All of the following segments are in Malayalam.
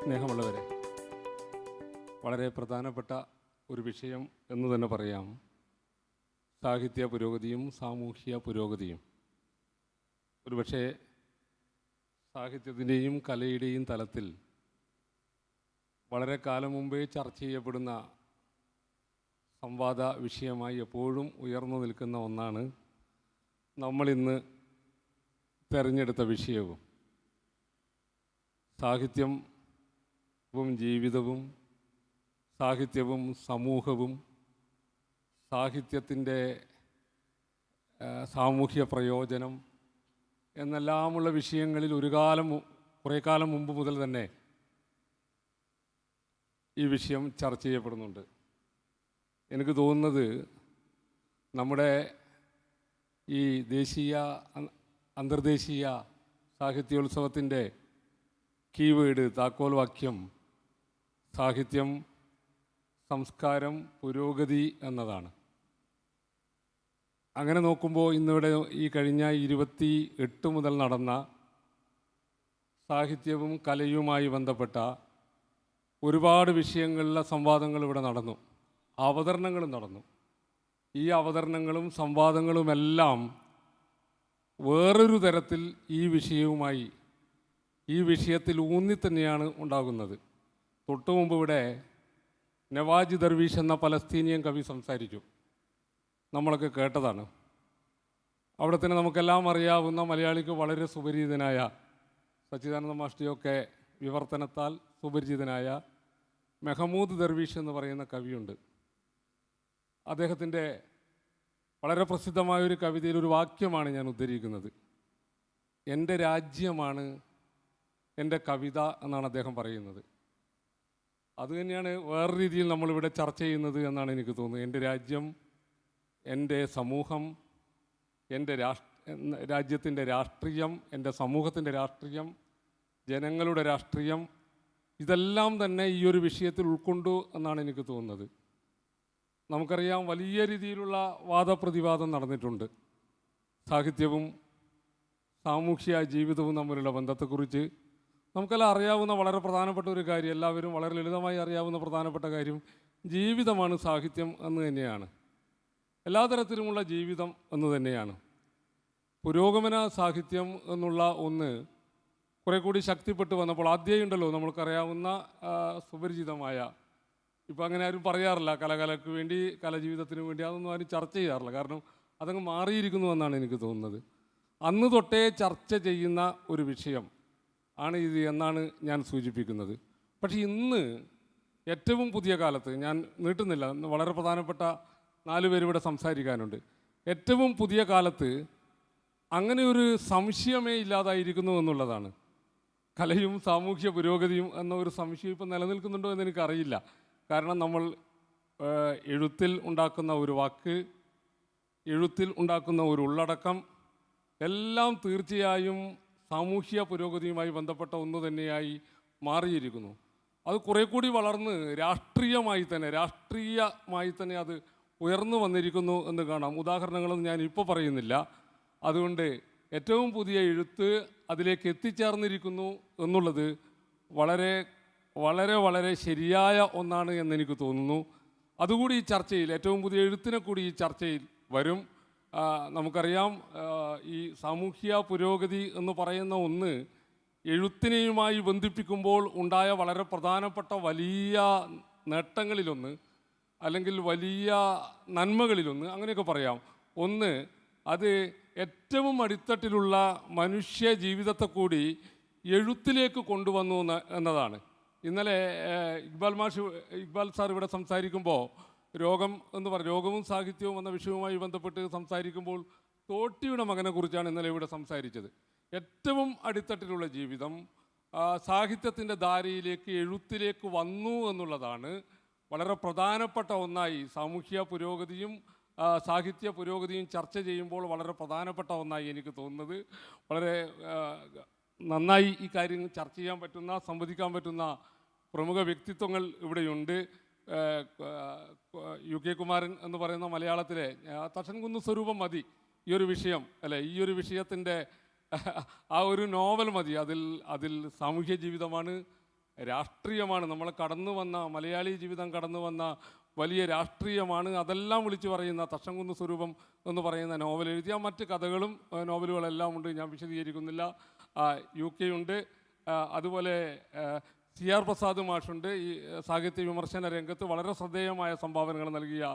സ്നേഹമുള്ളവരെ, വളരെ പ്രധാനപ്പെട്ട ഒരു വിഷയം എന്ന് തന്നെ പറയാം. സാഹിത്യ പുരോഗതിയും സാമൂഹ്യ പുരോഗതിയും. ഒരുപക്ഷെ സാഹിത്യത്തിൻ്റെയും കലയുടെയും തലത്തിൽ വളരെ കാലം മുമ്പേ ചർച്ച ചെയ്യപ്പെടുന്ന സംവാദ വിഷയമായി എപ്പോഴും ഉയർന്നു നിൽക്കുന്ന ഒന്നാണ് നമ്മളിന്ന് തിരഞ്ഞെടുത്ത വിഷയവും. സാഹിത്യവും ജീവിതവും, സാഹിത്യവും സമൂഹവും, സാഹിത്യത്തിൻ്റെ സാമൂഹ്യ പ്രയോജനം എന്നെല്ലാമുള്ള വിഷയങ്ങളിൽ കുറേ കാലം മുമ്പ് മുതൽ തന്നെ ഈ വിഷയം ചർച്ച ചെയ്യപ്പെടുന്നുണ്ട്. എനിക്ക് തോന്നുന്നത് നമ്മുടെ ഈ ദേശീയ അന്തർദേശീയ സാഹിത്യോത്സവത്തിൻ്റെ കീവേഡ്, താക്കോൽ വാക്യം സാഹിത്യം, സംസ്കാരം, പുരോഗതി എന്നതാണ്. അങ്ങനെ നോക്കുമ്പോൾ ഇന്നിവിടെ ഈ കഴിഞ്ഞ 28 മുതൽ നടന്ന സാഹിത്യവും കലയുമായി ബന്ധപ്പെട്ട ഒരുപാട് വിഷയങ്ങളിലെ സംവാദങ്ങൾ ഇവിടെ നടന്നു, അവതരണങ്ങളും നടന്നു. ഈ അവതരണങ്ങളും സംവാദങ്ങളുമെല്ലാം വേറൊരു തരത്തിൽ ഈ വിഷയത്തിൽ ഊന്നി തന്നെയാണ് ഉണ്ടാകുന്നത്. തൊട്ടു മുമ്പ് ഇവിടെ നവാജ് ദർവീഷ് എന്ന പലസ്തീനിയൻ കവി സംസാരിച്ചു, നമ്മളൊക്കെ കേട്ടതാണ്. അവിടെ തന്നെ നമുക്കെല്ലാം അറിയാവുന്ന, മലയാളിക്ക് വളരെ സുപരിചിതനായ, സച്ചിദാനന്ദ മാഷ്ടിയൊക്കെ വിവർത്തനത്താൽ സുപരിചിതനായ മെഹമൂദ് ദർവീഷ് എന്ന് പറയുന്ന കവിയുണ്ട്. അദ്ദേഹത്തിൻ്റെ വളരെ പ്രസിദ്ധമായൊരു കവിതയിൽ ഒരു വാക്യമാണ് ഞാൻ ഉദ്ധരിക്കുന്നത്. എൻ്റെ രാജ്യമാണ് എൻ്റെ കവിത എന്നാണ് അദ്ദേഹം പറയുന്നത്. അതുതന്നെയാണ് വേറെ രീതിയിൽ നമ്മളിവിടെ ചർച്ച ചെയ്യുന്നത് എന്നാണ് എനിക്ക് തോന്നുന്നത്. എൻ്റെ രാജ്യം, എൻ്റെ സമൂഹം, എൻ്റെ രാജ്യത്തിൻ്റെ രാഷ്ട്രീയം, എൻ്റെ സമൂഹത്തിൻ്റെ രാഷ്ട്രീയം, ജനങ്ങളുടെ രാഷ്ട്രീയം, ഇതെല്ലാം തന്നെ ഈ ഒരു വിഷയത്തിൽ ഉൾക്കൊണ്ടു എന്നാണ് എനിക്ക് തോന്നുന്നത്. നമുക്കറിയാം, വലിയ രീതിയിലുള്ള വാദപ്രതിവാദം നടന്നിട്ടുണ്ട്. സാഹിത്യവും സാമൂഹ്യ ജീവിതവും തമ്മിലുള്ള ബന്ധത്തെക്കുറിച്ച് നമുക്കെല്ലാം അറിയാവുന്ന വളരെ പ്രധാനപ്പെട്ട ഒരു കാര്യം, എല്ലാവരും വളരെ ലളിതമായി അറിയാവുന്ന പ്രധാനപ്പെട്ട കാര്യം, ജീവിതമാണ് സാഹിത്യം എന്ന് തന്നെയാണ്. എല്ലാ തരത്തിലുമുള്ള ജീവിതം എന്ന് തന്നെയാണ്. പുരോഗമന സാഹിത്യം എന്നുള്ള ഒന്ന് കുറേ കൂടി ശക്തിപ്പെട്ട് വന്നപ്പോൾ, ആദ്യമേ ഉണ്ടല്ലോ നമ്മൾക്കറിയാവുന്ന സുപരിചിതമായ, ഇപ്പം അങ്ങനെ ആരും പറയാറില്ല, കലയ്ക്ക് വേണ്ടി, കലജീവിതത്തിന് വേണ്ടി, അതൊന്നും ആരും ചർച്ച ചെയ്യാറില്ല. കാരണം അതങ്ങ് മാറിയിരിക്കുന്നു എന്നാണ് എനിക്ക് തോന്നുന്നത്. അന്ന് തൊട്ടേ ചർച്ച ചെയ്യുന്ന ഒരു വിഷയം ആണ് ഇത് എന്നാണ് ഞാൻ സൂചിപ്പിക്കുന്നത്. പക്ഷേ ഇന്ന് ഏറ്റവും പുതിയ കാലത്ത്, ഞാൻ നീട്ടുന്നില്ല, വളരെ പ്രധാനപ്പെട്ട 4 പേര് ഇവിടെ സംസാരിക്കാനുണ്ട്. ഏറ്റവും പുതിയ കാലത്ത് അങ്ങനെ ഒരു സംശയമേ ഇല്ലാതായിരിക്കുന്നു എന്നുള്ളതാണ്. കലയും സാമൂഹ്യ പുരോഗതിയും എന്ന ഒരു സംശയം ഇപ്പം നിലനിൽക്കുന്നുണ്ടോ എന്ന് എനിക്കറിയില്ല. കാരണം നമ്മൾ എഴുത്തിൽ ഉണ്ടാക്കുന്ന ഒരു വാക്ക്, എഴുത്തിൽ ഉണ്ടാക്കുന്ന ഒരു ഉള്ളടക്കം എല്ലാം തീർച്ചയായും സാമൂഹ്യ പുരോഗതിയുമായി ബന്ധപ്പെട്ട ഒന്ന് തന്നെയായി മാറിയിരിക്കുന്നു. അത് കുറേ കൂടി വളർന്ന് രാഷ്ട്രീയമായി തന്നെ അത് ഉയർന്നു വന്നിരിക്കുന്നു എന്ന് കാണാം. ഉദാഹരണങ്ങളൊന്നും ഞാൻ ഇപ്പോൾ പറയുന്നില്ല. അതുകൊണ്ട് ഏറ്റവും പുതിയ എഴുത്ത് അതിലേക്ക് എത്തിച്ചേർന്നിരിക്കുന്നു എന്നുള്ളത് വളരെ വളരെ വളരെ ശരിയായ ഒന്നാണ് എന്നെനിക്ക് തോന്നുന്നു. അതുകൂടി ഈ ചർച്ചയിൽ, ഏറ്റവും പുതിയ എഴുത്തിനെ കൂടി ഈ ചർച്ചയിൽ വരും. നമുക്കറിയാം, ഈ സാമൂഹ്യ പുരോഗതി എന്ന് പറയുന്ന ഒന്ന് എഴുത്തിനെയുമായി ബന്ധിപ്പിക്കുമ്പോൾ ഉണ്ടായ വളരെ പ്രധാനപ്പെട്ട വലിയ നേട്ടങ്ങളിലൊന്ന്, അല്ലെങ്കിൽ വലിയ നന്മകളിലൊന്ന്, അങ്ങനെയൊക്കെ പറയാം. ഒന്ന്, അത് ഏറ്റവും അടിത്തട്ടിലുള്ള മനുഷ്യ ജീവിതത്തെ കൂടി എഴുത്തിലേക്ക് കൊണ്ടുവന്നു എന്നതാണ്. ഇന്നലെ ഇക്ബാൽ സാർ ഇവിടെ സംസാരിക്കുമ്പോൾ രോഗവും സാഹിത്യവും എന്ന വിഷയവുമായി ബന്ധപ്പെട്ട് സംസാരിക്കുമ്പോൾ തോട്ടിയുടെ മകനെക്കുറിച്ചാണ് ഇന്നലെ ഇവിടെ സംസാരിച്ചത്. ഏറ്റവും അടിത്തട്ടിലുള്ള ജീവിതം സാഹിത്യത്തിൻ്റെ ധാരയിലേക്ക്, എഴുത്തിലേക്ക് വന്നു എന്നുള്ളതാണ് വളരെ പ്രധാനപ്പെട്ട ഒന്നായി. സാമൂഹ്യ പുരോഗതിയും സാഹിത്യ പുരോഗതിയും ചർച്ച ചെയ്യുമ്പോൾ വളരെ പ്രധാനപ്പെട്ട ഒന്നായി എനിക്ക് തോന്നുന്നത്. വളരെ നന്നായി ഈ കാര്യം ചർച്ച ചെയ്യാൻ പറ്റുന്ന, സംവദിക്കാൻ പറ്റുന്ന പ്രമുഖ വ്യക്തിത്വങ്ങൾ ഇവിടെയുണ്ട്. UK കുമാരൻ എന്ന് പറയുന്ന മലയാളത്തിലെ തക്ഷൻകുന്ന് സ്വരൂപം മതി ഈ ഒരു വിഷയം, അല്ലേ? ഈ ഒരു വിഷയത്തിൻ്റെ ആ ഒരു നോവൽ മതി. അതിൽ സാമൂഹ്യ ജീവിതമാണ്, രാഷ്ട്രീയമാണ്. നമ്മൾ കടന്നു വന്ന മലയാളി ജീവിതം കടന്നു വന്ന വലിയ രാഷ്ട്രീയമാണ്. അതെല്ലാം വിളിച്ചു പറയുന്ന തക്ഷംകുന്ന് സ്വരൂപം എന്ന് പറയുന്ന നോവൽ എഴുതിയ മറ്റ് കഥകളും നോവലുകളെല്ലാം ഉണ്ട്. ഞാൻ വിശദീകരിക്കുന്നില്ല. UK ഉണ്ട്. അതുപോലെ CR പ്രസാദ് മാഷുണ്ട്. ഈ സാഹിത്യ വിമർശന രംഗത്ത് വളരെ ശ്രദ്ധേയമായ സംഭാവനകൾ നൽകിയ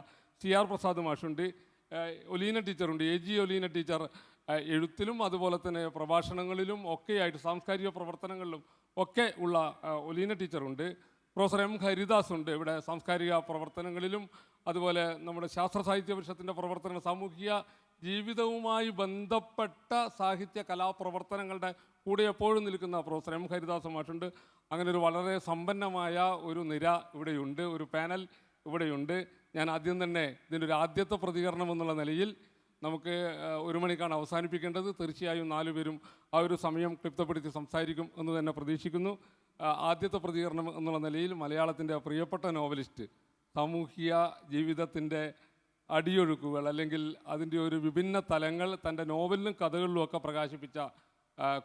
CR പ്രസാദ് മാഷുണ്ട്. ഒലീന ടീച്ചറുണ്ട്. AG ഒലീന ടീച്ചർ എഴുത്തിലും അതുപോലെ തന്നെ പ്രഭാഷണങ്ങളിലും ഒക്കെയായിട്ട് സാംസ്കാരിക പ്രവർത്തനങ്ങളിലും ഒക്കെ ഉള്ള ഒലീന ടീച്ചറുണ്ട്. പ്രൊഫസർ M ഹരിദാസ് ഉണ്ട് ഇവിടെ സാംസ്കാരിക പ്രവർത്തനങ്ങളിലും അതുപോലെ നമ്മുടെ ശാസ്ത്ര സാഹിത്യ പരിഷത്തിൻ്റെ പ്രവർത്തനം, സാമൂഹിക ജീവിതവുമായി ബന്ധപ്പെട്ട സാഹിത്യ കലാപ്രവർത്തനങ്ങളുടെ കൂടെ എപ്പോഴും നിൽക്കുന്ന പ്രൊഫസർ M ഹരിദാസ് മാഷുണ്ട്. അങ്ങനെ ഒരു വളരെ സമ്പന്നമായ ഒരു നിര ഇവിടെയുണ്ട്, ഒരു പാനൽ ഇവിടെയുണ്ട്. ഞാൻ ആദ്യം തന്നെ ഇതിൻ്റെ ഒരു ആദ്യത്തെ പ്രതികരണം എന്നുള്ള നിലയിൽ നമുക്ക് 1 മണിക്കാണ് അവസാനിപ്പിക്കേണ്ടത്. തീർച്ചയായും 4 പേരും ആ ഒരു സമയം ക്ലിപ്തപ്പെടുത്തി സംസാരിക്കും എന്ന് തന്നെ പ്രതീക്ഷിക്കുന്നു. ആദ്യത്തെ പ്രതികരണം എന്നുള്ള നിലയിൽ മലയാളത്തിൻ്റെ പ്രിയപ്പെട്ട നോവലിസ്റ്റ്, സാമൂഹിക ജീവിതത്തിൻ്റെ അടിയൊഴുക്കുകൾ അല്ലെങ്കിൽ അതിൻ്റെ ഒരു വിഭിന്ന തലങ്ങൾ തൻ്റെ നോവലിലും കഥകളിലും ഒക്കെ പ്രകാശിപ്പിച്ച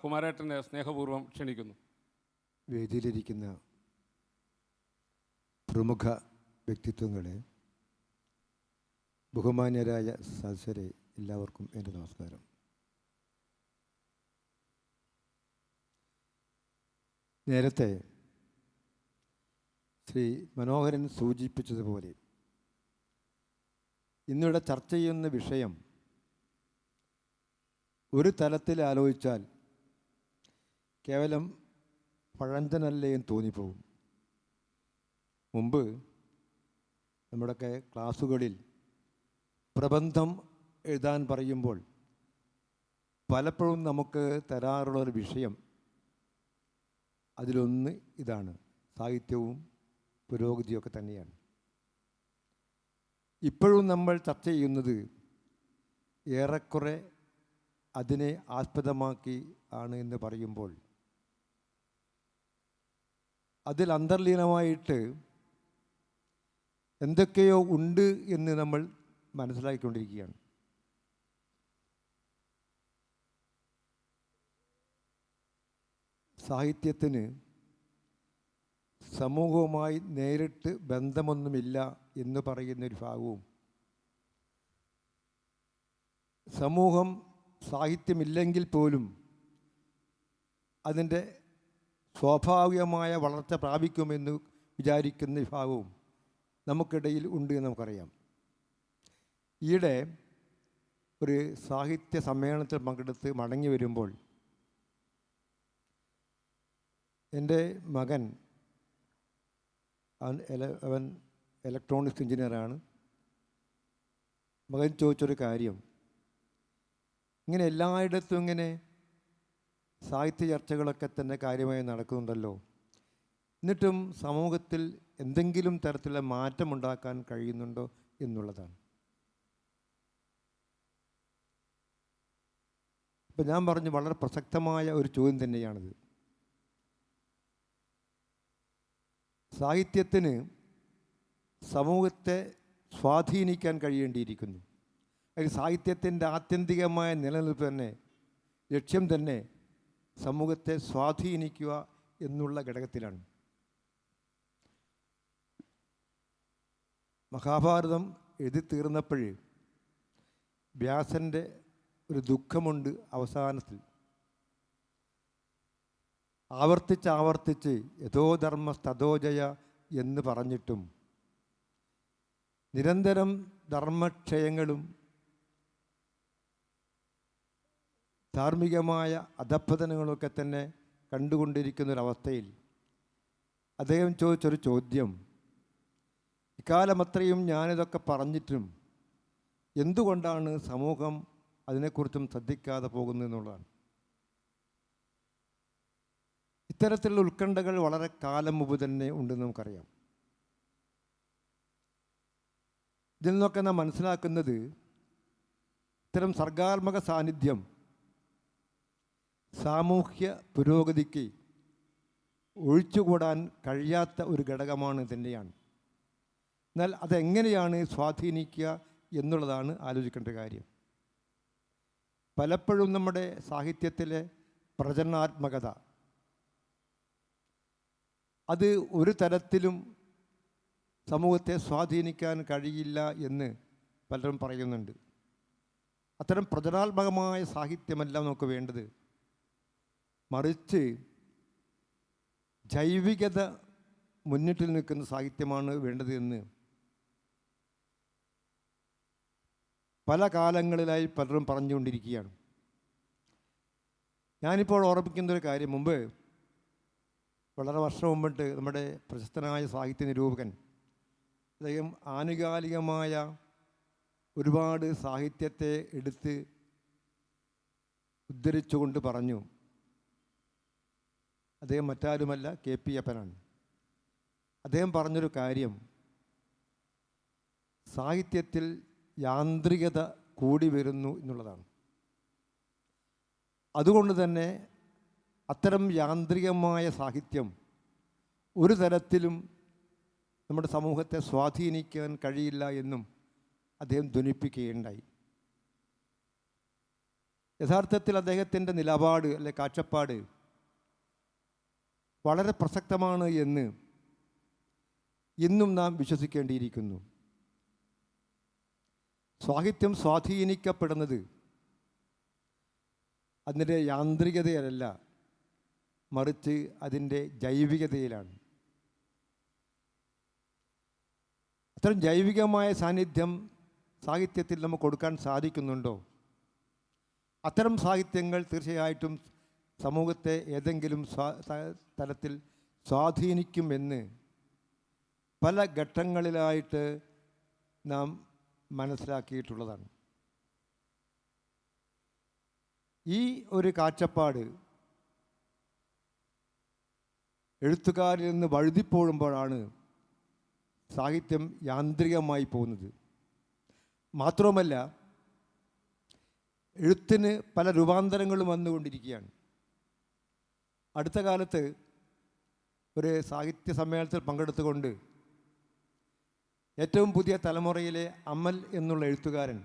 കുമാരേട്ടനെ സ്നേഹപൂർവ്വം ക്ഷണിക്കുന്നു. വേദിയിലിരിക്കുന്ന പ്രമുഖ വ്യക്തിത്വങ്ങളെ, ബഹുമാന്യരായ സദസ്യരെ, എല്ലാവർക്കും എൻ്റെ നമസ്കാരം. നേരത്തെ ശ്രീ മനോഹരൻ സൂചിപ്പിച്ചതുപോലെ ഇന്നിവിടെ ചർച്ച ചെയ്യുന്ന വിഷയം ഒരു തലത്തിൽ ആലോചിച്ചാൽ കേവലം പഴഞ്ചനല്ലേ എന്ന് തോന്നിപ്പോകും. മുമ്പ് നമ്മുടെയൊക്കെ ക്ലാസ്സുകളിൽ പ്രബന്ധം എഴുതാൻ പറയുമ്പോൾ പലപ്പോഴും നമുക്ക് തരാറുള്ളൊരു വിഷയം അതിലൊന്ന് ഇതാണ്, സാഹിത്യവും പുരോഗതിയൊക്കെ തന്നെയാണ്. ഇപ്പോഴും നമ്മൾ ചർച്ച ചെയ്യുന്നത് ഏറെക്കുറെ അതിനെ ആസ്പദമാക്കി ആണ് എന്ന് പറയുമ്പോൾ അതിൽ അന്തർലീനമായിട്ട് എന്തൊക്കെയോ ഉണ്ട് എന്ന് നമ്മൾ മനസ്സിലാക്കിക്കൊണ്ടിരിക്കുകയാണ്. സാഹിത്യത്തിന് സമൂഹവുമായി നേരിട്ട് ബന്ധമൊന്നുമില്ല എന്ന് പറയുന്നൊരു ഭാഗവും, സമൂഹം സാഹിത്യമില്ലെങ്കിൽ പോലും അതിൻ്റെ സ്വാഭാവികമായ വളർച്ച പ്രാപിക്കുമെന്ന് വിചാരിക്കുന്ന വിഭാഗവും നമുക്കിടയിൽ ഉണ്ട് എന്ന് നമുക്കറിയാം. ഈയിടെ ഒരു സാഹിത്യ സമ്മേളനത്തിൽ പങ്കെടുത്ത് മടങ്ങി വരുമ്പോൾ എൻ്റെ മകൻ, അവൻ ഇലക്ട്രോണിക്സ് എഞ്ചിനീയറാണ്. മകൻ ചോദിച്ചൊരു കാര്യം, ഇങ്ങനെ എല്ലായിടത്തും ഇങ്ങനെ സാഹിത്യ ചർച്ചകളൊക്കെ തന്നെ കാര്യമായി നടക്കുന്നുണ്ടല്ലോ, എന്നിട്ടും സമൂഹത്തിൽ എന്തെങ്കിലും തരത്തിലുള്ള മാറ്റമുണ്ടാക്കാൻ കഴിയുന്നുണ്ടോ എന്നുള്ളതാണ്. ഇപ്പം ഞാൻ പറഞ്ഞു, വളരെ പ്രസക്തമായ ഒരു ചോദ്യം തന്നെയാണിത്. സാഹിത്യത്തിന് സമൂഹത്തെ സ്വാധീനിക്കാൻ കഴിയേണ്ടിയിരിക്കുന്നു. അതിൽ സാഹിത്യത്തിൻ്റെ ആത്യന്തികമായ നിലനിൽപ്പ് തന്നെ, ലക്ഷ്യം തന്നെ സമൂഹത്തെ സ്വാധീനിക്കുക എന്നുള്ള ഘടകത്തിലാണ്. മഹാഭാരതം എഴുതി തീർന്നപ്പോൾ വ്യാസൻ്റെ ഒരു ദുഃഖമുണ്ട് അവസാനത്തിൽ. ആവർത്തിച്ച് യഥോധർമ്മ തഥോജയ എന്ന് പറഞ്ഞിട്ടും നിരന്തരം ധർമ്മക്ഷയങ്ങളും ധാർമ്മികമായ അധപ്പതനങ്ങളൊക്കെ തന്നെ കണ്ടുകൊണ്ടിരിക്കുന്നൊരവസ്ഥയിൽ അദ്ദേഹം ചോദിച്ചൊരു ചോദ്യം, ഇക്കാലമത്രയും ഞാനിതൊക്കെ പറഞ്ഞിട്ടും എന്തുകൊണ്ടാണ് സമൂഹം അതിനെക്കുറിച്ചും ശ്രദ്ധിക്കാതെ പോകുന്നതെന്നുള്ളതാണ്. ഇത്തരത്തിലുള്ള ഉത്കണ്ഠകൾ വളരെ കാലം മുമ്പ് തന്നെ ഉണ്ടെന്ന് നമുക്കറിയാം. ഇതിൽ നിന്നൊക്കെ നാം മനസ്സിലാക്കുന്നത്, ഇത്തരം സർഗാത്മക സാന്നിധ്യം സാമൂഹ്യ പുരോഗതിക്ക് ഒഴിച്ചുകൂടാൻ കഴിയാത്ത ഒരു ഘടകമാണ് തന്നെയാണ്. എന്നാൽ അതെങ്ങനെയാണ് സ്വാധീനിക്കുക എന്നുള്ളതാണ് ആലോചിക്കേണ്ട കാര്യം. പലപ്പോഴും നമ്മുടെ സാഹിത്യത്തിലെ പ്രചരണാത്മകത അത് ഒരു തരത്തിലും സമൂഹത്തെ സ്വാധീനിക്കാൻ കഴിയില്ല എന്ന് പലരും പറയുന്നുണ്ട്. അത്തരം പ്രചരണാത്മകമായ സാഹിത്യമല്ല നമുക്ക് വേണ്ടത്. മറിച്ച് ജൈവികത മുന്നിട്ടിൽ നിൽക്കുന്ന സാഹിത്യമാണ് വേണ്ടത് എന്ന് പല കാലങ്ങളിലായി പലരും പറഞ്ഞുകൊണ്ടിരിക്കുകയാണ്. ഞാനിപ്പോൾ ഓർമ്മിക്കുന്നൊരു കാര്യം, മുമ്പ് വളരെ വർഷം മുമ്പിട്ട് നമ്മുടെ പ്രശസ്തനായ സാഹിത്യ നിരൂപകൻ, അദ്ദേഹം ആനുകാലികമായ ഒരുപാട് സാഹിത്യത്തെ എടുത്ത് ഉദ്ധരിച്ചുകൊണ്ട് പറഞ്ഞു. അദ്ദേഹം മറ്റാരുമല്ല, KP അപ്പനാണ്. അദ്ദേഹം പറഞ്ഞൊരു കാര്യം, സാഹിത്യത്തിൽ യാന്ത്രികത കൂടി വരുന്നു എന്നുള്ളതാണ്. അതുകൊണ്ട് തന്നെ അത്തരം യാന്ത്രികമായ സാഹിത്യം ഒരു തരത്തിലും നമ്മുടെ സമൂഹത്തെ സ്വാധീനിക്കാൻ കഴിയില്ല എന്നും അദ്ദേഹം ധ്വനിപ്പിക്കുകയുണ്ടായി. യഥാർത്ഥത്തിൽ അദ്ദേഹത്തിൻ്റെ നിലപാട് അല്ലെ കാഴ്ചപ്പാട് വളരെ പ്രസക്തമാണ് എന്ന് ഇന്നും നാം വിശ്വസിക്കേണ്ടിയിരിക്കുന്നു. സാഹിത്യം സ്വാധീനിക്കപ്പെടുന്നത് അതിൻ്റെ യാന്ത്രികതയിലല്ല, മറിച്ച് അതിൻ്റെ ജൈവികതയിലാണ്. അത്തരം ജൈവികമായ സാന്നിധ്യം സാഹിത്യത്തിൽ നമുക്ക് കൊടുക്കാൻ സാധിക്കുന്നുണ്ടോ? അത്തരം സാഹിത്യങ്ങൾ തീർച്ചയായിട്ടും സമൂഹത്തെ ഏതെങ്കിലും തലത്തിൽ സ്വാധീനിക്കുമെന്ന് പല ഘട്ടങ്ങളിലായിട്ട് നാം മനസ്സിലാക്കിയിട്ടുള്ളതാണ്. ഈ ഒരു കാഴ്ചപ്പാട് എഴുത്തുകാരിൽ നിന്ന് വഴുതിപ്പോഴുമ്പോഴാണ് സാഹിത്യം യാന്ത്രികമായി പോകുന്നത്. മാത്രവുമല്ല, എഴുത്തിന് പല രൂപാന്തരങ്ങളും വന്നുകൊണ്ടിരിക്കുകയാണ്. അടുത്ത കാലത്ത് ഒരു സാഹിത്യ സമ്മേളനത്തിൽ പങ്കെടുത്തുകൊണ്ട് ഏറ്റവും പുതിയ തലമുറയിലെ അമൽ എന്നുള്ള എഴുത്തുകാരൻ,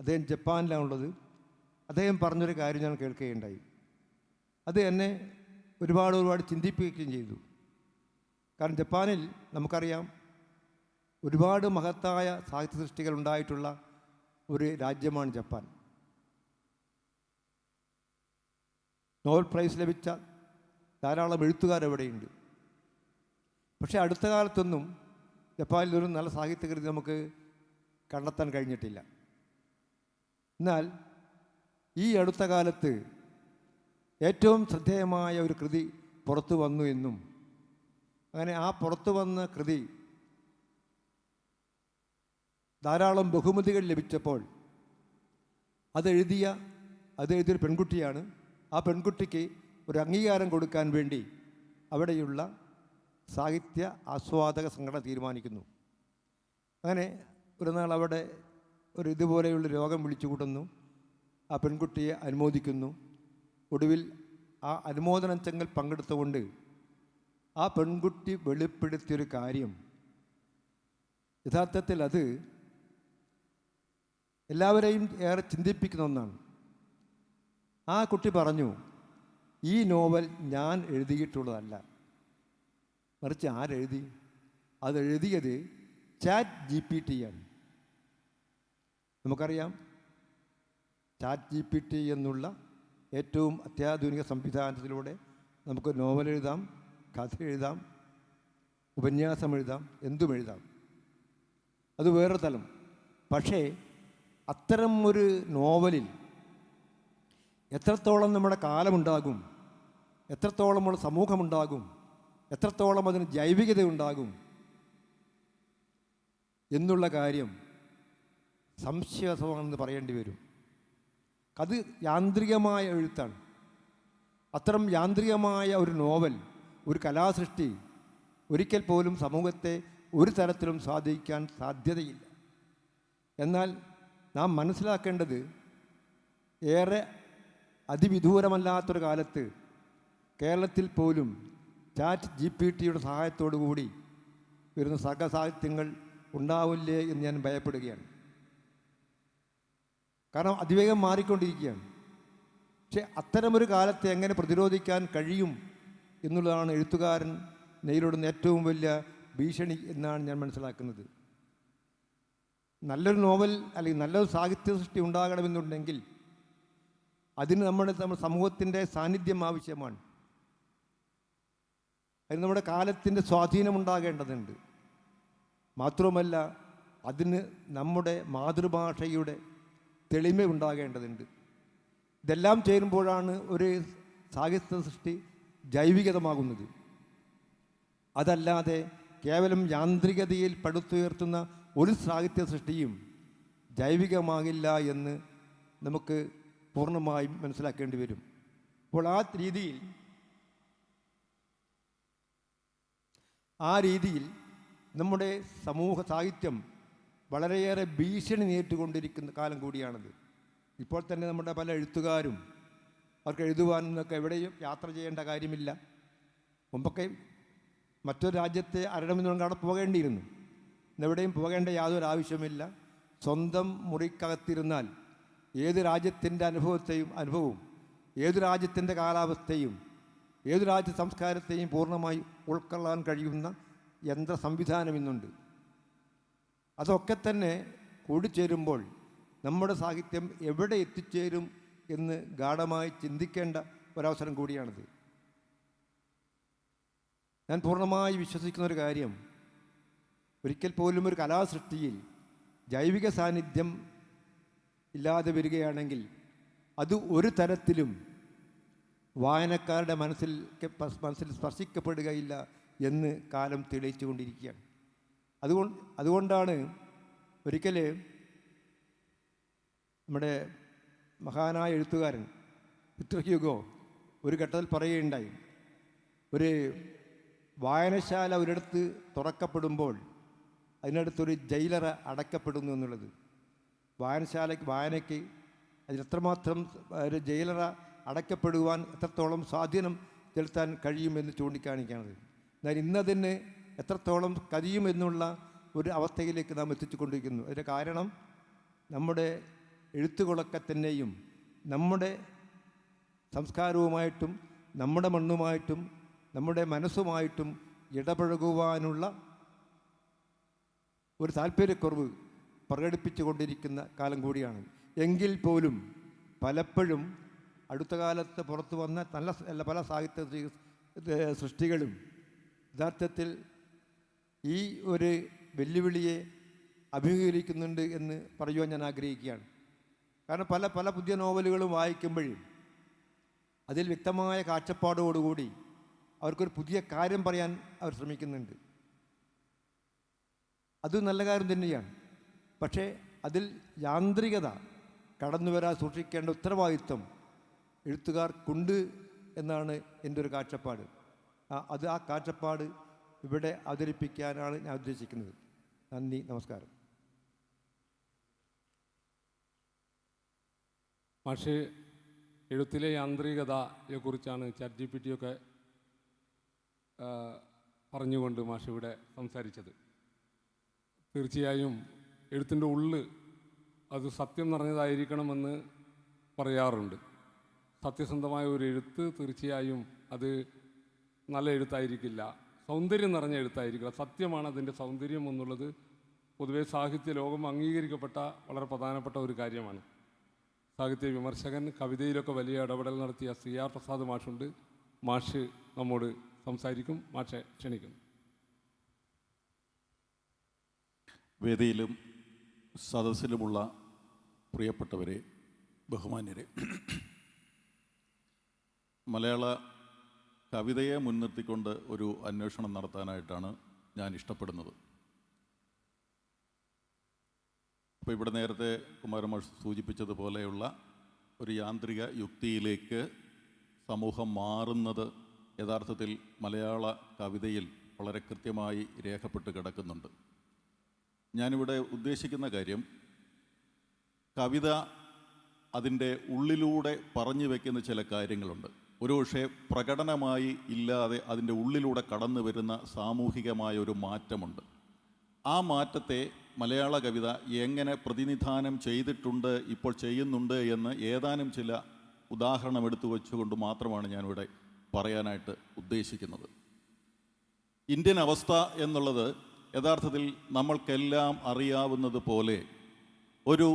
അദ്ദേഹം ജപ്പാനിലാണുള്ളത്, അദ്ദേഹം പറഞ്ഞൊരു കാര്യം ഞാൻ കേൾക്കുകയുണ്ടായി. അത് എന്നെ ഒരുപാട് ചിന്തിപ്പിക്കുകയും ചെയ്തു. കാരണം ജപ്പാനിൽ നമുക്കറിയാം ഒരുപാട് മഹത്തായ സാഹിത്യ സൃഷ്ടികൾ ഉണ്ടായിട്ടുള്ള ഒരു രാജ്യമാണ് ജപ്പാൻ. നോബൽ പ്രൈസ് ലഭിച്ച ധാരാളം എഴുത്തുകാരവിടെയുണ്ട്. പക്ഷേ അടുത്ത കാലത്തൊന്നും ജപ്പാനിൽ ഒരു നല്ല സാഹിത്യകൃതി നമുക്ക് കണ്ടെത്താൻ കഴിഞ്ഞിട്ടില്ല. എന്നാൽ ഈ അടുത്ത കാലത്ത് ഏറ്റവും ശ്രദ്ധേയമായ ഒരു കൃതി പുറത്തു വന്നു എന്നും അങ്ങനെ ആ പുറത്തു വന്ന കൃതി ധാരാളം ബഹുമതികൾ ലഭിച്ചപ്പോൾ അതെഴുതിയൊരു പെൺകുട്ടിയാണ്. ആ പെൺകുട്ടിക്ക് ഒരു അംഗീകാരം കൊടുക്കാൻ വേണ്ടി അവിടെയുള്ള സാഹിത്യ ആസ്വാദക സംഘടന തീരുമാനിക്കുന്നു. അങ്ങനെ ഒരു നാൾ അവിടെ ഒരു ഇതുപോലെയുള്ള രോഗം വിളിച്ചു കൂട്ടുന്നു. ആ പെൺകുട്ടിയെ അനുമോദിക്കുന്നു. ഒടുവിൽ ആ അനുമോദന ചടങ്ങിൽ പങ്കെടുത്തുകൊണ്ട് ആ പെൺകുട്ടി വെളിപ്പെടുത്തിയൊരു കാര്യം, യഥാർത്ഥത്തിൽ അത് എല്ലാവരെയും ഏറെ ചിന്തിപ്പിക്കുന്ന ഒന്നാണ്. ആ കുട്ടി പറഞ്ഞു, ഈ നോവൽ ഞാൻ എഴുതിയിട്ടുള്ളതല്ല, മറിച്ച് ആരെഴുതി? അതെഴുതിയത് ChatGPT ആണ്. നമുക്കറിയാം ChatGPT എന്നുള്ള ഏറ്റവും അത്യാധുനിക സംവിധാനത്തിലൂടെ നമുക്ക് നോവൽ എഴുതാം, കഥ എഴുതാം, ഉപന്യാസം എഴുതാം, എന്തും എഴുതാം. അത് വേറെ തലം. പക്ഷേ അത്തരം ഒരു നോവലിൽ എത്രത്തോളം നമ്മുടെ കാലമുണ്ടാകും, എത്രത്തോളം നമ്മുടെ സമൂഹമുണ്ടാകും, എത്രത്തോളം അതിന് ജൈവികത ഉണ്ടാകും എന്നുള്ള കാര്യം സംശയാസ്പദമാണെന്ന് പറയേണ്ടി വരും. അത് യാന്ത്രികമായ എഴുത്താണ്. അത്തരം യാന്ത്രികമായ ഒരു നോവൽ, ഒരു കലാസൃഷ്ടി ഒരിക്കൽ പോലും സമൂഹത്തെ ഒരു തരത്തിലും സ്വാധീനിക്കാൻ സാധ്യതയില്ല. എന്നാൽ നാം മനസ്സിലാക്കേണ്ടത്, ഏറെ അതിവിദൂരമല്ലാത്തൊരു കാലത്ത് കേരളത്തിൽ പോലും ChatGPTയുടെ സഹായത്തോടു കൂടി വരുന്ന സഹസാഹിത്യങ്ങൾ ഉണ്ടാവില്ലേ എന്ന് ഞാൻ ഭയപ്പെടുകയാണ്. കാരണം അതിവേഗം മാറിക്കൊണ്ടിരിക്കുകയാണ്. പക്ഷെ അത്തരമൊരു കാലത്തെ എങ്ങനെ പ്രതിരോധിക്കാൻ കഴിയും എന്നുള്ളതാണ് എഴുത്തുകാരൻ നേരിടുന്ന ഏറ്റവും വലിയ ഭീഷണി എന്നാണ് ഞാൻ മനസ്സിലാക്കുന്നത്. നല്ലൊരു നോവൽ അല്ലെങ്കിൽ നല്ലൊരു സാഹിത്യ സൃഷ്ടി ഉണ്ടാകണമെന്നുണ്ടെങ്കിൽ അതിന് നമ്മുടെ സമൂഹത്തിൻ്റെ സാന്നിധ്യം ആവശ്യമാണ്. അതിന് നമ്മുടെ കാലത്തിൻ്റെ സ്വാധീനമുണ്ടാകേണ്ടതുണ്ട്. മാത്രവുമല്ല അതിന് നമ്മുടെ മാതൃഭാഷയുടെ തെളിമ ഉണ്ടാകേണ്ടതുണ്ട്. ഇതെല്ലാം ചേരുമ്പോഴാണ് ഒരു സാഹിത്യ സൃഷ്ടി ജൈവികതമാകുന്നത്. അതല്ലാതെ കേവലം യാന്ത്രികതയിൽ പടുത്തുയർത്തുന്ന ഒരു സാഹിത്യ സൃഷ്ടിയും ജൈവികമാകില്ല എന്ന് നമുക്ക് പൂർണ്ണമായും മനസ്സിലാക്കേണ്ടി വരും. അപ്പോൾ ആ രീതിയിൽ നമ്മുടെ സമൂഹ സാഹിത്യം വളരെയേറെ ഭീഷണി നേരിട്ടുകൊണ്ടിരിക്കുന്ന കാലം കൂടിയാണത്. ഇപ്പോൾ തന്നെ നമ്മുടെ പല എഴുത്തുകാരും അവർക്ക് എഴുതുവാനൊക്കെ എവിടെയും യാത്ര ചെയ്യേണ്ട കാര്യമില്ല. മുമ്പൊക്കെ മറ്റൊരു രാജ്യത്തെ അരണമെന്നുകൊണ്ട് അവിടെ പോകേണ്ടിയിരുന്നു. ഇന്നെവിടെയും പോകേണ്ട യാതൊരു ആവശ്യമില്ല. സ്വന്തം മുറിക്കകത്തിരുന്നാൽ ഏത് രാജ്യത്തിൻ്റെ അനുഭവവും ഏതു രാജ്യത്തിൻ്റെ കാലാവസ്ഥയും ഏതു രാജ്യ സംസ്കാരത്തെയും പൂർണ്ണമായി ഉൾക്കൊള്ളാൻ കഴിയുന്ന യന്ത്ര സംവിധാനം ഇന്നുണ്ട്. അതൊക്കെ തന്നെ കൂടിച്ചേരുമ്പോൾ നമ്മുടെ സാഹിത്യം എവിടെ എത്തിച്ചേരും എന്ന് ഗാഢമായി ചിന്തിക്കേണ്ട ഒരവസരം കൂടിയാണിത്. ഞാൻ പൂർണ്ണമായി വിശ്വസിക്കുന്ന ഒരു കാര്യം, ഒരിക്കൽ പോലും ഒരു കലാസൃഷ്ടിയിൽ ജൈവിക സാന്നിധ്യം ഇല്ലാതെ വരികയാണെങ്കിൽ അത് ഒരു തരത്തിലും വായനക്കാരുടെ മനസ്സിൽ സ്പർശിക്കപ്പെടുകയില്ല എന്ന് കാലം തെളിയിച്ചു കൊണ്ടിരിക്കുകയാണ്. അതുകൊണ്ടാണ് ഒരിക്കൽ നമ്മുടെ മഹാനായ എഴുത്തുകാരൻ വിക്ടർ ഹ്യൂഗോ ഒരു ഘട്ടത്തിൽ പറയുകയുണ്ടായി, ഒരു വായനശാല ഒരിടത്ത് തുറക്കപ്പെടുമ്പോൾ അതിനടുത്തൊരു ജയിലറ അടയ്ക്കപ്പെടുന്നു എന്നുള്ളത്. വായനയ്ക്ക് അതിനെത്രമാത്രം ഒരു ജയിലറ അടയ്ക്കപ്പെടുവാൻ എത്രത്തോളം സ്വാധീനം ചെലുത്താൻ കഴിയുമെന്ന് ചൂണ്ടിക്കാണിക്കുകയാണത്. എന്നാൽ ഇന്നതിന് എത്രത്തോളം കഴിയുമെന്നുള്ള ഒരു അവസ്ഥയിലേക്ക് നാം എത്തിച്ചുകൊണ്ടിരിക്കുന്നു. അതിൻ്റെ കാരണം നമ്മുടെ എഴുത്തുകളൊക്കെ തന്നെയും നമ്മുടെ സംസ്കാരവുമായിട്ടും നമ്മുടെ മണ്ണുമായിട്ടും നമ്മുടെ മനസ്സുമായിട്ടും ഇടപഴകുവാനുള്ള ഒരു താല്പര്യക്കുറവ് പ്രകടിപ്പിച്ചു കൊണ്ടിരിക്കുന്ന കാലം കൂടിയാണ്. എങ്കിൽ പോലും പലപ്പോഴും അടുത്ത കാലത്ത് പുറത്തു വന്ന പല സാഹിത്യ സൃഷ്ടികളും യഥാർത്ഥത്തിൽ ഈ ഒരു വെല്ലുവിളിയെ അഭിമുഖീകരിക്കുന്നുണ്ട് എന്ന് പറയുവാൻ ഞാൻ ആഗ്രഹിക്കുകയാണ്. കാരണം പല പുതിയ നോവലുകളും വായിക്കുമ്പോഴും അതിൽ വ്യക്തമായ കാഴ്ചപ്പാടോടുകൂടി അവർക്കൊരു പുതിയ കാര്യം പറയാൻ അവർ ശ്രമിക്കുന്നുണ്ട്. അത് നല്ല കാര്യം തന്നെയാണ്. പക്ഷേ അതിൽ യാന്ത്രികത കടന്നു വരാൻ സൂക്ഷിക്കേണ്ട ഉത്തരവാദിത്വം എഴുത്തുകാർക്കുണ്ട് എന്നാണ് എൻ്റെ ഒരു കാഴ്ചപ്പാട്. ആ കാഴ്ചപ്പാട് ഇവിടെ അവതരിപ്പിക്കാനാണ് ഞാൻ ഉദ്ദേശിക്കുന്നത്. നന്ദി, നമസ്കാരം. മാഷ് എഴുത്തിലെ യാന്ത്രികതയെക്കുറിച്ചാണ് ChatGPT ഒക്കെ പറഞ്ഞുകൊണ്ട് മാഷ് ഇവിടെ സംസാരിച്ചത്. തീർച്ചയായും എഴുത്തിൻ്റെ ഉള്ള് അത് സത്യം നിറഞ്ഞതായിരിക്കണമെന്ന് പറയാറുണ്ട്. സത്യസന്ധമായ ഒരു എഴുത്ത് തീർച്ചയായും അത് നല്ല എഴുത്തായിരിക്കില്ല, സൗന്ദര്യം നിറഞ്ഞ എഴുത്തായിരിക്കില്ല. സത്യമാണ് അതിൻ്റെ സൗന്ദര്യം എന്നുള്ളത് പൊതുവെ സാഹിത്യ ലോകം അംഗീകരിക്കപ്പെട്ട വളരെ പ്രധാനപ്പെട്ട ഒരു കാര്യമാണ്. സാഹിത്യ വിമർശകൻ, കവിതയിലൊക്കെ വലിയ ഇടപെടൽ നടത്തിയ CR പ്രസാദ് മാഷുണ്ട്. മാഷ് നമ്മോട് സംസാരിക്കും. മാഷെ ക്ഷണിക്കുന്നു. വേദിയിലും സദസ്സിലുമുള്ള പ്രിയപ്പെട്ടവരെ, ബഹുമാന്യരെ, മലയാള കവിതയെ മുൻനിർത്തിക്കൊണ്ട് ഒരു അന്വേഷണം നടത്താനായിട്ടാണ് ഞാൻ ഇഷ്ടപ്പെടുന്നത്. അപ്പോൾ ഇവിടെ നേരത്തെ കുമാരമാഷ് സൂചിപ്പിച്ചതുപോലെയുള്ള ഒരു യാന്ത്രിക യുക്തിയിലേക്ക് സമൂഹം മാറുന്നത് യഥാർത്ഥത്തിൽ മലയാള കവിതയിൽ വളരെ കൃത്യമായി രേഖപ്പെട്ട് കിടക്കുന്നുണ്ട്. ഞാനിവിടെ ഉദ്ദേശിക്കുന്ന കാര്യം, കവിത അതിൻ്റെ ഉള്ളിലൂടെ പറഞ്ഞു വയ്ക്കുന്ന ചില കാര്യങ്ങളുണ്ട്. ഒരുപക്ഷെ പ്രകടനമായി ഇല്ലാതെ അതിൻ്റെ ഉള്ളിലൂടെ കടന്നു വരുന്ന സാമൂഹികമായ ഒരു മാറ്റമുണ്ട്. ആ മാറ്റത്തെ മലയാള കവിത എങ്ങനെ പ്രതിനിധാനം ചെയ്തിട്ടുണ്ട്, ഇപ്പോൾ ചെയ്യുന്നുണ്ട് എന്ന് ഏതാനും ചില ഉദാഹരണം എടുത്തു വെച്ചുകൊണ്ട് മാത്രമാണ് ഞാനിവിടെ പറയാനായിട്ട് ഉദ്ദേശിക്കുന്നത്. ഇന്ത്യൻ അവസ്ഥ എന്നുള്ളത് യഥാർത്ഥത്തിൽ നമ്മൾക്കെല്ലാം അറിയാവുന്നത് പോലെ ഒരു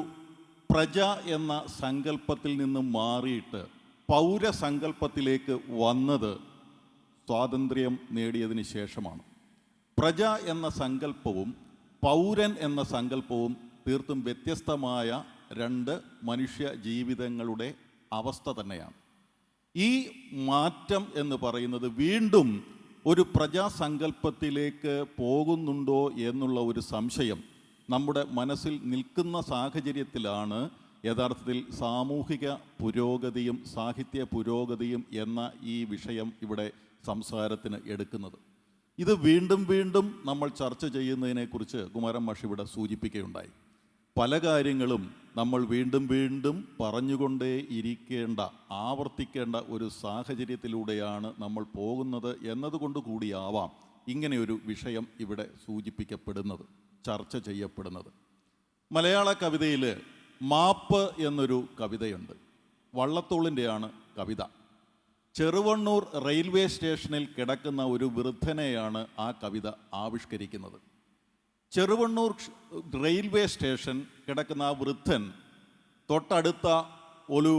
പ്രജ എന്ന സങ്കല്പത്തിൽ നിന്നും മാറിയിട്ട് പൗരസങ്കല്പത്തിലേക്ക് വന്നത് സ്വാതന്ത്ര്യം നേടിയതിന് ശേഷമാണ്. പ്രജ എന്ന സങ്കല്പവും പൗരൻ എന്ന സങ്കല്പവും തീർത്തും വ്യത്യസ്തമായ രണ്ട് മനുഷ്യ ജീവിതങ്ങളുടെ അവസ്ഥ തന്നെയാണ്. ഈ മാറ്റം എന്ന് പറയുന്നത് വീണ്ടും ഒരു പ്രജാസങ്കല്പത്തിലേക്ക് പോകുന്നുണ്ടോ എന്നുള്ള ഒരു സംശയം നമ്മുടെ മനസ്സിൽ നിൽക്കുന്ന സാഹചര്യത്തിലാണ് യഥാർത്ഥത്തിൽ സാമൂഹിക പുരോഗതിയും സാഹിത്യ പുരോഗതിയും എന്ന ഈ വിഷയം ഇവിടെ സംസാരത്തിന് എടുക്കുന്നത്. ഇത് വീണ്ടും വീണ്ടും നമ്മൾ ചർച്ച ചെയ്യുന്നതിനെക്കുറിച്ച് കുമാരൻ മാഷ് ഇവിടെ സൂചിപ്പിക്കുകയുണ്ടായി. പല കാര്യങ്ങളും നമ്മൾ വീണ്ടും വീണ്ടും പറഞ്ഞുകൊണ്ടേ ഇരിക്കേണ്ട, ആവർത്തിക്കേണ്ട ഒരു സാഹചര്യത്തിലൂടെയാണ് നമ്മൾ പോകുന്നത് എന്നതുകൊണ്ട് കൂടിയാവാം ഇങ്ങനെയൊരു വിഷയം ഇവിടെ സൂചിപ്പിക്കപ്പെടുന്നത്, ചർച്ച ചെയ്യപ്പെടുന്നത്. മലയാള കവിതയിൽ മാപ്പ് എന്നൊരു കവിതയുണ്ട്. വള്ളത്തോളിൻ്റെയാണ് കവിത. ചെറുവണ്ണൂർ റെയിൽവേ സ്റ്റേഷനിൽ കിടക്കുന്ന ഒരു വൃദ്ധനെയാണ് ആ കവിത ആവിഷ്കരിക്കുന്നത്. ചെറുവണ്ണൂർ റെയിൽവേ സ്റ്റേഷൻ കിടക്കുന്ന ആ വൃദ്ധൻ തൊട്ടടുത്ത ഒരു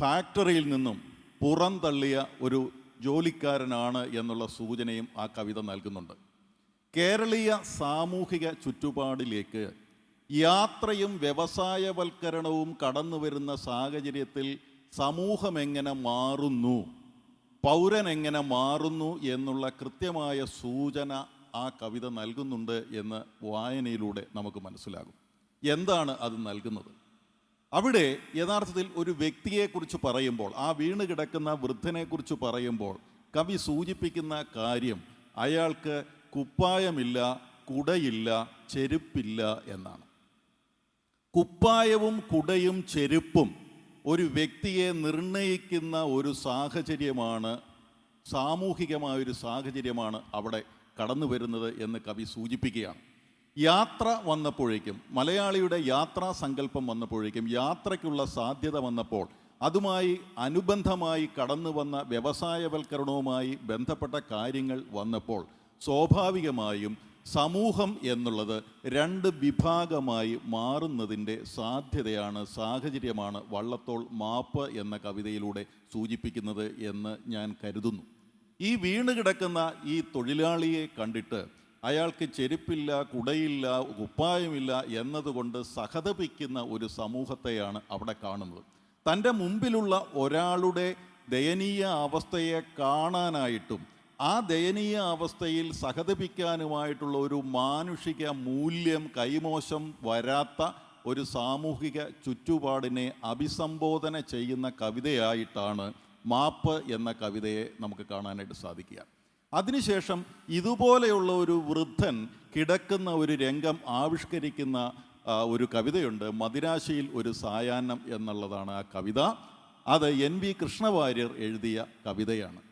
ഫാക്ടറിയിൽ നിന്നും പുറന്തള്ളിയ ഒരു ജോലിക്കാരനാണ് എന്നുള്ള സൂചനയും ആ കവിത നൽകുന്നുണ്ട്. കേരളീയ സാമൂഹിക ചുറ്റുപാടിലേക്ക് യാത്രയും വ്യവസായവൽക്കരണവും കടന്നു വരുന്ന സാഹചര്യത്തിൽ സമൂഹം എങ്ങനെ മാറുന്നു, പൗരൻ എങ്ങനെ മാറുന്നു എന്നുള്ള കൃത്യമായ സൂചന ആ കവിത നൽകുന്നുണ്ട് എന്ന് വായനയിലൂടെ നമുക്ക് മനസ്സിലാകും. എന്താണ് അത് നൽകുന്നത്? അവിടെ യഥാർത്ഥത്തിൽ ഒരു വ്യക്തിയെക്കുറിച്ച് പറയുമ്പോൾ, ആ വീണ് കിടക്കുന്ന വൃദ്ധനെക്കുറിച്ച് പറയുമ്പോൾ കവി സൂചിപ്പിക്കുന്ന കാര്യം അയാൾക്ക് കുപ്പായമില്ല, കുടയില്ല, ചെരുപ്പില്ല എന്നാണ്. കുപ്പായവും കുടയും ചെരുപ്പും ഒരു വ്യക്തിയെ നിർണയിക്കുന്ന ഒരു സാഹചര്യമാണ്, സാമൂഹികമായൊരു സാഹചര്യമാണ് അവിടെ കടന്നു വരുന്നത് എന്ന് കവി സൂചിപ്പിക്കുകയാണ്. യാത്ര വന്നപ്പോഴേക്കും, മലയാളിയുടെ യാത്രാ സങ്കല്പം വന്നപ്പോഴേക്കും, യാത്രയ്ക്കുള്ള സാധ്യത വന്നപ്പോൾ അതുമായി അനുബന്ധമായി കടന്നു വന്ന വ്യവസായവൽക്കരണവുമായി ബന്ധപ്പെട്ട കാര്യങ്ങൾ വന്നപ്പോൾ സ്വാഭാവികമായും സമൂഹം എന്നുള്ളത് രണ്ട് വിഭാഗമായി മാറുന്നതിൻ്റെ സാധ്യതയാണ്, സാഹചര്യമാണ് വള്ളത്തോൾ മാപ്പ് എന്ന കവിതയിലൂടെ സൂചിപ്പിക്കുന്നത് എന്ന് ഞാൻ കരുതുന്നു. ഈ വീണ് കിടക്കുന്ന ഈ തൊഴിലാളിയെ കണ്ടിട്ട് അയാൾക്ക് ചെരുപ്പില്ല, കുടയില്ല, കുപ്പായമില്ല എന്നതുകൊണ്ട് സഹതപിക്കുന്ന ഒരു സമൂഹത്തെയാണ് അവിടെ കാണുന്നത്. തൻ്റെ മുമ്പിലുള്ള ഒരാളുടെ ദയനീയ അവസ്ഥയെ കാണാനായിട്ടും ആ ദയനീയ അവസ്ഥയിൽ സഹതപിക്കാനുമായിട്ടുള്ള ഒരു മാനുഷിക മൂല്യം കൈമോശം വരാത്ത ഒരു സാമൂഹിക ചുറ്റുപാടിനെ അഭിസംബോധന ചെയ്യുന്ന കവിതയായിട്ടാണ് മാപ്പ് എന്ന കവിതയെ നമുക്ക് കാണാനായിട്ട് സാധിക്കുക. അതിനുശേഷം ഇതുപോലെയുള്ള ഒരു വൃദ്ധൻ കിടക്കുന്ന ഒരു രംഗം ആവിഷ്കരിക്കുന്ന ഒരു കവിതയുണ്ട്. മദിരാശിയിൽ ഒരു സായാഹ്നം എന്നുള്ളതാണ് ആ കവിത. അത് NV കൃഷ്ണവാര്യർ എഴുതിയ കവിതയാണ്.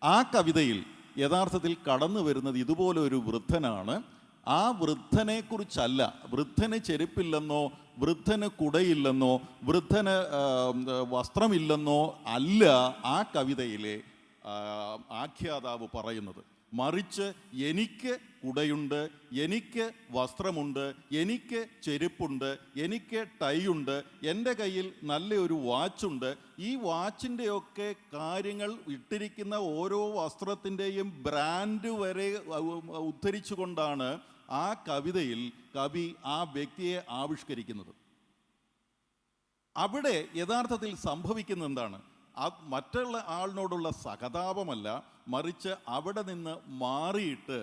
ആ കവിതയിൽ യഥാർത്ഥത്തിൽ കടന്നു വരുന്നത് ഇതുപോലെ ഒരു വൃദ്ധനാണ്. ആ വൃദ്ധനെക്കുറിച്ചല്ല, വൃദ്ധന് ചെരുപ്പില്ലെന്നോ വൃദ്ധന് കുടയില്ലെന്നോ വൃദ്ധന് വസ്ത്രമില്ലെന്നോ അല്ല ആ കവിതയിലെ ആഖ്യാതാവ് പറയുന്നത്. മറിച്ച് എനിക്ക് കുടയുണ്ട്, എനിക്ക് വസ്ത്രമുണ്ട്, എനിക്ക് ചെരുപ്പുണ്ട്, എനിക്ക് ടൈയുണ്ട്, എൻ്റെ കയ്യിൽ നല്ലൊരു വാച്ചുണ്ട്. ഈ വാച്ചിൻ്റെയൊക്കെ കാര്യങ്ങൾ ഇട്ടിരിക്കുന്ന ഓരോ വസ്ത്രത്തിൻ്റെയും ബ്രാൻഡ് വരെ ഉദ്ധരിച്ചുകൊണ്ടാണ് ആ കവിതയിൽ കവി ആ വ്യക്തിയെ ആവിഷ്കരിക്കുന്നത്. അവിടെ യഥാർത്ഥത്തിൽ സംഭവിക്കുന്ന എന്താണ്? മറ്റുള്ള ആളിനോടുള്ള സഹതാപമല്ല, മറിച്ച് അവിടെ നിന്ന് മാറിയിട്ട്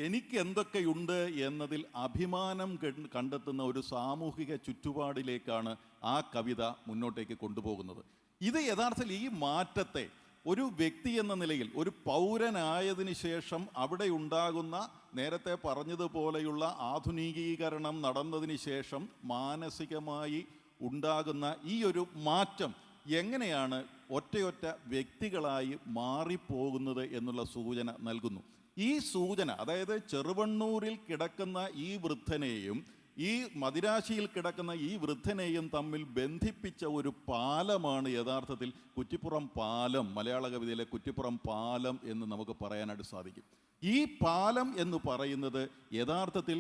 എനിക്ക് എന്തൊക്കെയുണ്ട് എന്നതിൽ അഭിമാനം കണ്ടെത്തുന്ന ഒരു സാമൂഹിക ചുറ്റുപാടിലേക്കാണ് ആ കവിത മുന്നോട്ടേക്ക് കൊണ്ടുപോകുന്നത്. ഇത് യഥാർത്ഥത്തിൽ ഈ മാറ്റത്തെ ഒരു വ്യക്തി എന്ന നിലയിൽ, ഒരു പൗരനായതിനു ശേഷം അവിടെ ഉണ്ടാകുന്ന, നേരത്തെ പറഞ്ഞതുപോലെയുള്ള ആധുനികീകരണം നടന്നതിന് ശേഷം മാനസികമായി ഉണ്ടാകുന്ന ഈ ഒരു മാറ്റം എങ്ങനെയാണ് ഒറ്റയൊറ്റ വ്യക്തികളായി മാറിപ്പോകുന്നത് എന്നുള്ള സൂചന നൽകുന്നു. ഈ സൂചന, അതായത് ചെറുവണ്ണൂരിൽ കിടക്കുന്ന ഈ വൃദ്ധനെയും ഈ മദിരാശിയിൽ കിടക്കുന്ന ഈ വൃദ്ധനെയും തമ്മിൽ ബന്ധിപ്പിച്ച ഒരു പാലമാണ് യഥാർത്ഥത്തിൽ കുറ്റിപ്പുറം പാലം. മലയാള കവിതയിലെ കുറ്റിപ്പുറം പാലം എന്ന് നമുക്ക് പറയാനായിട്ട് സാധിക്കും. ഈ പാലം എന്ന് പറയുന്നത് യഥാർത്ഥത്തിൽ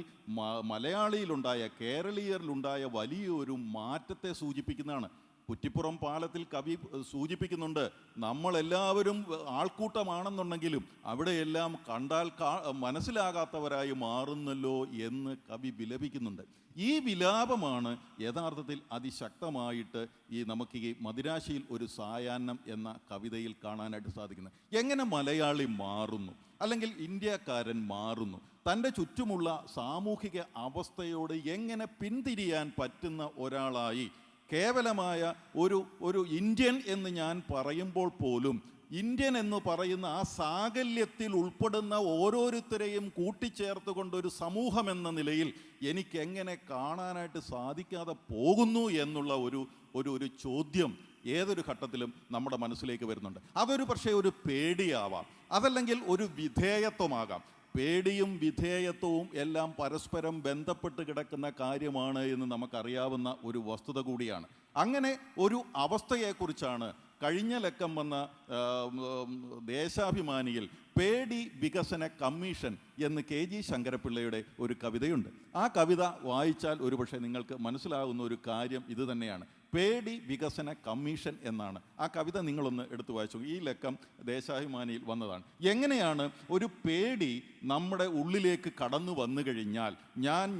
മലയാളിയിലുണ്ടായ, കേരളീയരിലുണ്ടായ വലിയൊരു മാറ്റത്തെ സൂചിപ്പിക്കുന്നതാണ്. കുറ്റിപ്പുറം പാലത്തിൽ കവി സൂചിപ്പിക്കുന്നുണ്ട്, നമ്മളെല്ലാവരും ആൾക്കൂട്ടമാണെന്നുണ്ടെങ്കിലും അവിടെയെല്ലാം കണ്ടാൽ മനസ്സിലാകാത്തവരായി മാറുന്നല്ലോ എന്ന് കവി വിലപിക്കുന്നുണ്ട്. ഈ വിലാപമാണ് യഥാർത്ഥത്തിൽ അതിശക്തമായിട്ട് നമുക്ക് ഈ മദിരാശിയിൽ ഒരു സായാഹ്നം എന്ന കവിതയിൽ കാണാനായിട്ട് സാധിക്കുന്നത്. എങ്ങനെ മലയാളി മാറുന്നു, അല്ലെങ്കിൽ ഇന്ത്യക്കാരൻ മാറുന്നു, തൻ്റെ ചുറ്റുമുള്ള സാമൂഹിക അവസ്ഥയോട് എങ്ങനെ പിന്തിരിയാൻ പറ്റുന്ന ഒരാളായി, കേവലമായ ഒരു ഇന്ത്യൻ എന്ന് ഞാൻ പറയുമ്പോൾ പോലും ഇന്ത്യൻ എന്ന് പറയുന്ന ആ സാകല്യത്തിൽ ഉൾപ്പെടുന്ന ഓരോരുത്തരെയും കൂട്ടിച്ചേർത്തുകൊണ്ട് ഒരു സമൂഹം എന്ന നിലയിൽ എനിക്ക് എങ്ങനെ കാണാനായിട്ട് സാധിക്കാതെ പോകുന്നു എന്നുള്ള ഒരു ചോദ്യം ഏതൊരു ഘട്ടത്തിലും നമ്മുടെ മനസ്സിലേക്ക് വരുന്നുണ്ട്. അതൊരു പക്ഷേ ഒരു പേടിയാവാം, അതല്ലെങ്കിൽ ഒരു വിധേയത്വമാകാം. പേടിയും വിധേയത്വവും എല്ലാം പരസ്പരം ബന്ധപ്പെട്ട് കിടക്കുന്ന കാര്യമാണ് എന്ന് നമുക്കറിയാവുന്ന ഒരു വസ്തുത കൂടിയാണ്. അങ്ങനെ ഒരു അവസ്ഥയെക്കുറിച്ചാണ് കഴിഞ്ഞ ലക്കം വന്ന ദേശാഭിമാനിയിൽ പേടി വികസന കമ്മീഷൻ എന്ന് KG ശങ്കരപ്പിള്ളയുടെ ഒരു കവിതയുണ്ട്. ആ കവിത വായിച്ചാൽ ഒരുപക്ഷെ നിങ്ങൾക്ക് മനസ്സിലാകുന്ന ഒരു കാര്യം ഇത് തന്നെയാണ്. പേടി വികസന കമ്മീഷൻ എന്നാണ് ആ കവിത. നിങ്ങളൊന്ന് എടുത്തു വായിച്ചു. ഈ ലക്കം ദേശാഭിമാനിയിൽ വന്നതാണ്. എങ്ങനെയാണ് ഒരു പേടി നമ്മുടെ ഉള്ളിലേക്ക് കടന്നു വന്നു കഴിഞ്ഞാൽ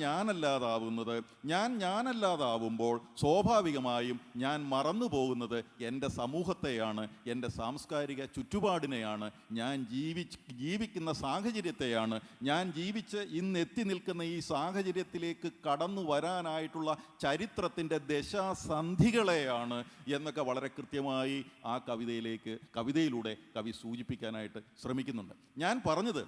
ഞാനല്ലാതാവുന്നത്, ഞാനല്ലാതാവുമ്പോൾ സ്വാഭാവികമായും ഞാൻ മറന്നു പോകുന്നത് എൻ്റെ സമൂഹത്തെയാണ്, എൻ്റെ സാംസ്കാരിക ചുറ്റുപാടിനെയാണ്, ഞാൻ ജീവിക്കുന്ന സാഹചര്യത്തെയാണ്, ഞാൻ ജീവിച്ച് ഇന്ന് എത്തി നിൽക്കുന്ന ഈ സാഹചര്യത്തിലേക്ക് കടന്നു വരാനായിട്ടുള്ള ചരിത്രത്തിൻ്റെ ദശാസന്ധികളെയാണ് എന്നൊക്കെ വളരെ കൃത്യമായി ആ കവിതയിലൂടെ കവി സൂചിപ്പിക്കാനായിട്ട് ശ്രമിക്കുന്നുണ്ട്. ഞാൻ പറഞ്ഞത്,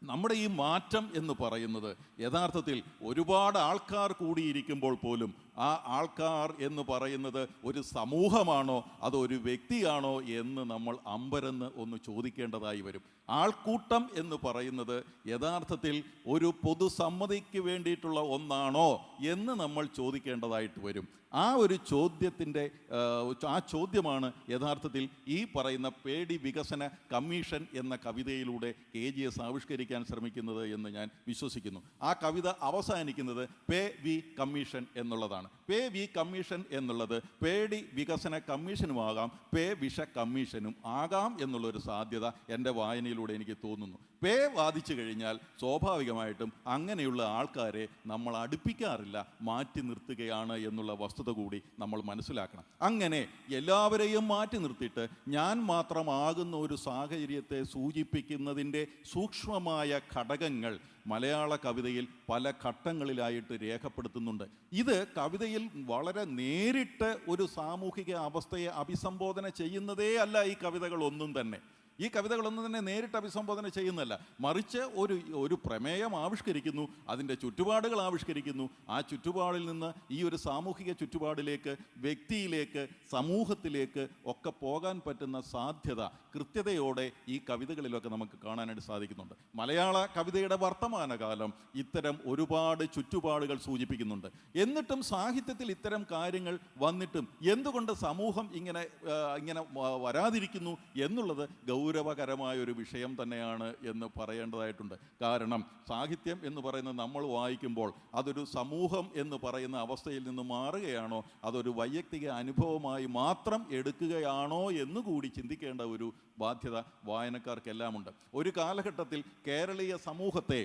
നമ്മുടെ ഈ മാറ്റം എന്ന് പറയുന്നത് യഥാർത്ഥത്തിൽ ഒരുപാട് ആൾക്കാർ കൂടിയിരിക്കുമ്പോൾ പോലും ആ ആൾക്കാർ എന്ന് പറയുന്നത് ഒരു സമൂഹമാണോ അതോ ഒരു വ്യക്തിയാണോ എന്ന് നമ്മൾ അമ്പരന്ന് ഒന്ന് ചോദിക്കേണ്ടതായി വരും. ആൾക്കൂട്ടം എന്ന് പറയുന്നത് യഥാർത്ഥത്തിൽ ഒരു പൊതുസമ്മതിക്ക് വേണ്ടിയിട്ടുള്ള ഒന്നാണോ എന്ന് നമ്മൾ ചോദിക്കേണ്ടതായിട്ട് വരും. ആ ഒരു ചോദ്യമാണ് യഥാർത്ഥത്തിൽ ഈ പറയുന്ന പേടി വികസന കമ്മീഷൻ എന്ന കവിതയിലൂടെ KGS ആവിഷ്കരിക്കാൻ ശ്രമിക്കുന്നത് എന്ന് ഞാൻ വിശ്വസിക്കുന്നു. ആ കവിത അവസാനിക്കുന്നത് പേ വി കമ്മീഷൻ എന്നുള്ളതാണ്. പേ വി കമ്മീഷൻ എന്നുള്ളത് പേടി വികസന കമ്മീഷനുമാകാം, പേ വിഷ കമ്മീഷനും ആകാം എന്നുള്ളൊരു സാധ്യത എൻ്റെ വായനയിലൂടെ എനിക്ക് തോന്നുന്നു. പേ വാദിച്ചു കഴിഞ്ഞാൽ സ്വാഭാവികമായിട്ടും അങ്ങനെയുള്ള ആൾക്കാരെ നമ്മൾ അടുപ്പിക്കാറില്ല, മാറ്റി നിർത്തുകയാണ് എന്നുള്ള വസ്തുത കൂടി നമ്മൾ മനസ്സിലാക്കണം. അങ്ങനെ എല്ലാവരെയും മാറ്റി നിർത്തിയിട്ട് ഞാൻ മാത്രമാകുന്ന ഒരു സാഹചര്യത്തെ സൂചിപ്പിക്കുന്നതിൻ്റെ സൂക്ഷ്മമായ ഘടകങ്ങൾ മലയാള കവിതയിൽ പല ഘട്ടങ്ങളിലായിട്ട് രേഖപ്പെടുത്തുന്നുണ്ട്. ഇത് കവിതയിൽ വളരെ നേരിട്ട് ഒരു സാമൂഹിക അവസ്ഥയെ അഭിസംബോധന ചെയ്യുന്നതേ അല്ല. ഈ കവിതകളൊന്നും തന്നെ നേരിട്ട് അഭിസംബോധന ചെയ്യുന്നതല്ല, മറിച്ച് ഒരു പ്രമേയം ആവിഷ്കരിക്കുന്നു, അതിൻ്റെ ചുറ്റുപാടുകൾ ആവിഷ്കരിക്കുന്നു. ആ ചുറ്റുപാടിൽ നിന്ന് ഈ ഒരു സാമൂഹിക ചുറ്റുപാടിലേക്ക്, വ്യക്തിയിലേക്ക്, സമൂഹത്തിലേക്ക് ഒക്കെ പോകാൻ പറ്റുന്ന സാധ്യത കൃത്യതയോടെ ഈ കവിതകളിലൊക്കെ നമുക്ക് കാണാനായിട്ട് സാധിക്കുന്നുണ്ട്. മലയാള കവിതയുടെ വർത്തമാനകാലം ഇത്തരം ഒരുപാട് ചുറ്റുപാടുകൾ സൂചിപ്പിക്കുന്നുണ്ട്. എന്നിട്ടും സാഹിത്യത്തിൽ ഇത്തരം കാര്യങ്ങൾ വന്നിട്ടും എന്തുകൊണ്ട് സമൂഹം ഇങ്ങനെ വരാതിരിക്കുന്നു എന്നുള്ളത് ഗൗരവകരമായ ഒരു വിഷയം തന്നെയാണ് എന്ന് പറയേണ്ടതായിട്ടുണ്ട്. കാരണം സാഹിത്യം എന്ന് പറയുന്നത് നമ്മൾ വായിക്കുമ്പോൾ അതൊരു സമൂഹം എന്ന് പറയുന്ന അവസ്ഥയിൽ നിന്ന് മാറുകയാണോ, അതൊരു വൈയക്തിക അനുഭവമായി മാത്രം എടുക്കുകയാണോ എന്നുകൂടി ചിന്തിക്കേണ്ട ഒരു ബാധ്യത വായനക്കാർക്കെല്ലാം ഉണ്ട്. ഒരു കാലഘട്ടത്തിൽ കേരളീയ സമൂഹത്തെ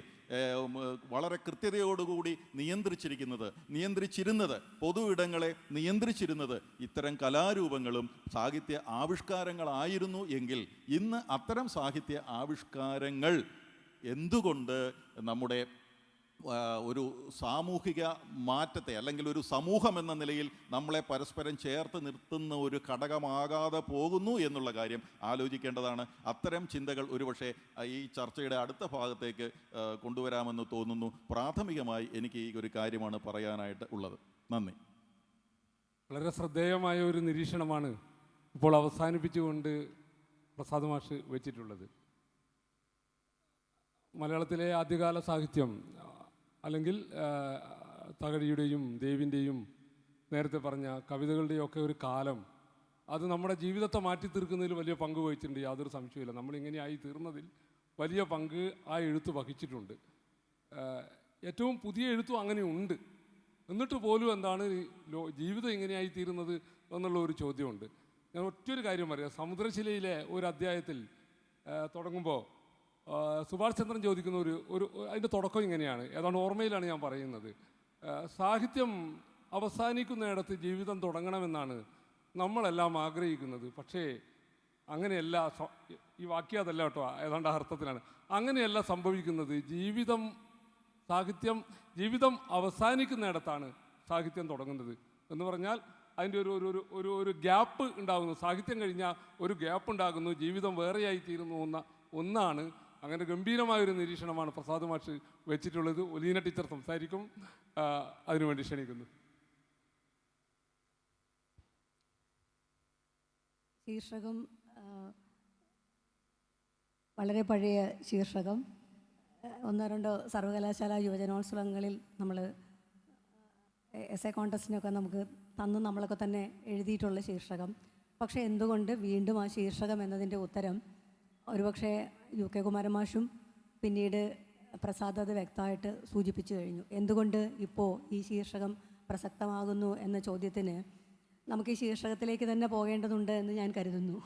വളരെ കൃത്യതയോടുകൂടി നിയന്ത്രിച്ചിരുന്നത് പൊതു ഇടങ്ങളെ നിയന്ത്രിച്ചിരുന്നത് ഇത്തരം കലാരൂപങ്ങളും സാഹിത്യ ആവിഷ്കാരങ്ങളായിരുന്നു എങ്കിൽ ഇന്ന് അത്തരം സാഹിത്യ ആവിഷ്കാരങ്ങൾ എന്തുകൊണ്ട് നമ്മുടെ ഒരു സാമൂഹിക മാറ്റത്തെ, അല്ലെങ്കിൽ ഒരു സമൂഹം എന്ന നിലയിൽ നമ്മളെ പരസ്പരം ചേർത്ത് നിർത്തുന്ന ഒരു ഘടകമാകാതെ പോകുന്നു എന്നുള്ള കാര്യം ആലോചിക്കേണ്ടതാണ്. അത്തരം ചിന്തകൾ ഒരുപക്ഷെ ഈ ചർച്ചയുടെ അടുത്ത ഭാഗത്തേക്ക് കൊണ്ടുവരാമെന്ന് തോന്നുന്നു. പ്രാഥമികമായി എനിക്ക് ഈ ഒരു കാര്യമാണ് പറയാനായിട്ട് ഉള്ളത്. നന്ദി. വളരെ ശ്രദ്ധേയമായ ഒരു നിരീക്ഷണമാണ് ഇപ്പോൾ അവസാനിപ്പിച്ചുകൊണ്ട് പ്രസാദ് മാഷ് വെച്ചിട്ടുള്ളത്. മലയാളത്തിലെ ആദ്യകാല സാഹിത്യം അല്ലെങ്കിൽ തകഴിയുടെയും ദേവിൻ്റെയും നേരത്തെ പറഞ്ഞ കവിതകളുടെയും ഒക്കെ ഒരു കാലം, അത് നമ്മുടെ ജീവിതത്തെ മാറ്റി തീർക്കുന്നതിൽ വലിയ പങ്ക് വഹിച്ചിട്ടുണ്ട്, യാതൊരു സംശയമില്ല. നമ്മളിങ്ങനെയായി തീർന്നതിൽ വലിയ പങ്ക് ആ എഴുത്ത് വഹിച്ചിട്ടുണ്ട്. ഏറ്റവും പുതിയ എഴുത്തും അങ്ങനെയുണ്ട്. എന്നിട്ട് പോലും എന്താണ് ജീവിതം ഇങ്ങനെയായി തീരുന്നത് എന്നുള്ള ഒരു ചോദ്യമുണ്ട്. ഞാൻ ഒറ്റൊരു കാര്യം പറയാം. സമുദ്രശിലയിലെ ഒരു അധ്യായത്തിൽ തുടങ്ങുമ്പോൾ സുഭാഷ് ചന്ദ്രൻ ചോദിക്കുന്ന ഒരു അതിൻ്റെ തുടക്കം ഇങ്ങനെയാണ്, ഏതാണ്ട് ഓർമ്മയിലാണ് ഞാൻ പറയുന്നത്. സാഹിത്യം അവസാനിക്കുന്നിടത്ത് ജീവിതം തുടങ്ങണമെന്നാണ് നമ്മളെല്ലാം ആഗ്രഹിക്കുന്നത്. പക്ഷേ അങ്ങനെയല്ല, ഈ വാക്യം അതല്ല കേട്ടോ, ഏതാണ്ട് അർത്ഥത്തിലാണ്. അങ്ങനെയല്ല സംഭവിക്കുന്നത്. ജീവിതം അവസാനിക്കുന്നിടത്താണ് സാഹിത്യം തുടങ്ങുന്നത് എന്ന് പറഞ്ഞാൽ അതിൻ്റെ ഒരു ഗ്യാപ്പ് ഉണ്ടാകുന്നു. സാഹിത്യം കഴിഞ്ഞാൽ ഒരു ഗ്യാപ്പ് ഉണ്ടാകുന്നു, ജീവിതം വേറെയായി തീരുന്നു ഒന്നാണ്. അങ്ങനെ ഗംഭീരമായൊരു നിരീക്ഷണമാണ് പ്രസാദ് മാഷ് വെച്ചിട്ടുള്ളത്. ഒലീന ടീച്ചർ സംസാരിക്കും, അതിനുവേണ്ടി ക്ഷണിക്കുന്നു. ശീർഷകം വളരെ പഴയ ശീർഷകം. ഒന്നോ രണ്ടോ സർവകലാശാല യുവജനോത്സവങ്ങളിൽ നമ്മൾ എസ് എ കോൺടെസ്റ്റിനൊക്കെ നമുക്ക് നമ്മളൊക്കെ തന്നെ എഴുതിയിട്ടുള്ള ശീർഷകം. പക്ഷേ എന്തുകൊണ്ട് വീണ്ടും ആ ശീർഷകം എന്നതിൻ്റെ ഉത്തരം ഒരുപക്ഷെ UK കുമാരമാഷും പിന്നീട് പ്രസാദ് അത് വ്യക്തമായിട്ട് സൂചിപ്പിച്ചു കഴിഞ്ഞു. എന്തുകൊണ്ട് ഇപ്പോൾ ഈ ശീർഷകം പ്രസക്തമാകുന്നു എന്ന ചോദ്യത്തിന് നമുക്ക് ഈ ശീർഷകത്തിലേക്ക് തന്നെ പോകേണ്ടതുണ്ട് എന്ന് ഞാൻ കരുതുന്നു.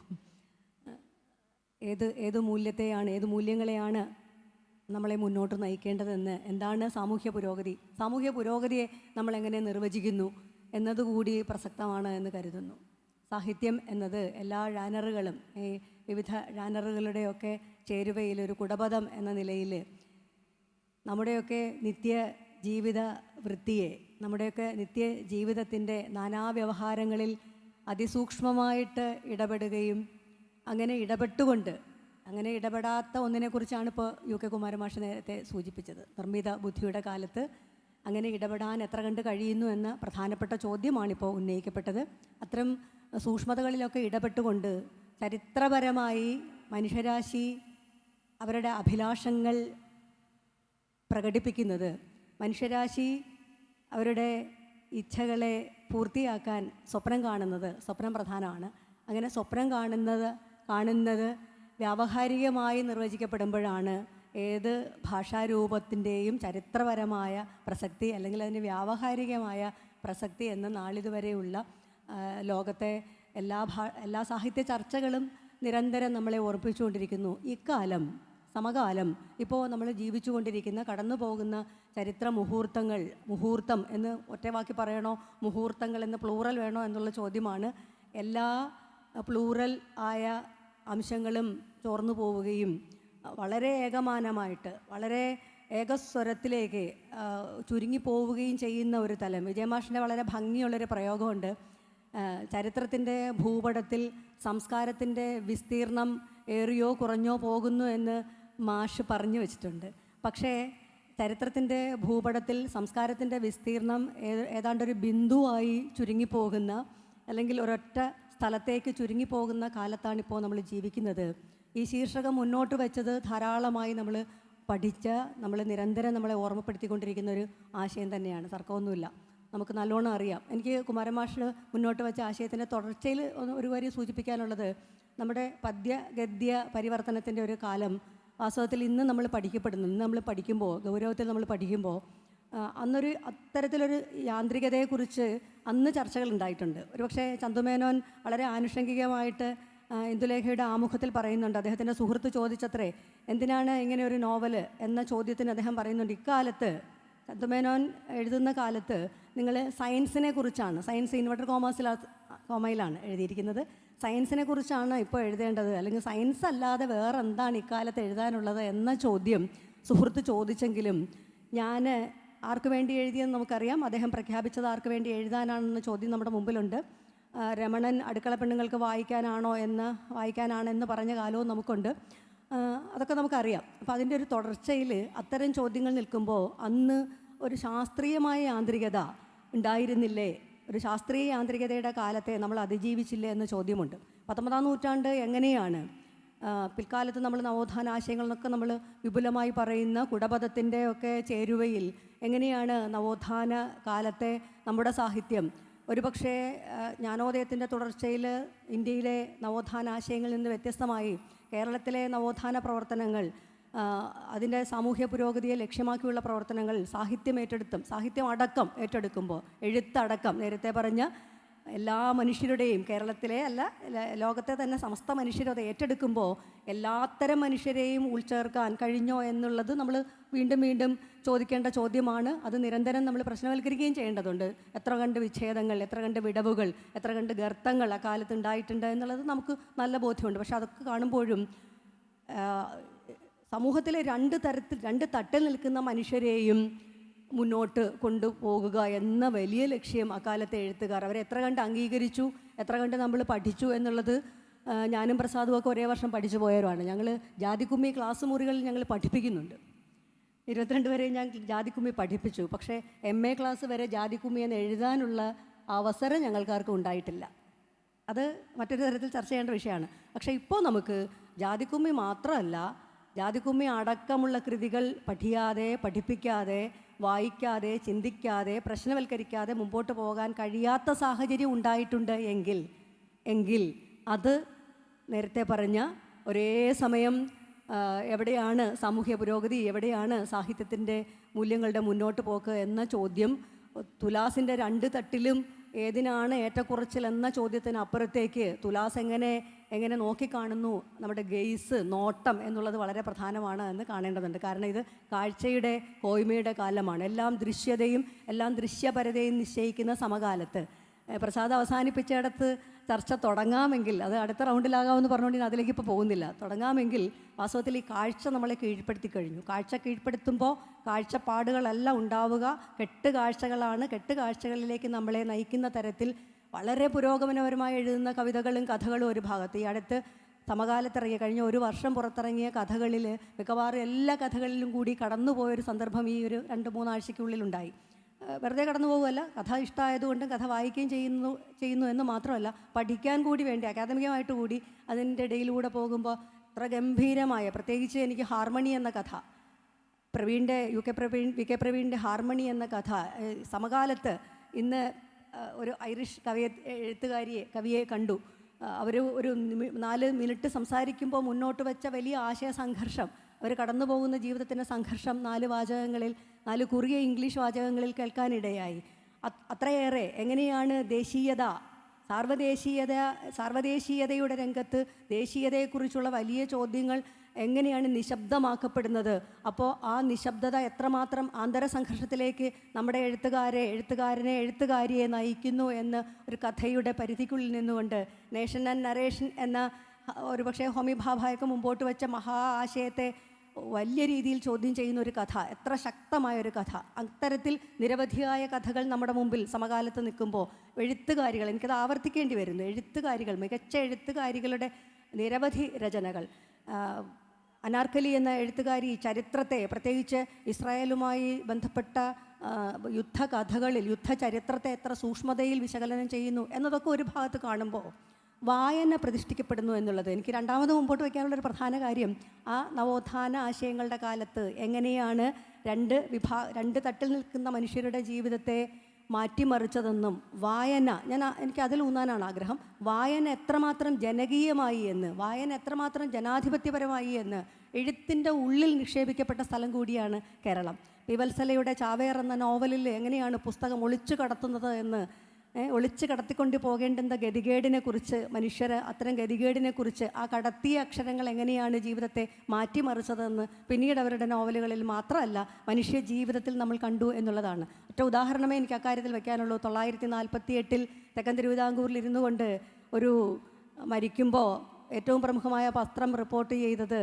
ഏത് മൂല്യങ്ങളെയാണ് നമ്മളെ മുന്നോട്ട് നയിക്കേണ്ടതെന്ന്, എന്താണ് സാമൂഹ്യ പുരോഗതിയെ നമ്മളെങ്ങനെ നിർവചിക്കുന്നു എന്നതുകൂടി പ്രസക്തമാണ് എന്ന് കരുതുന്നു. സാഹിത്യം എന്നത് എല്ലാ ജാനറുകളും, ഈ വിവിധ ജാനറുകളുടെയൊക്കെ ചേരുവയിൽ ഒരു കുടപദം എന്ന നിലയിൽ നമ്മുടെയൊക്കെ നിത്യ ജീവിത വൃത്തിയെ, നമ്മുടെയൊക്കെ നിത്യ ജീവിതത്തിൻ്റെ നാനാവ്യവഹാരങ്ങളിൽ അതിസൂക്ഷ്മമായിട്ട് ഇടപെടുകയും അങ്ങനെ ഇടപെടാത്ത ഒന്നിനെക്കുറിച്ചാണ് ഇപ്പോൾ UK കുമാരമാഷ് നേരത്തെ സൂചിപ്പിച്ചത്. നിർമ്മിത ബുദ്ധിയുടെ കാലത്ത് അങ്ങനെ ഇടപെടാൻ എത്ര കണ്ട് കഴിയുന്നു എന്ന പ്രധാനപ്പെട്ട ചോദ്യമാണിപ്പോൾ ഉന്നയിക്കപ്പെട്ടത്. അത്തരം സൂക്ഷ്മതകളിലൊക്കെ ഇടപെട്ടുകൊണ്ട് ചരിത്രപരമായി മനുഷ്യരാശി അവരുടെ അഭിലാഷങ്ങൾ പ്രകടിപ്പിക്കുന്നത്, മനുഷ്യരാശി അവരുടെ ഇച്ഛകളെ പൂർത്തിയാക്കാൻ സ്വപ്നം പ്രധാനമാണ്. അങ്ങനെ സ്വപ്നം കാണുന്നത് വ്യാവഹാരികമായി നിർവചിക്കപ്പെടുമ്പോഴാണ് ഏത് ഭാഷാരൂപത്തിൻ്റെയും ചരിത്രപരമായ പ്രസക്തി അല്ലെങ്കിൽ അതിന് വ്യാവഹാരികമായ പ്രസക്തി എന്ന നാളിതുവരെയുള്ള ലോകത്തെ എല്ലാ സാഹിത്യ ചർച്ചകളും നിരന്തരം നമ്മളെ ഓർപ്പിച്ചുകൊണ്ടിരിക്കുന്നു. സമകാലം ഇപ്പോൾ നമ്മൾ ജീവിച്ചുകൊണ്ടിരിക്കുന്ന കടന്നു പോകുന്ന ചരിത്ര മുഹൂർത്തം എന്ന് ഒറ്റവാക്കി പറയണോ, മുഹൂർത്തങ്ങൾ എന്ന് പ്ലൂറൽ വേണോ എന്നുള്ള ചോദ്യമാണ്. എല്ലാ പ്ലൂറൽ ആയ അംശങ്ങളും ചോർന്നു പോവുകയും വളരെ ഏകമാനമായിട്ട് വളരെ ഏകസ്വരത്തിലേക്ക് ചുരുങ്ങിപ്പോവുകയും ചെയ്യുന്ന ഒരു തലം. വിജയമാഷിൻ്റെ വളരെ ഭംഗിയുള്ളൊരു പ്രയോഗമുണ്ട്. ചരിത്രത്തിൻ്റെ ഭൂപടത്തിൽ സംസ്കാരത്തിൻ്റെ വിസ്തീർണം ഏറിയോ കുറഞ്ഞോ പോകുന്നു എന്ന് മാഷ് പറഞ്ഞു വെച്ചിട്ടുണ്ട്. പക്ഷേ ചരിത്രത്തിൻ്റെ ഭൂപടത്തിൽ സംസ്കാരത്തിൻ്റെ വിസ്തീർണം ഏതാണ്ടൊരു ബിന്ദുവായി ചുരുങ്ങിപ്പോകുന്ന, അല്ലെങ്കിൽ ഒരൊറ്റ സ്ഥലത്തേക്ക് ചുരുങ്ങിപ്പോകുന്ന കാലത്താണിപ്പോൾ നമ്മൾ ജീവിക്കുന്നത്. ഈ ശീർഷകം മുന്നോട്ട് വെച്ചത് ധാരാളമായി നമ്മൾ നിരന്തരം നമ്മളെ ഓർമ്മപ്പെടുത്തിക്കൊണ്ടിരിക്കുന്ന ഒരു ആശയം തന്നെയാണ്. തർക്കമൊന്നുമില്ല, നമുക്ക് നല്ലോണം അറിയാം. എനിക്ക് കുമാരമാഷ് മുന്നോട്ട് വെച്ച ആശയത്തിൻ്റെ തുടർച്ചയിൽ ഒരു വരി സൂചിപ്പിക്കാനുള്ളത്, നമ്മുടെ പദ്യ-ഗദ്യ പരിവർത്തനത്തിൻ്റെ ഒരു കാലം വാസ്തവത്തിൽ ഇന്ന് നമ്മൾ പഠിക്കുമ്പോൾ ഗൗരവത്തിൽ നമ്മൾ പഠിക്കുമ്പോൾ അത്തരത്തിലൊരു യാന്ത്രികതയെക്കുറിച്ച് അന്ന് ചർച്ചകൾ ഉണ്ടായിട്ടുണ്ട്. ഒരുപക്ഷെ ചന്തുമേനോൻ വളരെ ആനുഷംഗികമായിട്ട് ഇന്ദുലേഖയുടെ ആമുഖത്തിൽ പറയുന്നുണ്ട്. അദ്ദേഹത്തിൻ്റെ സുഹൃത്ത് ചോദിച്ചത്രേ, എന്തിനാണ് ഇങ്ങനെ ഒരു നോവല് എന്ന ചോദ്യത്തിന് അദ്ദേഹം പറയുന്നുണ്ട്, ഇക്കാലത്ത് ചന്തുമേനോൻ എഴുതുന്ന കാലത്ത് നിങ്ങൾ സയൻസിനെ കുറിച്ചാണ്, സയൻസ് ഇൻവെർട്ടർ കോമയിലാണ് എഴുതിയിരിക്കുന്നത്, സയൻസിനെ കുറിച്ചാണ് ഇപ്പോൾ എഴുതേണ്ടത്, അല്ലെങ്കിൽ സയൻസ് അല്ലാതെ വേറെ എന്താണ് ഇക്കാലത്ത് എഴുതാനുള്ളത് എന്ന ചോദ്യം സുഹൃത്ത് ചോദിച്ചെങ്കിലും ഞാൻ ആർക്ക് വേണ്ടി എഴുതിയെന്ന് നമുക്കറിയാം. അദ്ദേഹം പ്രഖ്യാപിച്ചത് ആർക്ക് വേണ്ടി എഴുതാനാണെന്ന ചോദ്യം നമ്മുടെ മുമ്പിലുണ്ട്. രമണൻ അടുക്കള പെണ്ണുങ്ങൾക്ക് വായിക്കാനാണെന്ന് പറഞ്ഞ കാലവും നമുക്കുണ്ട്. അതൊക്കെ നമുക്കറിയാം. അപ്പോൾ അതിൻ്റെ ഒരു തുടർച്ചയിൽ അത്തരം ചോദ്യങ്ങൾ നിൽക്കുമ്പോൾ അന്ന് ഒരു ശാസ്ത്രീയമായ യാന്ത്രികത ഉണ്ടായിരുന്നില്ലേ, ഒരു ശാസ്ത്രീയ യാന്ത്രികതയുടെ കാലത്തെ നമ്മൾ അതിജീവിച്ചില്ലേ എന്ന ചോദ്യമുണ്ട്. 19-ാം നൂറ്റാണ്ട് എങ്ങനെയാണ് പിൽക്കാലത്ത് നമ്മൾ നവോത്ഥാന ആശയങ്ങൾ എന്നൊക്കെ നമ്മൾ വിപുലമായി പറയുന്ന കുടപദത്തിൻ്റെ ഒക്കെ ചേരുവയിൽ എങ്ങനെയാണ് നവോത്ഥാന കാലത്തെ നമ്മുടെ സാഹിത്യം ഒരുപക്ഷേ ജ്ഞാനോദയത്തിൻ്റെ തുടർച്ചയിൽ ഇന്ത്യയിലെ നവോത്ഥാന ആശയങ്ങളിൽ നിന്ന് വ്യത്യസ്തമായി കേരളത്തിലെ നവോത്ഥാന പ്രവർത്തനങ്ങൾ, അതിൻ്റെ സാമൂഹ്യ പുരോഗതിയെ ലക്ഷ്യമാക്കിയുള്ള പ്രവർത്തനങ്ങൾ സാഹിത്യം അടക്കം ഏറ്റെടുക്കുമ്പോൾ, എഴുത്തടക്കം, നേരത്തെ പറഞ്ഞ എല്ലാ മനുഷ്യരുടെയും, കേരളത്തിലെ അല്ല ലോകത്തെ തന്നെ സമസ്ത മനുഷ്യരത് ഏറ്റെടുക്കുമ്പോൾ എല്ലാത്തരം മനുഷ്യരെയും ഉൾച്ചേർക്കാൻ കഴിഞ്ഞോ എന്നുള്ളത് നമ്മൾ വീണ്ടും വീണ്ടും ചോദിക്കേണ്ട ചോദ്യമാണ്. അത് നിരന്തരം നമ്മൾ പ്രശ്നവൽക്കരിക്കുകയും ചെയ്യേണ്ടതുണ്ട്. എത്ര കണ്ട് വിച്ഛേദങ്ങൾ, എത്ര കണ്ട് വിടവുകൾ, എത്ര കണ്ട് ഗർത്തങ്ങൾ ആ കാലത്ത് ഉണ്ടായിട്ടുണ്ട് എന്നുള്ളത് നമുക്ക് നല്ല ബോധ്യമുണ്ട്. പക്ഷെ അതൊക്കെ കാണുമ്പോഴും സമൂഹത്തിലെ രണ്ട് തട്ടിൽ നിൽക്കുന്ന മനുഷ്യരെയും മുന്നോട്ട് കൊണ്ടുപോകുക എന്ന വലിയ ലക്ഷ്യം അക്കാലത്തെ എഴുത്തുകാർ അവരെ എത്ര കണ്ട് അംഗീകരിച്ചു, എത്ര കണ്ട് നമ്മൾ പഠിച്ചു എന്നുള്ളത് ഞാനും പ്രസാദും ഒക്കെ ഒരേ വർഷം പഠിച്ചു പോയവരാണ്. ഞങ്ങൾ ജാതിക്കുമ്മി ക്ലാസ് മുറികളിൽ ഞങ്ങൾ പഠിപ്പിക്കുന്നുണ്ട്. 22 വരെ ഞാൻ ജാതിക്കുമ്മി പഠിപ്പിച്ചു. പക്ഷേ MA ക്ലാസ് വരെ ജാതിക്കുമ്മി എന്ന് എഴുതാനുള്ള അവസരം ഞങ്ങൾക്കാർക്കും ഉണ്ടായിട്ടില്ല. അത് മറ്റൊരു തരത്തിൽ ചർച്ച ചെയ്യേണ്ട വിഷയമാണ്. പക്ഷേ ഇപ്പോൾ നമുക്ക് ജാതിക്കുമ്മി മാത്രമല്ല, ജാതിക്കുമ്മി അടക്കമുള്ള കൃതികൾ പഠിക്കാതെ, പഠിപ്പിക്കാതെ, വായിക്കാതെ, ചിന്തിക്കാതെ, പ്രശ്നവൽക്കരിക്കാതെ മുമ്പോട്ട് പോകാൻ കഴിയാത്ത സാഹചര്യം ഉണ്ടായിട്ടുണ്ട് എങ്കിൽ അത് നേരത്തെ പറഞ്ഞ ഒരേ സമയം എവിടെയാണ് സാമൂഹ്യ പുരോഗതി, എവിടെയാണ് സാഹിത്യത്തിൻ്റെ മൂല്യങ്ങളുടെ മുന്നോട്ട് പോക്ക് എന്ന ചോദ്യം തുലാസിൻ്റെ 2 തട്ടിലും ഏതിനാണ് ഏറ്റക്കുറച്ചിൽ എന്ന ചോദ്യത്തിന് അപ്പുറത്തേക്ക് തുലാസ് എങ്ങനെ നോക്കിക്കാണുന്നു നമ്മുടെ ഗെയ്സ്, നോട്ടം എന്നുള്ളത് വളരെ പ്രധാനമാണ് എന്ന് കാണേണ്ടതുണ്ട്. കാരണം ഇത് കാഴ്ചയുടെ കോയ്മയുടെ കാലമാണ്. എല്ലാം ദൃശ്യതയും എല്ലാം ദൃശ്യപരതയും നിശ്ചയിക്കുന്ന സമകാലത്ത് പ്രസാദ് അവസാനിപ്പിച്ചിടത്ത് ചർച്ച തുടങ്ങാമെങ്കിൽ, അത് അടുത്ത റൗണ്ടിലാകാമെന്ന് പറഞ്ഞുകൊണ്ട് ഞാൻ അതിലേക്ക് ഇപ്പോൾ പോകുന്നില്ല, തുടങ്ങാമെങ്കിൽ വാസ്തവത്തിൽ ഈ കാഴ്ച നമ്മളെ കീഴ്പ്പെടുത്തി കഴിഞ്ഞു. കാഴ്ച കീഴ്പ്പെടുത്തുമ്പോൾ കാഴ്ചപ്പാടുകളല്ല ഉണ്ടാവുക, കെട്ടുകാഴ്ചകളാണ്. കെട്ടുകാഴ്ചകളിലേക്ക് നമ്മളെ നയിക്കുന്ന തരത്തിൽ വളരെ പുരോഗമനപരമായി എഴുതുന്ന കവിതകളും കഥകളും ഒരു ഭാഗത്ത്. ഈ അടുത്ത് സമകാലത്തിറങ്ങിയ കഴിഞ്ഞ ഒരു വർഷം പുറത്തിറങ്ങിയ കഥകളിൽ മിക്കവാറും എല്ലാ കഥകളിലും കൂടി കടന്നുപോയൊരു സന്ദർഭം ഈ ഒരു 2-3 ആഴ്ചയ്ക്കുള്ളിലുണ്ടായി. വെറുതെ കടന്നു പോകുമല്ല, കഥ ഇഷ്ടമായതുകൊണ്ടും കഥ വായിക്കുകയും ചെയ്യുന്നു എന്ന് മാത്രമല്ല, പഠിക്കാൻ കൂടി വേണ്ടി അക്കാദമികമായിട്ട് കൂടി അതിൻ്റെ ഇടയിലൂടെ പോകുമ്പോൾ അത്ര ഗംഭീരമായ, പ്രത്യേകിച്ച് എനിക്ക് ഹാർമണി എന്ന കഥ, വി കെ പ്രവീണിൻ്റെ ഹാർമണി എന്ന കഥ സമകാലത്ത് ഇന്ന് ഒരു ഐറിഷ് കവിയെ കണ്ടു. അവർ ഒരു 4 മിനിറ്റ് സംസാരിക്കുമ്പോൾ മുന്നോട്ട് വെച്ച വലിയ ആശയ സംഘർഷം, അവർ കടന്നു പോകുന്ന ജീവിതത്തിൻ്റെ സംഘർഷം 4 വാചകങ്ങളിൽ, 4 കുറിയ ഇംഗ്ലീഷ് വാചകങ്ങളിൽ കേൾക്കാനിടയായി. അത്രയേറെ എങ്ങനെയാണ് ദേശീയത, സാർവദേശീയതയുടെ രംഗത്ത് ദേശീയതയെക്കുറിച്ചുള്ള വലിയ ചോദ്യങ്ങൾ എങ്ങനെയാണ് നിശബ്ദമാക്കപ്പെടുന്നത്. അപ്പോൾ ആ നിശബ്ദത എത്രമാത്രം ആന്തരസംഘർഷത്തിലേക്ക് നമ്മുടെ എഴുത്തുകാരിയെ നയിക്കുന്നു എന്ന് ഒരു കഥയുടെ പരിധിക്കുള്ളിൽ നിന്നുകൊണ്ട് നേഷൻ ആൻഡ് നരേഷൻ എന്ന ഒരുപക്ഷെ ഹോമി ഭാഭായൊക്കെ മുമ്പോട്ട് വെച്ച മഹാ ആശയത്തെ വലിയ രീതിയിൽ ചോദ്യം ചെയ്യുന്ന ഒരു കഥ, എത്ര ശക്തമായൊരു കഥ. അത്തരത്തിൽ നിരവധിയായ കഥകൾ നമ്മുടെ മുമ്പിൽ സമകാലത്ത് നിൽക്കുമ്പോൾ എഴുത്തുകാരികൾ, എനിക്കത് ആവർത്തിക്കേണ്ടി വരുന്നു, മികച്ച എഴുത്തുകാരികളുടെ നിരവധി രചനകൾ. അനാർക്കലി എന്ന എഴുത്തുകാരി ചരിത്രത്തെ, പ്രത്യേകിച്ച് ഇസ്രായേലുമായി ബന്ധപ്പെട്ട യുദ്ധകഥകളിൽ യുദ്ധചരിത്രത്തെ എത്ര സൂക്ഷ്മതയിൽ വിശകലനം ചെയ്യുന്നു എന്നതൊക്കെ ഒരു ഭാഗത്ത് കാണുമ്പോൾ വായന പ്രതിഷ്ഠിക്കപ്പെടുന്നു എന്നുള്ളത് എനിക്ക് രണ്ടാമത് മുമ്പോട്ട് വയ്ക്കാനുള്ളൊരു പ്രധാന കാര്യം. ആ നവോത്ഥാന ആശയങ്ങളുടെ കാലത്ത് എങ്ങനെയാണ് രണ്ട് തട്ടിൽ നിൽക്കുന്ന മനുഷ്യരുടെ ജീവിതത്തെ മാറ്റിമറിച്ചതെന്നും വായന, എനിക്ക് അതിൽ ഊന്നാനാണ് ആഗ്രഹം, വായന എത്രമാത്രം ജനകീയമായി എന്ന്, വായന എത്രമാത്രം ജനാധിപത്യപരമായി എന്ന് എഴുത്തിൻ്റെ ഉള്ളിൽ നിക്ഷേപിക്കപ്പെട്ട സ്ഥലം കൂടിയാണ് കേരളം. പിവത്സലയുടെ ചാവേർ എന്ന നോവലിൽ എങ്ങനെയാണ് പുസ്തകം ഒളിച്ചു കടത്തുന്നത് എന്ന്, ഒളിച്ചു കടത്തിക്കൊണ്ട് പോകേണ്ടുന്ന ഗതികേടിനെക്കുറിച്ച്, അത്തരം ഗതികേടിനെക്കുറിച്ച്, ആ കടത്തിയ അക്ഷരങ്ങൾ എങ്ങനെയാണ് ജീവിതത്തെ മാറ്റിമറിച്ചതെന്ന് പിന്നീട് അവരുടെ നോവലുകളിൽ മാത്രമല്ല മനുഷ്യ ജീവിതത്തിൽ നമ്മൾ കണ്ടു എന്നുള്ളതാണ്. ഒറ്റ ഉദാഹരണമേ എനിക്ക് അക്കാര്യത്തിൽ വയ്ക്കാനുള്ളൂ. 1948 തെക്കൻ തിരുവിതാംകൂറിൽ ഇരുന്നു കൊണ്ട് ഒരു മരിക്കുമ്പോൾ ഏറ്റവും പ്രമുഖമായ പത്രം റിപ്പോർട്ട് ചെയ്തത്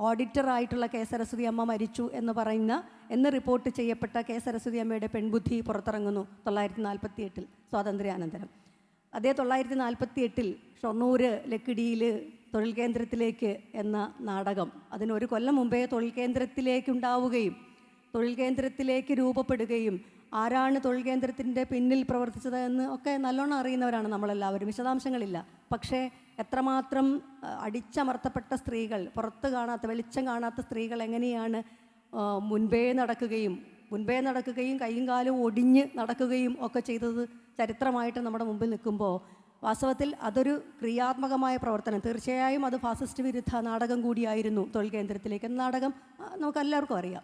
ഓഡിറ്ററായിട്ടുള്ള കെ സരസ്വതി അമ്മ മരിച്ചു എന്ന് റിപ്പോർട്ട് ചെയ്യപ്പെട്ട കെ സരസ്വതി അമ്മയുടെ പെൺബുദ്ധി പുറത്തിറങ്ങുന്നു 1948 സ്വാതന്ത്ര്യാനന്തരം. അതേ 1948 ഷൊർണൂർ ലക്കിടിയിൽ തൊഴിൽ കേന്ദ്രത്തിലേക്ക് എന്ന നാടകം, അതിനൊരു കൊല്ലം മുമ്പേ തൊഴിൽ കേന്ദ്രത്തിലേക്കുണ്ടാവുകയും തൊഴിൽ കേന്ദ്രത്തിലേക്ക് രൂപപ്പെടുകയും ആരാണ് തൊഴിൽ കേന്ദ്രത്തിൻ്റെ പിന്നിൽ പ്രവർത്തിച്ചത് എന്ന് ഒക്കെ നല്ലോണം അറിയുന്നവരാണ് നമ്മളെല്ലാവരും, വിശദാംശങ്ങളില്ല. പക്ഷേ എത്രമാത്രം അടിച്ചമർത്തപ്പെട്ട സ്ത്രീകൾ, പുറത്ത് കാണാത്ത, വെളിച്ചം കാണാത്ത സ്ത്രീകൾ എങ്ങനെയാണ് മുൻപേ നടക്കുകയും കൈയും കാലും ഒടിഞ്ഞ് നടക്കുകയും ഒക്കെ ചെയ്തത് ചരിത്രമായിട്ട് നമ്മുടെ മുമ്പിൽ നിൽക്കുമ്പോൾ വാസ്തവത്തിൽ അതൊരു ക്രിയാത്മകമായ പ്രവർത്തനം. തീർച്ചയായും അത് ഫാസിസ്റ്റ് വിരുദ്ധ നാടകം കൂടിയായിരുന്നു തൊഴിൽ കേന്ദ്രത്തിലേക്ക് എന്ന നാടകം നമുക്കെല്ലാവർക്കും അറിയാം.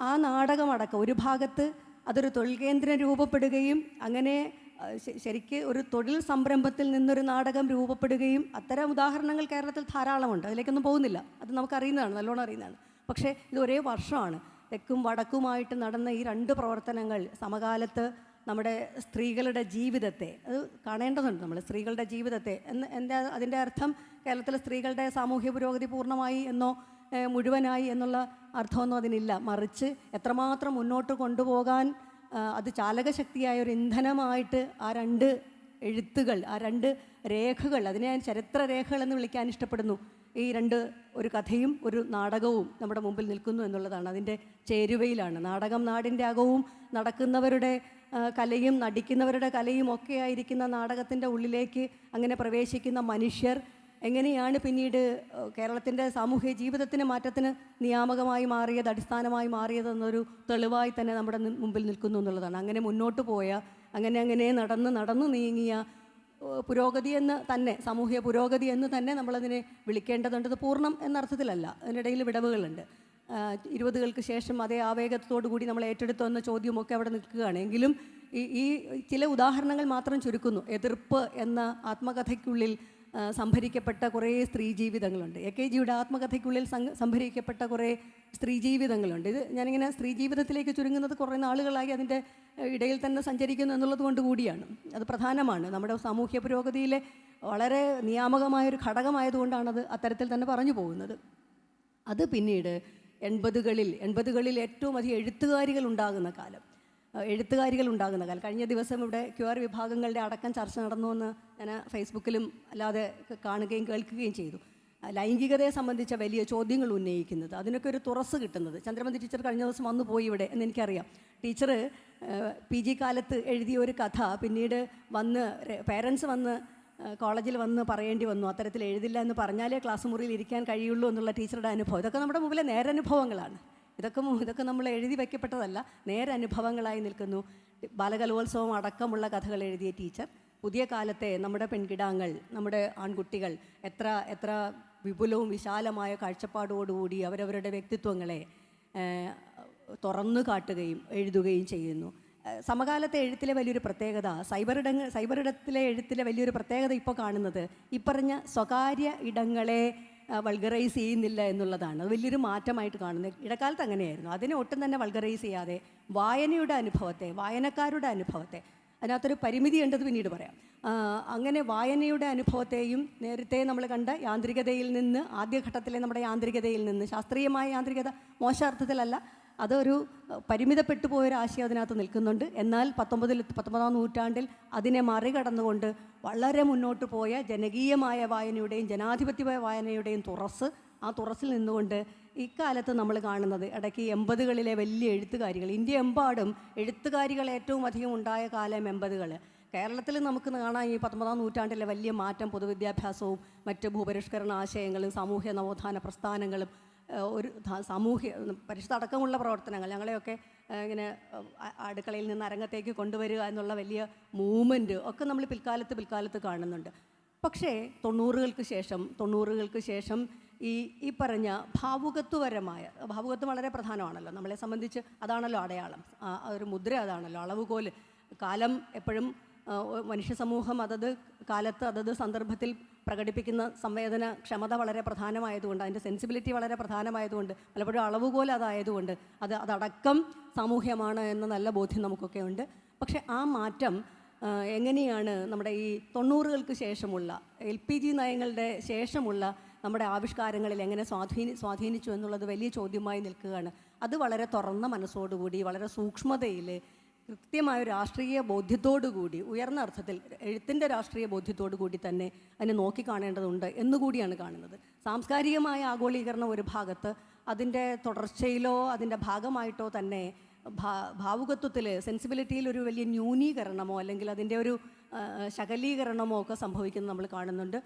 ആ നാടകമടക്കം ഒരു ഭാഗത്ത് അതൊരു തൊഴിൽ കേന്ദ്രം രൂപപ്പെടുകയും അങ്ങനെ ശരിക്ക് ഒരു തൊഴിൽ സംരംഭത്തിൽ നിന്നൊരു നാടകം രൂപപ്പെടുകയും അത്തരം ഉദാഹരണങ്ങൾ കേരളത്തിൽ ധാരാളമുണ്ട്. അതിലേക്കൊന്നും പോകുന്നില്ല, അത് നമുക്കറിയുന്നതാണ്, നല്ലോണം അറിയുന്നതാണ്. പക്ഷേ ഇത് ഒരേ വർഷമാണ് തെക്കും വടക്കുമായിട്ട് നടന്ന ഈ രണ്ട് പ്രവർത്തനങ്ങൾ സമകാലത്ത് നമ്മുടെ സ്ത്രീകളുടെ ജീവിതത്തെ അത് കാണേണ്ടതുണ്ട്. നമ്മൾ സ്ത്രീകളുടെ ജീവിതത്തെ അതിൻ്റെ അർത്ഥം കേരളത്തിലെ സ്ത്രീകളുടെ സാമൂഹ്യ പുരോഗതി പൂർണ്ണമായി എന്നോ മുഴുവനായി എന്നുള്ള അർത്ഥമൊന്നും അതിനില്ല. മറിച്ച് എത്രമാത്രം മുന്നോട്ട് കൊണ്ടുപോകാൻ അത് ചാലകശക്തിയായ ഒരു ഇന്ധനമായിട്ട് ആ രണ്ട് എഴുത്തുകൾ, ആ രണ്ട് രേഖകൾ, അതിനെ ഞാൻ ചരിത്രരേഖകൾ എന്ന് വിളിക്കാൻ ഇഷ്ടപ്പെടുന്നു. ഈ രണ്ട്, ഒരു കഥയും ഒരു നാടകവും നമ്മുടെ മുമ്പിൽ നിൽക്കുന്നു എന്നുള്ളതാണ്. അതിൻ്റെ ചേരുവയിലാണ് നാടകം. നാടിൻ്റെ അകവും നടക്കുന്നവരുടെ കലയും നടിക്കുന്നവരുടെ കലയും ഒക്കെ ആയിരിക്കുന്ന നാടകത്തിൻ്റെ ഉള്ളിലേക്ക് അങ്ങനെ പ്രവേശിക്കുന്ന മനുഷ്യർ എങ്ങനെയാണ് പിന്നീട് കേരളത്തിൻ്റെ സാമൂഹിക ജീവിതത്തിന് മാറ്റത്തിന് നിയാമകമായി മാറിയത്, അടിസ്ഥാനമായി മാറിയതെന്നൊരു തെളിവായി തന്നെ നമ്മുടെ മുമ്പിൽ നിൽക്കുന്നു എന്നുള്ളതാണ്. അങ്ങനെ മുന്നോട്ട് പോയ, അങ്ങനെ നടന്ന് നീങ്ങിയ പുരോഗതി എന്ന് തന്നെ, സാമൂഹിക പുരോഗതി എന്ന് തന്നെ നമ്മളതിനെ വിളിക്കേണ്ടതുണ്ട്. ഇത് പൂർണ്ണം എന്നർത്ഥത്തിലല്ല, അതിനിടയിൽ വിടവുകളുണ്ട്. 20കൾക്ക് ശേഷം അതേ ആവേഗത്തോടു കൂടി നമ്മൾ ഏറ്റെടുത്തോ എന്ന ചോദ്യമൊക്കെ അവിടെ നിൽക്കുകയാണ്. എങ്കിലും ഈ ചില ഉദാഹരണങ്ങൾ മാത്രം ചുരുക്കുന്നു. എതിർപ്പ് എന്ന ആത്മകഥയ്ക്കുള്ളിൽ സംഭരിക്കപ്പെട്ട കുറേ സ്ത്രീ ജീവിതങ്ങളുണ്ട്. AKGയുടെ ആത്മകഥയ്ക്കുള്ളിൽ സംഭരിക്കപ്പെട്ട കുറേ സ്ത്രീ ജീവിതങ്ങളുണ്ട്. ഇത് ഞാനിങ്ങനെ സ്ത്രീ ജീവിതത്തിലേക്ക് ചുരുങ്ങുന്നത് കുറേ നാളുകളായി അതിൻ്റെ ഇടയിൽ തന്നെ സഞ്ചരിക്കുന്നു എന്നുള്ളത് കൊണ്ട് കൂടിയാണ്. അത് പ്രധാനമാണ്. നമ്മുടെ സാമൂഹ്യ പുരോഗതിയിലെ വളരെ നിയാമകമായൊരു ഘടകമായതുകൊണ്ടാണത് അത്തരത്തിൽ തന്നെ പറഞ്ഞു പോകുന്നത്. അത് പിന്നീട് 80കളിൽ ഏറ്റവും അധികം എഴുത്തുകാരികൾ ഉണ്ടാകുന്ന കാലം. കഴിഞ്ഞ ദിവസം ഇവിടെ QR വിഭാഗങ്ങളുടെ അടക്കം ചർച്ച നടന്നു എന്ന് ഞാൻ ഫേസ്ബുക്കിലും അല്ലാതെ കാണുകയും കേൾക്കുകയും ചെയ്തു. ലൈംഗികതയെ സംബന്ധിച്ച വലിയ ചോദ്യങ്ങൾ ഉന്നയിക്കുന്നത്, അതിനൊക്കെ ഒരു തുറസ് കിട്ടുന്നത്. ചന്ദ്രമതി ടീച്ചർ കഴിഞ്ഞ ദിവസം വന്നു പോയി ഇവിടെ എന്ന് എനിക്കറിയാം. ടീച്ചർ PG കാലത്ത് എഴുതിയ ഒരു കഥ പിന്നീട് പേരൻസ് വന്ന് കോളേജിൽ വന്ന് പറയേണ്ടി വന്നു. അത്തരത്തിൽ എഴുതില്ല എന്ന് പറഞ്ഞാലേ ക്ലാസ് മുറിയിൽ ഇരിക്കാൻ കഴിയുള്ളൂ എന്നുള്ള ടീച്ചറുടെ അനുഭവം. ഇതൊക്കെ നമ്മുടെ മുമ്പിലെ നേരനുഭവങ്ങളാണ്. ഇതൊക്കെ നമ്മൾ എഴുതി വയ്ക്കപ്പെട്ടതല്ല, നേരനുഭവങ്ങളായി നിൽക്കുന്നു. ബാലകലോത്സവം അടക്കമുള്ള കഥകൾ എഴുതിയ ടീച്ചർ പുതിയ കാലത്തെ നമ്മുടെ പെൺകിടാങ്ങൾ, നമ്മുടെ ആൺകുട്ടികൾ എത്ര വിപുലവും വിശാലമായ കാഴ്ചപ്പാടോടുകൂടി അവരവരുടെ വ്യക്തിത്വങ്ങളെ തുറന്നു കാട്ടുകയും എഴുതുകയും ചെയ്യുന്നു. സമകാലത്തെ എഴുത്തിലെ വലിയൊരു പ്രത്യേകത, സൈബറിടത്തിലെ എഴുത്തിലെ വലിയൊരു പ്രത്യേകത ഇപ്പോൾ കാണുന്നത് ഈ പറഞ്ഞ സ്വകാര്യ ഇടങ്ങളെ വൾഗറൈസ് ചെയ്യുന്നില്ല എന്നുള്ളതാണ്. അത് വലിയൊരു മാറ്റമായിട്ട് കാണുന്നത്. ഇടക്കാലത്ത് അങ്ങനെയായിരുന്നു. അതിനെ ഒട്ടും തന്നെ വൾഗറൈസ് ചെയ്യാതെ വായനയുടെ അനുഭവത്തെ, വായനക്കാരുടെ അനുഭവത്തെ, അതിനകത്തൊരു പരിമിതി ഉണ്ടെന്ന് പിന്നീട് പറയാം. അങ്ങനെ വായനയുടെ അനുഭവത്തെയും നേരത്തെ നമ്മൾ കണ്ട യാന്ത്രികതയിൽ നിന്ന്, ആദ്യഘട്ടത്തിലെ നമ്മുടെ യാന്ത്രികതയിൽ നിന്ന്, ശാസ്ത്രീയമായ യാന്ത്രികത മോശാർത്ഥത്തിലല്ല, അതൊരു പരിമിതപ്പെട്ടു പോയൊരാശയം അതിനകത്ത് നിൽക്കുന്നുണ്ട്. എന്നാൽ 19-ാം നൂറ്റാണ്ടിൽ അതിനെ മറികടന്നുകൊണ്ട് വളരെ മുന്നോട്ട് പോയ ജനകീയമായ വായനയുടെയും ജനാധിപത്യമായ വായനയുടെയും ആ തുറസിൽ നിന്നുകൊണ്ട് ഇക്കാലത്ത് നമ്മൾ കാണുന്നത്, ഇടയ്ക്ക് 80കളിലെ വലിയ എഴുത്തുകാരികൾ, ഇന്ത്യ എമ്പാടും എഴുത്തുകാരികൾ ഏറ്റവും അധികം ഉണ്ടായ കാലം 80കൾ. കേരളത്തിൽ നമുക്ക് കാണാം ഈ 19-ാം നൂറ്റാണ്ടിലെ വലിയ മാറ്റം. പൊതുവിദ്യാഭ്യാസവും മറ്റ് ഭൂപരിഷ്കരണ ആശയങ്ങളും സാമൂഹ്യ നവോത്ഥാന പ്രസ്ഥാനങ്ങളും ഒരു സാമൂഹ്യ പരിഷത്തടക്കമുള്ള പ്രവർത്തനങ്ങൾ, ഞങ്ങളെയൊക്കെ ഇങ്ങനെ അടുക്കളയിൽ നിന്ന് അരങ്ങത്തേക്ക് കൊണ്ടുവരിക എന്നുള്ള വലിയ മൂവ്മെൻറ്റ് ഒക്കെ നമ്മൾ പിൽക്കാലത്ത് കാണുന്നുണ്ട്. പക്ഷേ 90കൾക്ക് ശേഷം ഈ പറഞ്ഞ ഭാവുകത്വം വളരെ പ്രധാനമാണല്ലോ നമ്മളെ സംബന്ധിച്ച്. അതാണല്ലോ അടയാളം, ഒരു മുദ്ര അതാണല്ലോ, അളവുകോല്. കാലം എപ്പോഴും മനുഷ്യ സമൂഹം അതത് കാലത്ത് അതത് സന്ദർഭത്തിൽ പ്രകടിപ്പിക്കുന്ന സംവേദന ക്ഷമത വളരെ പ്രധാനമായതുകൊണ്ട്, അതിൻ്റെ സെൻസിബിലിറ്റി വളരെ പ്രധാനമായതുകൊണ്ട്, പലപ്പോഴും അളവുകോൽ അതായതുകൊണ്ട് അതടക്കം സാമൂഹ്യമാണ് എന്ന നല്ല ബോധ്യം നമുക്കൊക്കെ ഉണ്ട്. പക്ഷേ ആ മാറ്റം എങ്ങനെയാണ് നമ്മുടെ ഈ 90കൾക്ക് ശേഷമുള്ള LPG നയങ്ങളുടെ ശേഷമുള്ള നമ്മുടെ ആവിഷ്കാരങ്ങളിൽ എങ്ങനെ സ്വാധീനിച്ചു എന്നുള്ളത് വലിയ ചോദ്യമായി നിൽക്കുകയാണ്. അത് വളരെ തുറന്ന മനസ്സോടുകൂടി, വളരെ സൂക്ഷ്മതയിൽ, കൃത്യമായ രാഷ്ട്രീയ ബോധ്യത്തോടുകൂടി, ഉയർന്ന അർത്ഥത്തിൽ എഴുത്തിൻ്റെ രാഷ്ട്രീയ ബോധ്യത്തോടു കൂടി തന്നെ അതിനെ നോക്കിക്കാണേണ്ടതുണ്ട് എന്നുകൂടിയാണ് കാണുന്നത്. സാംസ്കാരികമായ ആഗോളീകരണം ഒരു ഭാഗത്ത്, അതിൻ്റെ തുടർച്ചയിലോ അതിൻ്റെ ഭാഗമായിട്ടോ തന്നെ ഭാവുകത്വത്തിൽ, സെൻസിബിലിറ്റിയിൽ ഒരു വലിയ ന്യൂനീകരണമോ അല്ലെങ്കിൽ അതിൻ്റെ ഒരു ശകലീകരണമോ ഒക്കെ സംഭവിക്കുന്നത് നമ്മൾ കാണുന്നുണ്ട്.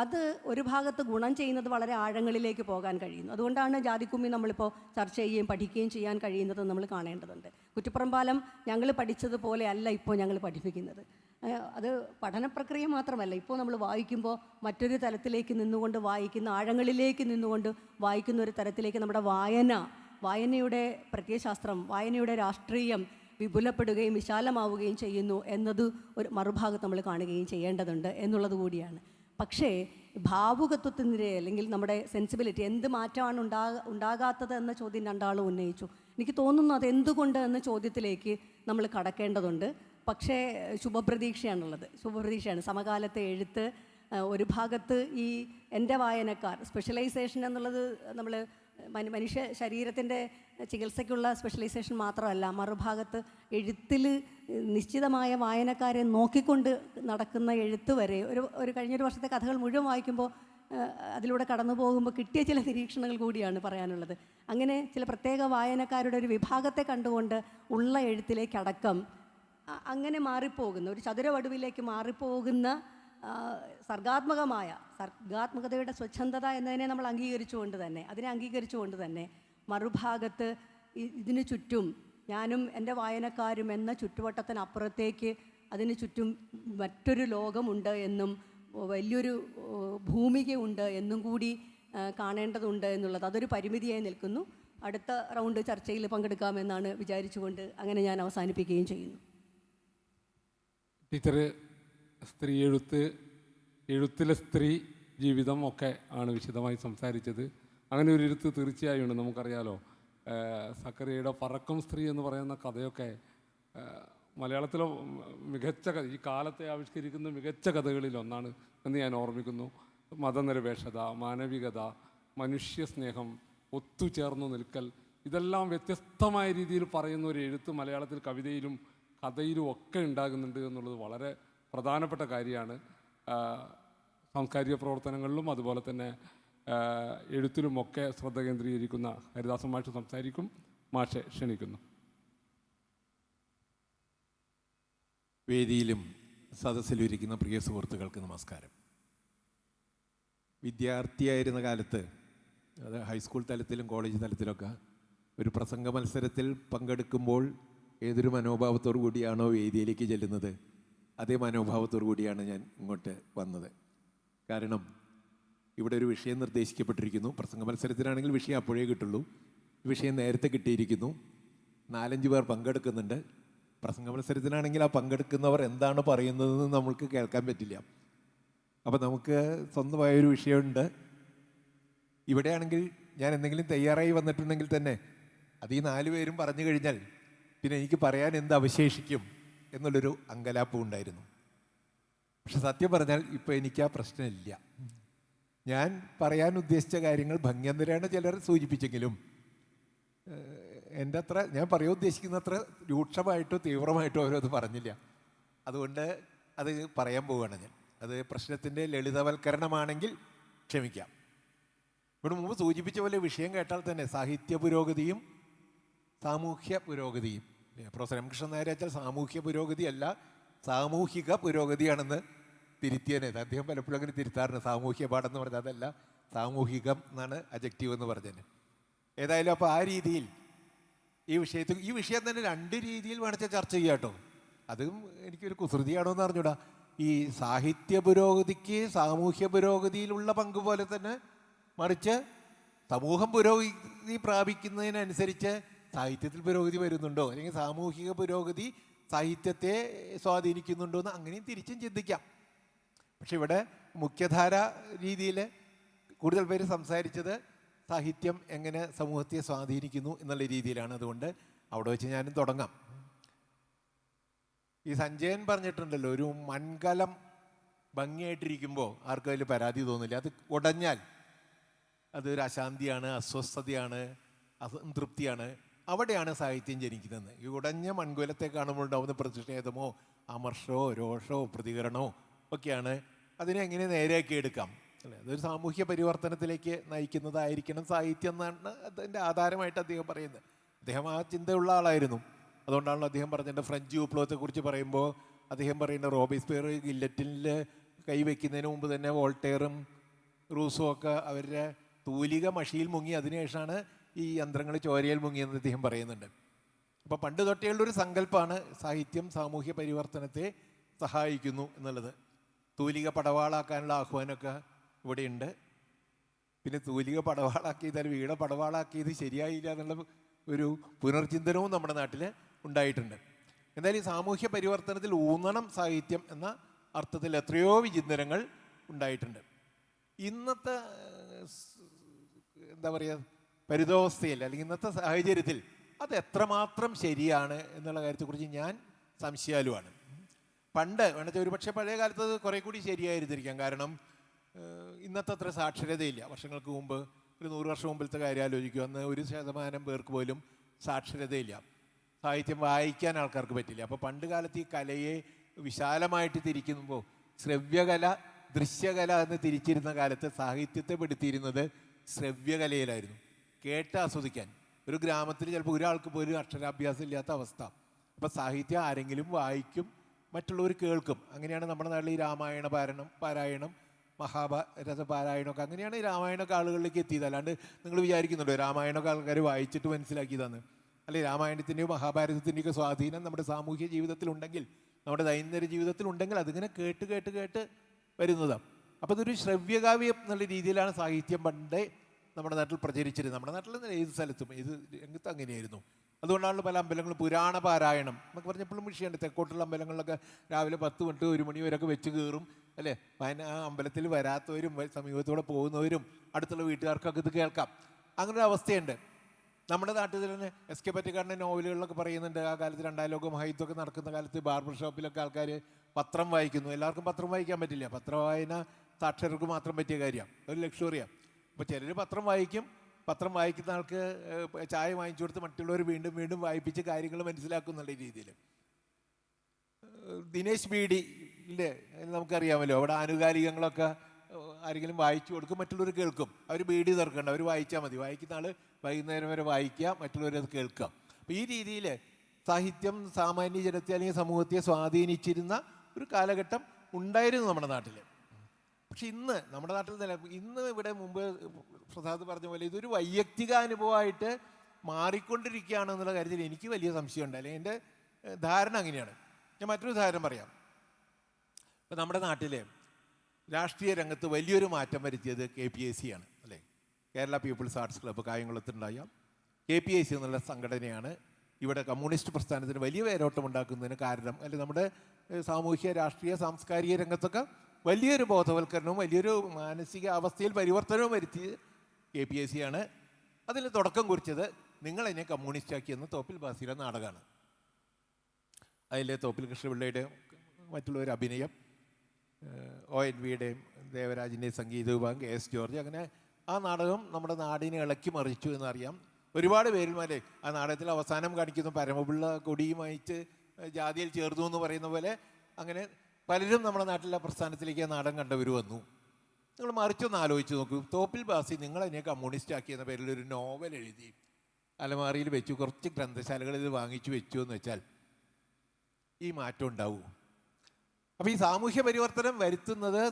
അത് ഒരു ഭാഗത്ത് ഗുണം ചെയ്യുന്നത് വളരെ ആഴങ്ങളിലേക്ക് പോകാൻ കഴിയുന്നു. അതുകൊണ്ടാണ് ജാതിക്കുമ്മി നമ്മളിപ്പോൾ ചർച്ച ചെയ്യുകയും പഠിക്കുകയും ചെയ്യാൻ കഴിയുന്നത് നമ്മൾ കാണേണ്ടതുണ്ട്. കുറ്റിപ്പുറം ഞങ്ങൾ പഠിച്ചതുപോലെ അല്ല ഇപ്പോൾ ഞങ്ങൾ പഠിപ്പിക്കുന്നത്. അത് പഠന പ്രക്രിയ മാത്രമല്ല, ഇപ്പോൾ നമ്മൾ വായിക്കുമ്പോൾ മറ്റൊരു തലത്തിലേക്ക് നിന്നുകൊണ്ട് വായിക്കുന്ന, ആഴങ്ങളിലേക്ക് നിന്നുകൊണ്ട് വായിക്കുന്ന ഒരു തരത്തിലേക്ക് നമ്മുടെ വായനയുടെ പ്രത്യയശാസ്ത്രം, വായനയുടെ രാഷ്ട്രീയം വിപുലപ്പെടുകയും വിശാലമാവുകയും ചെയ്യുന്നു എന്നത് ഒരു മറുഭാഗത്ത് നമ്മൾ കാണുകയും ചെയ്യേണ്ടതുണ്ട് എന്നുള്ളത് കൂടിയാണ്. പക്ഷേ ഭാവുകത്വത്തിനെതിരെ അല്ലെങ്കിൽ നമ്മുടെ സെൻസിബിലിറ്റി എന്ത് മാറ്റമാണ് ഉണ്ടാകാത്തത് എന്ന ചോദ്യം രണ്ടാളും ഉന്നയിച്ചു. എനിക്ക് തോന്നുന്നു അത് എന്തുകൊണ്ട് എന്ന ചോദ്യത്തിലേക്ക് നമ്മൾ കടക്കേണ്ടതുണ്ട്. പക്ഷേ ശുഭപ്രതീക്ഷയാണ്. സമകാലത്തെ എഴുത്ത് ഒരു ഭാഗത്ത് ഈ എൻ്റെ വായനക്കാർ സ്പെഷ്യലൈസേഷൻ എന്നുള്ളത് നമ്മൾ മനുഷ്യ ശരീരത്തിൻ്റെ ചികിത്സയ്ക്കുള്ള സ്പെഷ്യലൈസേഷൻ മാത്രമല്ല, മറുഭാഗത്ത് എഴുത്തിൽ നിശ്ചിതമായ വായനക്കാരെ നോക്കിക്കൊണ്ട് നടക്കുന്ന എഴുത്ത് വരെ ഒരു കഴിഞ്ഞൊരു വർഷത്തെ കഥകൾ മുഴുവൻ വായിക്കുമ്പോൾ അതിലൂടെ കടന്നു പോകുമ്പോൾ കിട്ടിയ ചില നിരീക്ഷണങ്ങൾ കൂടിയാണ് പറയാനുള്ളത്. അങ്ങനെ ചില പ്രത്യേക വായനക്കാരുടെ ഒരു വിഭാഗത്തെ കണ്ടുകൊണ്ട് ഉള്ള എഴുത്തിലേക്കടക്കം അങ്ങനെ മാറിപ്പോകുന്ന ഒരു ചതുരവടുവിലേക്ക് മാറിപ്പോകുന്ന സർഗാത്മകതയുടെ സ്വച്ഛന്തത എന്നതിനെ നമ്മൾ അംഗീകരിച്ചുകൊണ്ട് തന്നെ മറുഭാഗത്ത് ഇതിനു ചുറ്റും ഞാനും എൻ്റെ വായനക്കാരും എന്ന ചുറ്റുവട്ടത്തിനപ്പുറത്തേക്ക് അതിനു ചുറ്റും മറ്റൊരു ലോകമുണ്ട് എന്നും വലിയൊരു ഭൂമികയുണ്ട് എന്നും കൂടി കാണേണ്ടതുണ്ട് എന്നുള്ളത് അതൊരു പരിമിതിയായി നിൽക്കുന്നു. അടുത്ത റൗണ്ട് ചർച്ചയിൽ പങ്കെടുക്കാമെന്നാണ് വിചാരിച്ചുകൊണ്ട് അങ്ങനെ ഞാൻ അവസാനിപ്പിക്കുകയും ചെയ്യുന്നു. ടീച്ചർ സ്ത്രീ എഴുത്തിലെ സ്ത്രീ ജീവിതം ഒക്കെ ആണ് വിശദമായി സംസാരിച്ചത്. അങ്ങനെ ഒരു എഴുത്ത് തീർച്ചയായും ഉണ്ട്. നമുക്കറിയാലോ, സക്കറിയയുടെ പറക്കും സ്ത്രീ എന്ന് പറയുന്ന കഥയൊക്കെ മലയാളത്തിലെ ഈ കാലത്തെ ആവിഷ്കരിക്കുന്ന മികച്ച കഥകളിലൊന്നാണ് എന്ന് ഞാൻ ഓർമ്മിക്കുന്നു. മതനിരപേക്ഷത, മാനവികത, മനുഷ്യസ്നേഹം, ഒത്തുചേർന്നു നിൽക്കൽ, ഇതെല്ലാം വ്യത്യസ്തമായ രീതിയിൽ പറയുന്ന ഒരു എഴുത്ത് മലയാളത്തിൽ കവിതയിലും കഥയിലും ഒക്കെ ഉണ്ടാകുന്നുണ്ട് എന്നുള്ളത് വളരെ പ്രധാനപ്പെട്ട കാര്യമാണ്. സാംസ്കാരിക പ്രവർത്തനങ്ങളിലും അതുപോലെ തന്നെ എഴുത്തിലുമൊക്കെ ശ്രദ്ധ കേന്ദ്രീകരിക്കുന്ന ഹരിദാസൻ മാഷ് സംസാരിക്കും. മാഷെ ക്ഷണിക്കുന്നു. വേദിയിലും സദസ്സിലിരിക്കുന്ന പ്രിയ സുഹൃത്തുക്കൾക്ക് നമസ്കാരം. വിദ്യാർത്ഥിയായിരുന്ന കാലത്ത്, അത് ഹൈസ്കൂൾ തലത്തിലും കോളേജ് തലത്തിലൊക്കെ ഒരു പ്രസംഗ മത്സരത്തിൽ പങ്കെടുക്കുമ്പോൾ ഏതൊരു മനോഭാവത്തോടു കൂടിയാണോ വേദിയിലേക്ക് ചെല്ലുന്നത്, അതേ മനോഭാവത്തോടു കൂടിയാണ് ഞാൻ ഇങ്ങോട്ട് വന്നത്. കാരണം ഇവിടെ ഒരു വിഷയം നിർദ്ദേശിക്കപ്പെട്ടിരിക്കുന്നു. പ്രസംഗ മത്സരത്തിനാണെങ്കിൽ വിഷയം അപ്പോഴേ കിട്ടുള്ളൂ. വിഷയം നേരത്തെ കിട്ടിയിരിക്കുന്നു. 4-5 പേർ പങ്കെടുക്കുന്നുണ്ട്. പ്രസംഗ മത്സരത്തിനാണെങ്കിൽ ആ പങ്കെടുക്കുന്നവർ എന്താണ് പറയുന്നതെന്ന് നമ്മൾക്ക് കേൾക്കാൻ പറ്റില്ല. അപ്പോൾ നമുക്ക് സ്വന്തമായൊരു വിഷയമുണ്ട്. ഇവിടെയാണെങ്കിൽ ഞാൻ എന്തെങ്കിലും തയ്യാറായി വന്നിട്ടുണ്ടെങ്കിൽ തന്നെ അത് ഈ 4 പേരും പറഞ്ഞു കഴിഞ്ഞാൽ പിന്നെ എനിക്ക് പറയാൻ എന്ത് അവശേഷിക്കും എന്നുള്ളൊരു അങ്കലാപ്പും ഉണ്ടായിരുന്നു. പക്ഷെ സത്യം പറഞ്ഞാൽ ഇപ്പോൾ എനിക്ക് ആ പ്രശ്നമില്ല. ഞാൻ പറയാൻ ഉദ്ദേശിച്ച കാര്യങ്ങൾ ഭംഗ്യന്തരാണ് ചിലർ സൂചിപ്പിച്ചെങ്കിലും എൻ്റെ അത്ര ഞാൻ പറയാൻ ഉദ്ദേശിക്കുന്ന അത്ര രൂക്ഷമായിട്ടോ തീവ്രമായിട്ടോ അവരും അത് പറഞ്ഞില്ല. അതുകൊണ്ട് അത് പറയാൻ പോവുകയാണ് ഞാൻ. അത് പ്രശ്നത്തിൻ്റെ ലളിതവൽക്കരണമാണെങ്കിൽ ക്ഷമിക്കാം. ഇവിടെ മുമ്പ് സൂചിപ്പിച്ച പോലെ വിഷയം കേട്ടാൽ തന്നെ സാഹിത്യ പുരോഗതിയും സാമൂഹ്യ പുരോഗതിയും, പ്രൊഫസർ എം കൃഷ്ണൻ നായർ വെച്ചാൽ സാമൂഹ്യ പുരോഗതി അല്ല സാമൂഹിക പുരോഗതിയാണെന്ന് തിരുത്തിയനെ. അദ്ദേഹം പലപ്പോഴും അങ്ങനെ തിരുത്താറുണ്ട്. സാമൂഹ്യ പാഠം പറഞ്ഞാൽ അതല്ല, സാമൂഹികം എന്നാണ് അജക്റ്റീവ് എന്ന് പറഞ്ഞത്. ഏതായാലും അപ്പോൾ ആ രീതിയിൽ ഈ വിഷയം തന്നെ 2 രീതിയിൽ വേണിച്ച ചർച്ച ചെയ്യാം കേട്ടോ. അതും എനിക്കൊരു കുസൃതിയാണോ എന്ന് അറിഞ്ഞൂടാ. ഈ സാഹിത്യ പുരോഗതിക്ക് സാമൂഹ്യ പുരോഗതിയിലുള്ള പങ്ക് പോലെ തന്നെ മറിച്ച് സമൂഹം പുരോഗതി പ്രാപിക്കുന്നതിനനുസരിച്ച് സാഹിത്യത്തിൽ പുരോഗതി വരുന്നുണ്ടോ, അല്ലെങ്കിൽ സാമൂഹിക പുരോഗതി സാഹിത്യത്തെ സ്വാധീനിക്കുന്നുണ്ടോ എന്ന് അങ്ങനെയും തിരിച്ചും ചിന്തിക്കാം. പക്ഷെ ഇവിടെ മുഖ്യധാര രീതിയിൽ കൂടുതൽ പേര് സംസാരിച്ചത് സാഹിത്യം എങ്ങനെ സമൂഹത്തെ സ്വാധീനിക്കുന്നു എന്നുള്ള രീതിയിലാണ്. അതുകൊണ്ട് അവിടെ വെച്ച് ഞാനും തുടങ്ങാം. ഈ സഞ്ജയൻ പറഞ്ഞിട്ടുണ്ടല്ലോ, ഒരു മൺകലം ഭംഗിയായിട്ടിരിക്കുമ്പോൾ ആർക്കും അതിൽ പരാതി തോന്നില്ല. അത് ഉടഞ്ഞാൽ അതൊരു അശാന്തിയാണ്, അസ്വസ്ഥതയാണ്, അസംതൃപ്തിയാണ്. അവിടെയാണ് സാഹിത്യം ജനിക്കുന്നത്. ഈ ഉടഞ്ഞ മൺകുലത്തെ കാണുമ്പോൾ ഉണ്ടാവുന്ന പ്രതിഷേധമോ അമർഷമോ രോഷമോ പ്രതികരണമോ ഒക്കെയാണ് അതിനെ എങ്ങനെ നേരെയാക്കി എടുക്കാം അല്ലേ. അതൊരു സാമൂഹ്യ പരിവർത്തനത്തിലേക്ക് നയിക്കുന്നതായിരിക്കണം സാഹിത്യം എന്നാണ് അതിൻ്റെ ആധാരമായിട്ട് അദ്ദേഹം പറയുന്നത്. അദ്ദേഹം ആ ചിന്തയുള്ള ആളായിരുന്നു. അതുകൊണ്ടാണല്ലോ അദ്ദേഹം പറഞ്ഞിട്ട് ഫ്രഞ്ച് വിപ്ലവത്തെക്കുറിച്ച് പറയുമ്പോൾ അദ്ദേഹം പറയുന്നത് റോബേസ്പിയർ ഗില്ലറ്റിനിൽ കൈവയ്ക്കുന്നതിന് മുമ്പ് തന്നെ വോൾട്ടയറും റൂസോ ഒക്കെ അവരുടെ തൂലിക മഷിയിൽ മുങ്ങി, അതിനുശേഷമാണ് ഈ യന്ത്രങ്ങൾ ചോരയിൽ മുങ്ങിയെന്ന് അദ്ദേഹം പറയുന്നുണ്ട്. അപ്പോൾ പണ്ട് തൊട്ടേയുള്ളൊരു സങ്കല്പമാണ് സാഹിത്യം സാമൂഹ്യ പരിവർത്തനത്തെ സഹായിക്കുന്നു എന്നുള്ളത്. തൂലിക പടവാളാക്കാനുള്ള ആഹ്വാനമൊക്കെ ഇവിടെയുണ്ട്. പിന്നെ തൂലിക പടവാളാക്കിയതാൽ വീട പടവാളാക്കിയത് ശരിയായില്ല എന്നുള്ള ഒരു പുനർചിന്തനവും നമ്മുടെ നാട്ടിൽ ഉണ്ടായിട്ടുണ്ട്. എന്തായാലും ഈ സാമൂഹ്യ പരിവർത്തനത്തിൽ ഊന്നണം സാഹിത്യം എന്ന അർത്ഥത്തിൽ എത്രയോ വിചിന്തനങ്ങൾ ഉണ്ടായിട്ടുണ്ട്. ഇന്നത്തെ എന്താ പറയുക പരിതോവസ്ഥയിൽ അല്ലെങ്കിൽ ഇന്നത്തെ സാഹചര്യത്തിൽ അത് എത്രമാത്രം ശരിയാണ് എന്നുള്ള കാര്യത്തെക്കുറിച്ച് ഞാൻ സംശയാലുമാണ്. പണ്ട് വേണമെങ്കിൽ ഒരുപക്ഷെ പഴയ കാലത്ത് അത് കുറേ കൂടി ശരിയായിരുന്നിരിക്കാം. കാരണം ഇന്നത്തെ അത്ര സാക്ഷരതയില്ല. വർഷങ്ങൾക്ക് മുമ്പ് ഒരു 100 വർഷം മുമ്പിലത്തെ കാര്യം ആലോചിക്കുക, അന്ന് 1% പേർക്ക് പോലും സാക്ഷരതയില്ല. സാഹിത്യം വായിക്കാൻ ആൾക്കാർക്ക് പറ്റില്ല. അപ്പോൾ പണ്ട് കാലത്ത് ഈ കലയെ വിശാലമായിട്ട് തിരിക്കുമ്പോൾ ശ്രവ്യകല ദൃശ്യകല എന്ന് തിരിച്ചിരുന്ന കാലത്ത് സാഹിത്യത്തെ പെടുത്തിയിരുന്നത് ശ്രവ്യകലയിലായിരുന്നു. കേട്ട് ആസ്വദിക്കാൻ ഒരു ഗ്രാമത്തിൽ ചിലപ്പോൾ ഒരാൾക്ക് പോലും അക്ഷരാഭ്യാസം ഇല്ലാത്ത അവസ്ഥ. അപ്പോൾ സാഹിത്യം ആരെങ്കിലും വായിക്കും, മറ്റുള്ളവർ കേൾക്കും. അങ്ങനെയാണ് നമ്മുടെ നാട്ടിൽ ഈ രാമായണ പാരായണം മഹാഭാരത പാരായണമൊക്കെ അങ്ങനെയാണ് ഈ രാമായണമൊക്കെ ആളുകളിലേക്ക് എത്തിയത്. അല്ലാണ്ട് നിങ്ങൾ വിചാരിക്കുന്നുണ്ടോ രാമായണമൊക്കെ ആൾക്കാർ വായിച്ചിട്ട് മനസ്സിലാക്കിയതാണ്? അല്ലെ, രാമായണത്തിൻ്റെയോ മഹാഭാരതത്തിൻ്റെയൊക്കെ സ്വാധീനം നമ്മുടെ സാമൂഹ്യ ജീവിതത്തിലുണ്ടെങ്കിൽ, നമ്മുടെ ദൈനംദിന ജീവിതത്തിലുണ്ടെങ്കിൽ അതിങ്ങനെ കേട്ട് കേട്ട് കേട്ട് വരുന്നതാണ്. അപ്പോൾ ഇതൊരു ശ്രവ്യകാവ്യം എന്നുള്ള രീതിയിലാണ് സാഹിത്യം പണ്ടേ നമ്മുടെ നാട്ടിൽ പ്രചരിച്ചിരുന്നത്. നമ്മുടെ നാട്ടിൽ നിന്ന് ഏത് സ്ഥലത്തും ഏത് രംഗത്തും അങ്ങനെയായിരുന്നു. അതുകൊണ്ടാണല്ലോ പല അമ്പലങ്ങളും പുരാണ പാരായണം എന്നൊക്കെ പറഞ്ഞപ്പോഴും വിഷയമുണ്ട്. തെക്കോട്ടുള്ള അമ്പലങ്ങളിലൊക്കെ രാവിലെ 10 തൊട്ട് 1 മണി വരെയൊക്കെ വെച്ച് കയറും അല്ലേ. ആ അമ്പലത്തിൽ വരാത്തവരും സമീപത്തൂടെ പോകുന്നവരും അടുത്തുള്ള വീട്ടുകാർക്കൊക്കെ ഇത് കേൾക്കാം. അങ്ങനെ ഒരു അവസ്ഥയുണ്ട്. നമ്മുടെ നാട്ടിൽ തന്നെ എസ് കെ പൊറ്റക്കാടിൻ്റെ നോവലുകളിലൊക്കെ പറയുന്നുണ്ട്, ആ കാലത്ത് 2ാം ലോക മഹായുദ്ധമൊക്കെ നടക്കുന്ന കാലത്ത് ബാർബർ ഷോപ്പിലൊക്കെ ആൾക്കാർ പത്രം വായിക്കുന്നു. എല്ലാവർക്കും പത്രം വായിക്കാൻ പറ്റില്ല. പത്രവായന സാക്ഷരർക്ക് മാത്രം പറ്റിയ കാര്യമാണ്, ഒരു ലക്ഷറിയാണ്. അപ്പോൾ ചിലർ പത്രം വായിക്കും. പത്രം വായിക്കുന്ന ആൾക്ക് ചായ വാങ്ങിച്ചു കൊടുത്ത് മറ്റുള്ളവർ വീണ്ടും വീണ്ടും വായിപ്പിച്ച് കാര്യങ്ങൾ മനസ്സിലാക്കുന്നുള്ള രീതിയിൽ. ദിനേശ് ബീഡിൻ്റെ നമുക്കറിയാമല്ലോ, അവിടെ ആനുകാലികങ്ങളൊക്കെ ആരെങ്കിലും വായിച്ചു കൊടുക്കും, മറ്റുള്ളവർ കേൾക്കും. അവർ ബീഡി തീർക്കണ്ട, അവർ വായിച്ചാൽ മതി. വായിക്കുന്ന ആൾ വൈകുന്നേരം വരെ വായിക്കുക, മറ്റുള്ളവരത് കേൾക്കുക. അപ്പോൾ ഈ രീതിയിൽ സാഹിത്യം സാമാന്യ ജനത്തെ അല്ലെങ്കിൽ സമൂഹത്തെ സ്വാധീനിച്ചിരുന്ന ഒരു കാലഘട്ടം ഉണ്ടായിരുന്നു നമ്മുടെ നാട്ടിൽ. പക്ഷെ ഇന്ന് നമ്മുടെ നാട്ടിൽ തന്നെ ഇന്ന് ഇവിടെ മുമ്പ് പ്രസാദ് പറഞ്ഞ പോലെ ഇതൊരു വൈയക്തിക അനുഭവമായിട്ട് മാറിക്കൊണ്ടിരിക്കുകയാണെന്നുള്ള കാര്യത്തിൽ എനിക്ക് വലിയ സംശയമുണ്ട്, അല്ലെങ്കിൽ എൻ്റെ ധാരണ അങ്ങനെയാണ്. ഞാൻ മറ്റൊരു ധാരണ പറയാം. ഇപ്പം നമ്മുടെ നാട്ടിൽ രാഷ്ട്രീയ രംഗത്ത് വലിയൊരു മാറ്റം വരുത്തിയത് KPAC ആണ് അല്ലേ. കേരള പീപ്പിൾസ് ആർട്സ് ക്ലബ്ബ് കായംകുളത്തുണ്ടായ KPAC എന്നുള്ള സംഘടനയാണ് ഇവിടെ കമ്മ്യൂണിസ്റ്റ് പ്രസ്ഥാനത്തിന് വലിയ വേരോട്ടം ഉണ്ടാക്കുന്നതിന് കാരണം. അല്ലെങ്കിൽ നമ്മുടെ സാമൂഹ്യ രാഷ്ട്രീയ സാംസ്കാരിക രംഗത്തൊക്കെ വലിയൊരു ബോധവൽക്കരണവും വലിയൊരു മാനസിക അവസ്ഥയിൽ പരിവർത്തനവും വരുത്തിയത് KPAC ആണ്. അതിന് തുടക്കം കുറിച്ചത് നിങ്ങളെന്നെ കമ്മ്യൂണിസ്റ്റാക്കി എന്ന തോപ്പിൽ ബാസിയുടെ നാടകമാണ്. അതിലെ തോപ്പിൽ കൃഷ്ണപിള്ളയുടെയും മറ്റുള്ളവർ അഭിനയം, ONVയുടെയും ദേവരാജിൻ്റെയും സംഗീത വിഭാഗം, KS ജോർജ്, അങ്ങനെ ആ നാടകം നമ്മുടെ നാടിനെ ഇളക്കി മറിച്ചു എന്നറിയാം. ഒരുപാട് പേരുമാരെ ആ നാടകത്തിൽ അവസാനം കാണിക്കുന്നു പരമപിള്ള കൊടിയും അയച്ച് ജാതിയിൽ ചേർന്നു എന്ന് പറയുന്ന പോലെ. അങ്ങനെ പലരും നമ്മുടെ നാട്ടിലെ പ്രസ്ഥാനത്തിലേക്ക് ആ നാടകം കണ്ടവർ വന്നു. നിങ്ങൾ മറിച്ചൊന്ന് ആലോചിച്ച് നോക്കൂ. തോപ്പിൽ ബാസി നിങ്ങളെന്നെ കമ്മ്യൂണിസ്റ്റ് ആക്കി എന്ന പേരിൽ ഒരു നോവൽ എഴുതി അലമാറിയിൽ വെച്ചു, കുറച്ച് ഗ്രന്ഥശാലകളിൽ ഇത് വാങ്ങിച്ചു വെച്ചു എന്ന് വെച്ചാൽ ഈ മാറ്റം ഉണ്ടാവുമോ? അപ്പോൾ ഈ സാമൂഹ്യ പരിവർത്തനം വരുത്തുന്നത്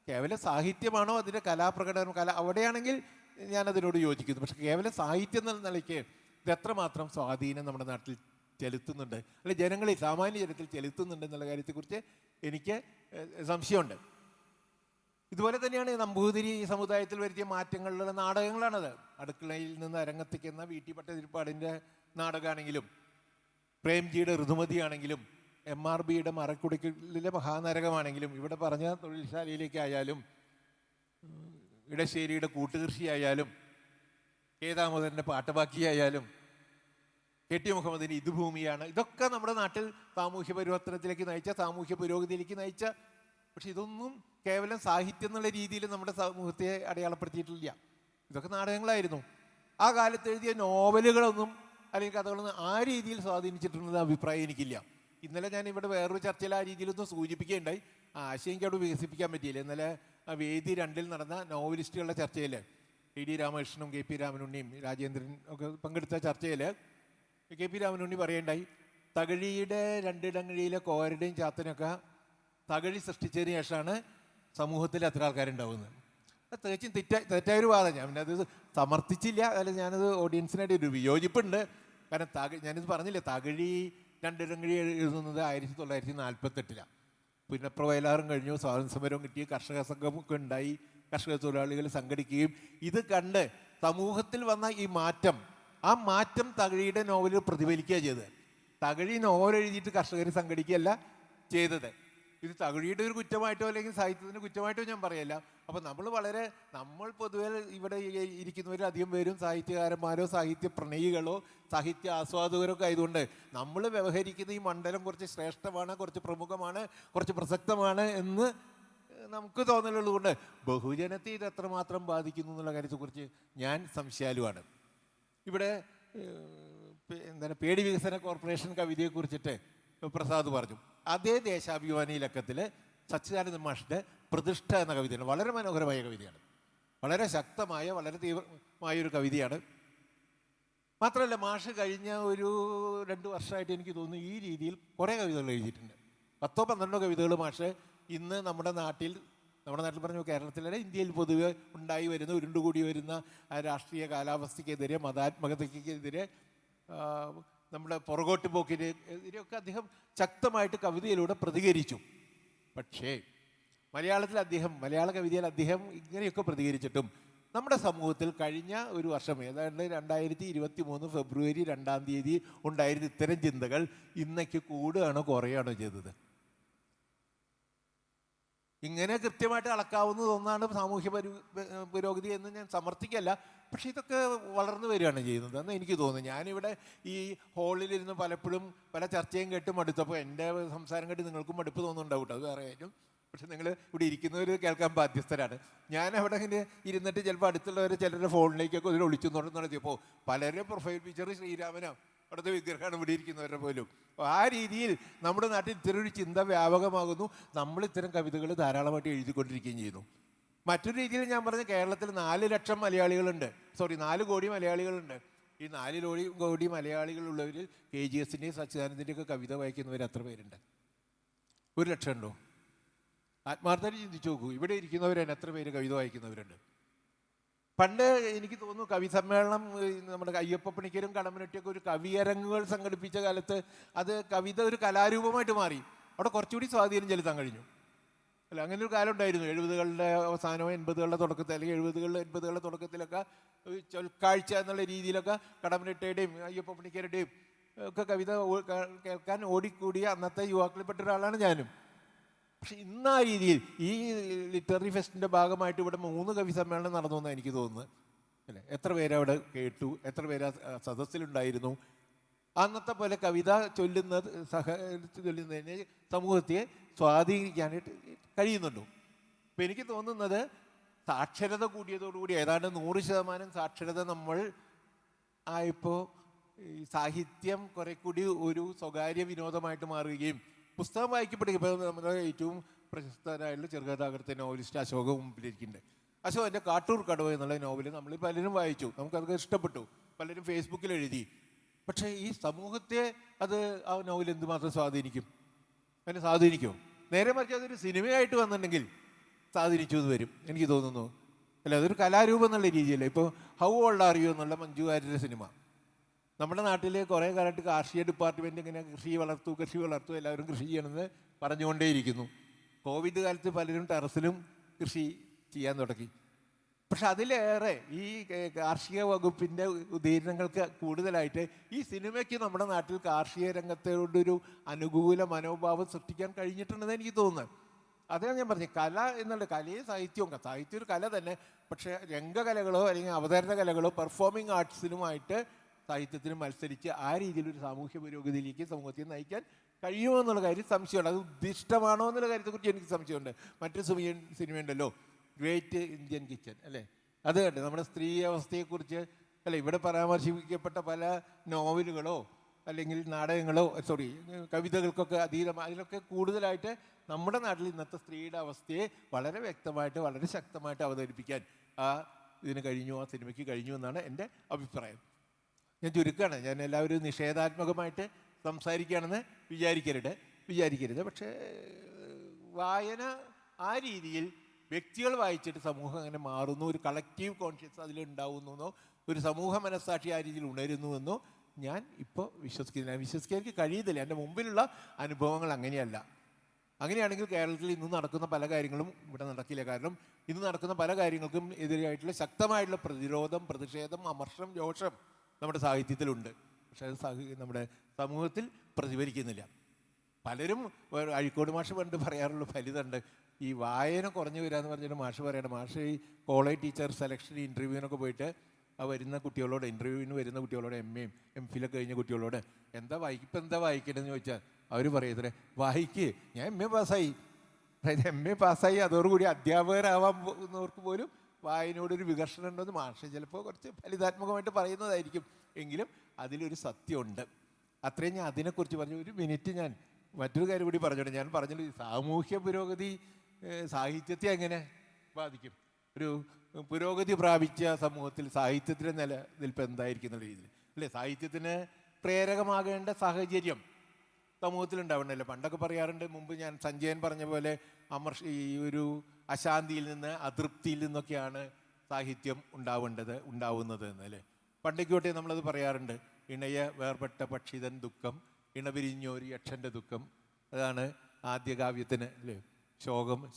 കേവലം സാഹിത്യമാണോ അതിൻ്റെ കലാപ്രകടനം അവിടെയാണെങ്കിൽ ഞാനതിനോട് യോജിക്കുന്നു. പക്ഷെ കേവലം സാഹിത്യം എന്ന നിലയ്ക്ക് ഇത് എത്രമാത്രം സ്വാധീനം നമ്മുടെ നാട്ടിൽ ചെലുത്തുന്നുണ്ട്, അല്ലെങ്കിൽ ജനങ്ങളിൽ സാമാന്യ ജനത്തിൽ ചെലുത്തുന്നുണ്ട് എന്നുള്ള കാര്യത്തെക്കുറിച്ച് എനിക്ക് സംശയമുണ്ട്. ഇതുപോലെ തന്നെയാണ് നമ്പൂതിരി സമുദായത്തിൽ വരുത്തിയ മാറ്റങ്ങളിലുള്ള നാടകങ്ങളാണത്. അടുക്കളയിൽ നിന്ന് അരങ്ങത്തിക്കുന്ന VT ഭട്ടതിരിപ്പാടിൻ്റെ നാടകമാണെങ്കിലും, പ്രേംജിയുടെ ഋതുമതിയാണെങ്കിലും, MRBയുടെ മറക്കുടിക്കലിലെ മഹാനരകമാണെങ്കിലും, ഇവിടെ പറഞ്ഞ തൊഴിൽശാലയിലേക്കായാലും, ഇടശ്ശേരിയുടെ കൂട്ടുകൃഷിയായാലും, K. ദാമോദരൻ്റെ പാട്ടബാക്കിയായാലും, KT മുഹമ്മദിൻ്റെ ഇത് ഭൂമിയാണ്, ഇതൊക്കെ നമ്മുടെ നാട്ടിൽ സാമൂഹ്യ പരിവർത്തനത്തിലേക്ക് നയിച്ച, സാമൂഹ്യ പുരോഗതിയിലേക്ക് നയിച്ച. പക്ഷെ ഇതൊന്നും കേവലം സാഹിത്യം എന്നുള്ള രീതിയിൽ നമ്മുടെ സമൂഹത്തെ അടയാളപ്പെടുത്തിയിട്ടില്ല. ഇതൊക്കെ നാടകങ്ങളായിരുന്നു. ആ കാലത്ത് എഴുതിയ നോവലുകളൊന്നും അല്ലെങ്കിൽ കഥകളൊന്നും ആ രീതിയിൽ സ്വാധീനിച്ചിട്ടുണ്ടെന്ന അഭിപ്രായം എനിക്കില്ല. ഇന്നലെ ഞാൻ ഇവിടെ വേറൊരു ചർച്ചയിൽ ആ രീതിയിലൊന്നും സൂചിപ്പിക്കുകയുണ്ടായി. ആശയം എനിക്ക് അവിടെ വികസിപ്പിക്കാൻ പറ്റിയില്ല. ഇന്നലെ വേദി 2 നടന്ന നോവലിസ്റ്റുകളുടെ ചർച്ചയിൽ TD രാമകൃഷ്ണനും KP രാമനുണ്ണിയും രാജേന്ദ്രൻ ഒക്കെ പങ്കെടുത്ത ചർച്ചയിൽ KP രാമനുണ്ണി പറയണ്ടായി, തകഴിയുടെ 2 ഇടങ്ങളിലെ കോരയുടെയും ചാത്തനൊക്കെ തകഴി സൃഷ്ടിച്ചതിന് ശേഷമാണ് സമൂഹത്തിൽ അത്ര ആൾക്കാരുണ്ടാവുന്നത്. അത് തികച്ചും തെറ്റായൊരു വാദം. ഞാൻ പിന്നെ അത് സമർത്ഥിച്ചില്ല, അല്ല ഞാനത് ഓഡിയൻസിനായിട്ട് ഒരു വിയോജിപ്പുണ്ട്. കാരണം ഞാനിത് പറഞ്ഞില്ലേ, തകഴി രണ്ടിടങ്ങഴി എഴുതുന്നത് 1948. പിന്നെ വയലാറും കഴിഞ്ഞു, സ്വാതന്ത്ര്യ സമരവും കിട്ടി, കർഷക സംഘമൊക്കെ ഉണ്ടായി, കർഷക തൊഴിലാളികൾ സംഘടിക്കുകയും ഇത് കണ്ട് സമൂഹത്തിൽ വന്ന ഈ മാറ്റം, ആ മാറ്റം തകഴിയുടെ നോവലിൽ പ്രതിഫലിക്കുക ചെയ്തത്. തകഴി നോവൽ എഴുതിയിട്ട് കർഷകർ സംഘടിക്കുകയല്ല ചെയ്തത്. ഇത് തകഴിയുടെ ഒരു കുറ്റമായിട്ടോ അല്ലെങ്കിൽ സാഹിത്യത്തിൻ്റെ കുറ്റമായിട്ടോ ഞാൻ പറയല്ല. അപ്പോൾ നമ്മൾ പൊതുവെ ഇവിടെ ഇരിക്കുന്നവർ അധികം പേരും സാഹിത്യകാരന്മാരോ സാഹിത്യ പ്രണയികളോ സാഹിത്യ ആസ്വാദകരോ ഒക്കെ ആയതുകൊണ്ട് നമ്മൾ വ്യവഹരിക്കുന്ന ഈ മണ്ഡലം കുറച്ച് ശ്രേഷ്ഠമാണ്, കുറച്ച് പ്രമുഖമാണ്, കുറച്ച് പ്രസക്തമാണ് എന്ന് നമുക്ക് തോന്നലുള്ളതുകൊണ്ട് ബഹുജനത്തെ ഇത് എത്രമാത്രം ബാധിക്കുന്നു എന്നുള്ള കാര്യത്തെക്കുറിച്ച് ഞാൻ സംശയാലുവാണ്. ഇവിടെ പേടി വികസന കോർപ്പറേഷൻ കവിതയെക്കുറിച്ചിട്ട് പ്രസാദ് പറഞ്ഞു. അതേ ദേശാഭിമാനി ലക്കത്തിൽ സച്ചിദാനന്ദ മാഷിൻ്റെ പ്രതിഷ്ഠ എന്ന കവിതയാണ്. വളരെ മനോഹരമായ കവിതയാണ്, വളരെ ശക്തമായ, വളരെ തീവ്രമായൊരു കവിതയാണ്. മാത്രമല്ല, മാഷ് കഴിഞ്ഞ ഒരു 2 വർഷമായിട്ട് എനിക്ക് തോന്നുന്നു ഈ രീതിയിൽ കുറേ കവിതകൾ എഴുതിയിട്ടുണ്ട്. 10-12 കവിതകൾ മാഷ് ഇന്ന് നമ്മുടെ നാട്ടിൽ പറഞ്ഞു, കേരളത്തിലല്ല ഇന്ത്യയിൽ പൊതുവെ ഉണ്ടായി വരുന്ന ഉരുണ്ടുകൂടി വരുന്ന രാഷ്ട്രീയ കാലാവസ്ഥയ്ക്കെതിരെ, മതാത്മകതയ്ക്കെതിരെ, നമ്മുടെ പുറകോട്ട് പോക്കിന് എതിരെയൊക്കെ അദ്ദേഹം ശക്തമായിട്ട് കവിതയിലൂടെ പ്രതികരിച്ചു. പക്ഷേ മലയാള കവിതയിൽ അദ്ദേഹം ഇങ്ങനെയൊക്കെ പ്രതികരിച്ചിട്ടും നമ്മുടെ സമൂഹത്തിൽ കഴിഞ്ഞ ഒരു വർഷം, ഏതാണ്ട് 2023 ഫെബ്രുവരി 2-ാം തീയതി ഉണ്ടായിരുന്ന ഇത്തരം ചിന്തകൾ ഇന്നേക്ക് കൂടുകയാണോ കുറയുകയാണോ ചെയ്തത്? ഇങ്ങനെ കൃത്യമായിട്ട് അളക്കാവുന്ന ഒന്നാണ് സാമൂഹ്യ പുരോഗതി എന്ന് ഞാൻ സമർത്ഥിക്കല്ല. പക്ഷേ ഇതൊക്കെ വളർന്നു വരികയാണ് ചെയ്യുന്നത് എന്ന് എനിക്ക് തോന്നുന്നു. ഞാനിവിടെ ഈ ഹാളിലിരുന്ന് പലപ്പോഴും പല ചർച്ചയും കേട്ട് മടുത്തപ്പോൾ എൻ്റെ സംസാരം കേട്ട് നിങ്ങൾക്കും മടുപ്പ് തോന്നുന്നുണ്ടാവും കേട്ടോ, അത് വേറെ കാര്യം. പക്ഷെ നിങ്ങൾ ഇവിടെ ഇരിക്കുന്നവർ കേൾക്കാൻ ബാധ്യസ്ഥരാണ്. ഞാൻ അവിടെ ഇങ്ങനെ ഇരുന്നിട്ട് ചിലപ്പോൾ അടുത്തുള്ളവർ ചിലരുടെ ഫോണിലേക്കൊക്കെ ഇതിൽ ഒളിച്ചു നടത്തിയപ്പോൾ പലരും പ്രൊഫൈൽ പിക്ചർ ശ്രീരാമനോ അവിടുത്തെ വിഗ്രഹമാണ് ഇവിടെ ഇരിക്കുന്നവരുടെ പോലും. ആ രീതിയിൽ നമ്മുടെ നാട്ടിൽ ഇത്തരം ഒരു ചിന്ത വ്യാപകമാകുന്നു. നമ്മൾ ഇത്തരം കവിതകൾ ധാരാളമായിട്ട് എഴുതിക്കൊണ്ടിരിക്കുകയും ചെയ്യുന്നു. മറ്റൊരു രീതിയിൽ ഞാൻ പറഞ്ഞ, കേരളത്തിൽ 4 ലക്ഷം മലയാളികളുണ്ട്, 4 കോടി മലയാളികളുണ്ട്. ഈ 4 കോടി മലയാളികളുള്ളവരിൽ KGSൻ്റെയും സച്ചിദാനന്ദൻ്റെയൊക്കെ കവിത വായിക്കുന്നവർ എത്ര പേരുണ്ട്? 1 ലക്ഷം ഉണ്ടോ? ആത്മാർത്ഥമായിട്ട് ചിന്തിച്ചു നോക്കൂ. ഇവിടെ ഇരിക്കുന്നവർ തന്നെ എത്ര പേര് കവിത വായിക്കുന്നവരുണ്ട്? പണ്ട് എനിക്ക് തോന്നുന്നു കവി സമ്മേളനം, നമ്മുടെ അയ്യപ്പ പണിക്കരും കടമ്മനിട്ടിയൊക്കെ ഒരു കവിയരങ്ങുകൾ സംഘടിപ്പിച്ച കാലത്ത് അത് കവിത ഒരു കലാരൂപമായിട്ട് മാറി. അവിടെ കുറച്ചുകൂടി സ്വാധീനം ചെലുത്താൻ കഴിഞ്ഞു. അല്ല, അങ്ങനെ ഒരു കാലം ഉണ്ടായിരുന്നു 70കളുടെ അവസാനവും 80കളുടെ തുടക്കത്തിൽ, അല്ലെങ്കിൽ 70കളുടെ തുടക്കത്തിലൊക്കെ ചൊൽക്കാഴ്ച എന്നുള്ള രീതിയിലൊക്കെ കടമ്മനിട്ടയുടെയും അയ്യപ്പ പണിക്കരുടെയും ഒക്കെ കവിത കേൾക്കാൻ ഓടിക്കൂടിയ അന്നത്തെ യുവാക്കളിൽപ്പെട്ട ഒരാളാണ് ഞാനും. പക്ഷെ ഇന്ന് ആ രീതിയിൽ ഈ ലിറ്റററി ഫെസ്റ്റിൻ്റെ ഭാഗമായിട്ട് ഇവിടെ 3 കവി സമ്മേളനം നടന്നു എന്നാണ് എനിക്ക് തോന്നുന്നത്. അല്ലേ, എത്ര പേരവിടെ കേട്ടു, എത്ര പേര് സദസ്സിലുണ്ടായിരുന്നു? അന്നത്തെ പോലെ കവിത ചൊല്ലുന്നതിന് സമൂഹത്തെ സ്വാധീനിക്കാനായിട്ട് കഴിയുന്നുണ്ടോ? ഇപ്പം എനിക്ക് തോന്നുന്നത് സാക്ഷരത കൂടിയതോടുകൂടി ഏതാണ്ട് 100% സാക്ഷരത നമ്മൾ ആയപ്പോൾ ഈ സാഹിത്യം കുറെ കൂടി ഒരു സ്വകാര്യ വിനോദമായിട്ട് മാറുകയും പുസ്തകം വായിക്കപ്പെടുകയും. ഇപ്പോൾ നമ്മുടെ ഏറ്റവും പ്രശസ്തരായിട്ടുള്ള ചെറുകഥാകൃത്ത് നോവലിസ്റ്റ് അശോക മുമ്പിലിരിക്കുന്നുണ്ട്. അശോകൻ്റെ കാട്ടൂർ കടവ് എന്നുള്ള നോവൽ നമ്മൾ പലരും വായിച്ചു, നമുക്കതൊക്കെ ഇഷ്ടപ്പെട്ടു, പലരും ഫേസ്ബുക്കിൽ എഴുതി. പക്ഷേ ഈ സമൂഹത്തെ അത് ആ നോവൽ എന്തുമാത്രം സ്വാധീനിക്കും? അതിനെ സ്വാധീനിക്കുമോ? നേരെ മറിച്ച് അതൊരു സിനിമയായിട്ട് വന്നിട്ടുണ്ടെങ്കിൽ സ്വാധീനിച്ചു എന്ന് വരും എനിക്ക് തോന്നുന്നു. അല്ല, അതൊരു കലാരൂപം എന്നുള്ള രീതിയല്ല. ഇപ്പോൾ ഹൗ ഓൾഡ് ആർ യു എന്നുള്ള മഞ്ജു വാര്യരുടെ സിനിമ നമ്മുടെ നാട്ടിൽ കുറേ കാലമായിട്ട് കാർഷിക ഡിപ്പാർട്ട്മെൻറ്റ് ഇങ്ങനെ കൃഷി വളർത്തു എല്ലാവരും കൃഷി ചെയ്യണമെന്ന് പറഞ്ഞുകൊണ്ടേയിരിക്കുന്നു. കോവിഡ് കാലത്ത് പലരും ടെറസിലും കൃഷി ചെയ്യാൻ തുടങ്ങി. പക്ഷെ അതിലേറെ ഈ കാർഷിക വകുപ്പിൻ്റെ ഉദീരണങ്ങൾക്ക് കൂടുതലായിട്ട് ഈ സിനിമയ്ക്ക് നമ്മുടെ നാട്ടിൽ കാർഷിക രംഗത്തോടൊരു അനുകൂല മനോഭാവം സൃഷ്ടിക്കാൻ കഴിഞ്ഞിട്ടുണ്ടെന്ന് എനിക്ക് തോന്നുന്നത്. അതാണ് ഞാൻ പറഞ്ഞത്, കല എന്നുള്ള കലയും സാഹിത്യവും ഒരു കല തന്നെ. പക്ഷേ രംഗകലകളോ അല്ലെങ്കിൽ അവതരണ കലകളോ പെർഫോമിംഗ് ആർട്സിലുമായിട്ട് സാഹിത്യത്തിന് മത്സരിച്ച് ആ രീതിയിലൊരു സാമൂഹ്യ പുരോഗതിയിലേക്ക് സമൂഹത്തെ നയിക്കാൻ കഴിയുമോ എന്നുള്ള കാര്യം സംശയമുണ്ട്. അത് ഉദ്ദിഷ്ടമാണോ എന്നുള്ള കാര്യത്തെക്കുറിച്ച് എനിക്ക് സംശയമുണ്ട്. മറ്റൊരു സിനിമയുണ്ടല്ലോ, ഗ്രേറ്റ് ഇന്ത്യൻ കിച്ചൺ, അല്ലേ? അത് കണ്ട് നമ്മുടെ സ്ത്രീ അവസ്ഥയെക്കുറിച്ച് അല്ലെ ഇവിടെ പരാമർശിക്കപ്പെട്ട പല നോവലുകളോ അല്ലെങ്കിൽ നാടകങ്ങളോ കവിതകൾക്കൊക്കെ അതിലൊക്കെ കൂടുതലായിട്ട് നമ്മുടെ നാട്ടിൽ ഇന്നത്തെ സ്ത്രീയുടെ അവസ്ഥയെ വളരെ വ്യക്തമായിട്ട് വളരെ ശക്തമായിട്ട് അവതരിപ്പിക്കാൻ ഇതിന് കഴിഞ്ഞു, ആ സിനിമയ്ക്ക് കഴിഞ്ഞു എന്നാണ് എൻ്റെ അഭിപ്രായം. ഞാൻ ചുരുക്കമാണ്, ഞാൻ എല്ലാവരും നിഷേധാത്മകമായിട്ട് സംസാരിക്കുകയാണെന്ന് വിചാരിക്കരുത്. പക്ഷേ വായന ആ രീതിയിൽ വ്യക്തികൾ വായിച്ചിട്ട് സമൂഹം അങ്ങനെ മാറുന്നു, ഒരു കളക്റ്റീവ് കോൺഷ്യസ് അതിലുണ്ടാവുന്നു, ഒരു സമൂഹ മനസ്സാക്ഷി ആ രീതിയിൽ ഉണരുന്നുവെന്നോ ഞാൻ ഇപ്പോൾ വിശ്വസിക്കുന്നില്ല. വിശ്വസിക്കാൻ എനിക്ക് കഴിയുന്നില്ല. എൻ്റെ മുമ്പിലുള്ള അനുഭവങ്ങൾ അങ്ങനെയല്ല. അങ്ങനെയാണെങ്കിൽ കേരളത്തിൽ ഇന്ന് നടക്കുന്ന പല കാര്യങ്ങളും ഇവിടെ നടക്കില്ല. കാരണം ഇന്ന് നടക്കുന്ന പല കാര്യങ്ങൾക്കും എതിരായിട്ടുള്ള ശക്തമായിട്ടുള്ള പ്രതിരോധം, പ്രതിഷേധം, അമർഷം, രോഷം നമ്മുടെ സാഹിത്യത്തിലുണ്ട്. പക്ഷേ അത് നമ്മുടെ സമൂഹത്തിൽ പ്രതിഫലിക്കുന്നില്ല. പലരും അഴീക്കോട് മാഷ് പണ്ട് പറയാറുള്ള ഫലിതമുണ്ട്, ഈ വായന കുറഞ്ഞു വരികയെന്ന് പറഞ്ഞിട്ട് മാഷ് പറയണം. മാഷ് ഈ കോളേജ് ടീച്ചർ സെലക്ഷൻ ഇൻ്റർവ്യൂവിനൊക്കെ പോയിട്ട് ആ വരുന്ന കുട്ടികളോട്, ഇൻ്റർവ്യൂവിന് വരുന്ന കുട്ടികളോട്, MA MPhil കഴിഞ്ഞ കുട്ടികളോട് എന്താ ഇപ്പം എന്താ വായിക്കണമെന്ന് ചോദിച്ചാൽ അവർ പറയത്രേ, വായിക്ക്, ഞാൻ MA പാസ്സായി. അതായത് MA പാസ്സായി അതോടുകൂടി അധ്യാപകരാവാന്നവർക്ക് പോലും വായനയോടൊരു വികർഷണം ഉണ്ടെന്ന് മാഷ് ചിലപ്പോൾ കുറച്ച് ഫലിതാത്മകമായിട്ട് പറയുന്നതായിരിക്കും. എങ്കിലും അതിലൊരു സത്യമുണ്ട്. അത്രയും ഞാൻ അതിനെക്കുറിച്ച് പറഞ്ഞു. ഒരു മിനിറ്റ് ഞാൻ മറ്റൊരു കാര്യം കൂടി പറഞ്ഞോട്ടെ. ഞാൻ പറഞ്ഞത് സാമൂഹ്യ പുരോഗതി സാഹിത്യത്തെ എങ്ങനെ ബാധിക്കും? ഒരു പുരോഗതി പ്രാപിച്ച സമൂഹത്തിൽ സാഹിത്യത്തിൻ്റെ നിലനിൽപ്പ് എന്തായിരിക്കും എന്നുള്ള രീതിയിൽ അല്ലേ? സാഹിത്യത്തിന് പ്രേരകമാകേണ്ട സാഹചര്യം സമൂഹത്തിലുണ്ടാവണമല്ലോ. പണ്ടൊക്കെ പറയാറുണ്ട്, മുമ്പ് ഞാൻ സഞ്ജയൻ പറഞ്ഞ പോലെ ഈ ഒരു അശാന്തിയിൽ നിന്ന്, അതൃപ്തിയിൽ നിന്നൊക്കെയാണ് സാഹിത്യം ഉണ്ടാവുന്നത് എന്നല്ലേ. പണ്ടേക്കോട്ടെ നമ്മളത് പറയാറുണ്ട്. ഇണയ വേർപെട്ട പക്ഷിതൻ ദുഃഖം, ഇണപിരിഞ്ഞോരി യക്ഷൻ്റെ ദുഃഖം. അതാണ് ആദ്യ കാവ്യത്തിന് അല്ലേ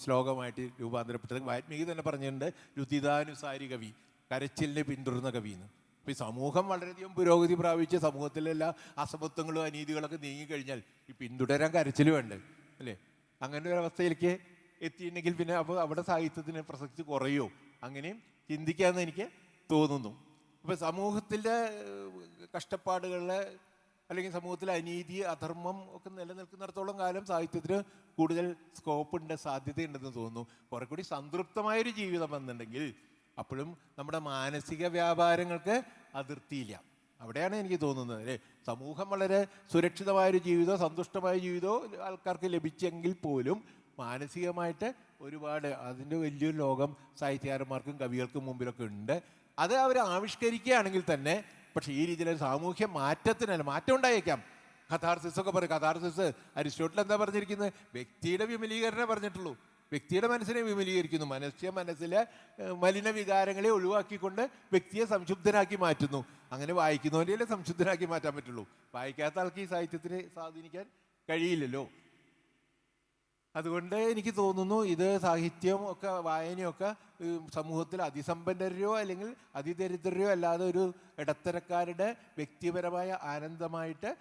ശ്ലോകമായിട്ട് രൂപാന്തരപ്പെട്ടത്. വാൽമീകി തന്നെ പറഞ്ഞിട്ടുണ്ട്, രുതിതാനുസാരി കവി, കരച്ചിലിനെ പിന്തുടർന്ന കവി എന്ന്. അപ്പോൾ ഈ സമൂഹം വളരെയധികം പുരോഗതി പ്രാപിച്ച് സമൂഹത്തിലെല്ലാ അസമത്വങ്ങളും അനീതികളൊക്കെ നീങ്ങിക്കഴിഞ്ഞാൽ ഈ പിന്തുടരാൻ കരച്ചിൽ വേണ്ടേ അല്ലേ? അങ്ങനെ ഒരു അവസ്ഥയിലേക്ക് എത്തിയിട്ടുണ്ടെങ്കിൽ പിന്നെ അപ്പോൾ അവിടെ സാഹിത്യത്തിന് പ്രസക്തി കുറയോ? അങ്ങനെയും ചിന്തിക്കാമെന്ന് എനിക്ക് തോന്നുന്നു. അപ്പോൾ സമൂഹത്തിൻ്റെ കഷ്ടപ്പാടുകളിലെ അല്ലെങ്കിൽ സമൂഹത്തിലെ അനീതി, അധർമ്മം ഒക്കെ നിലനിൽക്കുന്നിടത്തോളം കാലം സാഹിത്യത്തിന് കൂടുതൽ സ്കോപ്പുണ്ട്, സാധ്യതയുണ്ടെന്ന് തോന്നുന്നു. കുറെ കൂടി സംതൃപ്തമായൊരു ജീവിതം എന്നുണ്ടെങ്കിൽ അപ്പോഴും നമ്മുടെ മാനസിക വ്യാപാരങ്ങൾക്ക് അതിർത്തിയില്ല. അവിടെയാണ് എനിക്ക് തോന്നുന്നത് അല്ലേ. സമൂഹം വളരെ സുരക്ഷിതമായൊരു ജീവിതമോ സന്തുഷ്ടമായ ജീവിതമോ ആൾക്കാർക്ക് ലഭിച്ചെങ്കിൽ പോലും മാനസികമായിട്ട് ഒരുപാട് അതിൻ്റെ വലിയൊരു ലോകം സാഹിത്യകാരന്മാർക്കും കവികൾക്കും മുമ്പിലൊക്കെ ഉണ്ട്. അത് അവർ ആവിഷ്കരിക്കുകയാണെങ്കിൽ തന്നെ. പക്ഷേ ഈ രീതിയിൽ സാമൂഹ്യ മാറ്റത്തിനല്ല, മാറ്റം ഉണ്ടായേക്കാം. കഥാർസിസൊക്കെ പറയും. കഥാർസിസ് അരിസ്റ്റോട്ടിൽ എന്താ പറഞ്ഞിരിക്കുന്നത്? വ്യക്തിയുടെ വിമലീകരണേ പറഞ്ഞിട്ടുള്ളൂ. വ്യക്തിയുടെ മനസ്സിനെ വിമലീകരിക്കുന്നു. മനസ്സിലെ മലിന വികാരങ്ങളെ ഒഴിവാക്കിക്കൊണ്ട് വ്യക്തിയെ സംശുദ്ധനാക്കി മാറ്റുന്നു. അങ്ങനെ വായിക്കുന്നവരെയല്ലേ സംശുദ്ധനാക്കി മാറ്റാൻ പറ്റുള്ളൂ. വായിക്കാത്ത ആൾക്ക് ഈ സാഹിത്യത്തിനെ സ്വാധീനിക്കാൻ കഴിയില്ലല്ലോ. അതുകൊണ്ട് എനിക്ക് തോന്നുന്നു ഇത് സാഹിത്യം ഒക്കെ വായനയൊക്കെ സമൂഹത്തിൽ അതിസമ്പന്നരോ അല്ലെങ്കിൽ അതിദരിദ്രരോ അല്ലാതെ ഒരു ഇടത്തരക്കാരുടെ വ്യക്തിപരമായ ആനന്ദമായിട്ട്,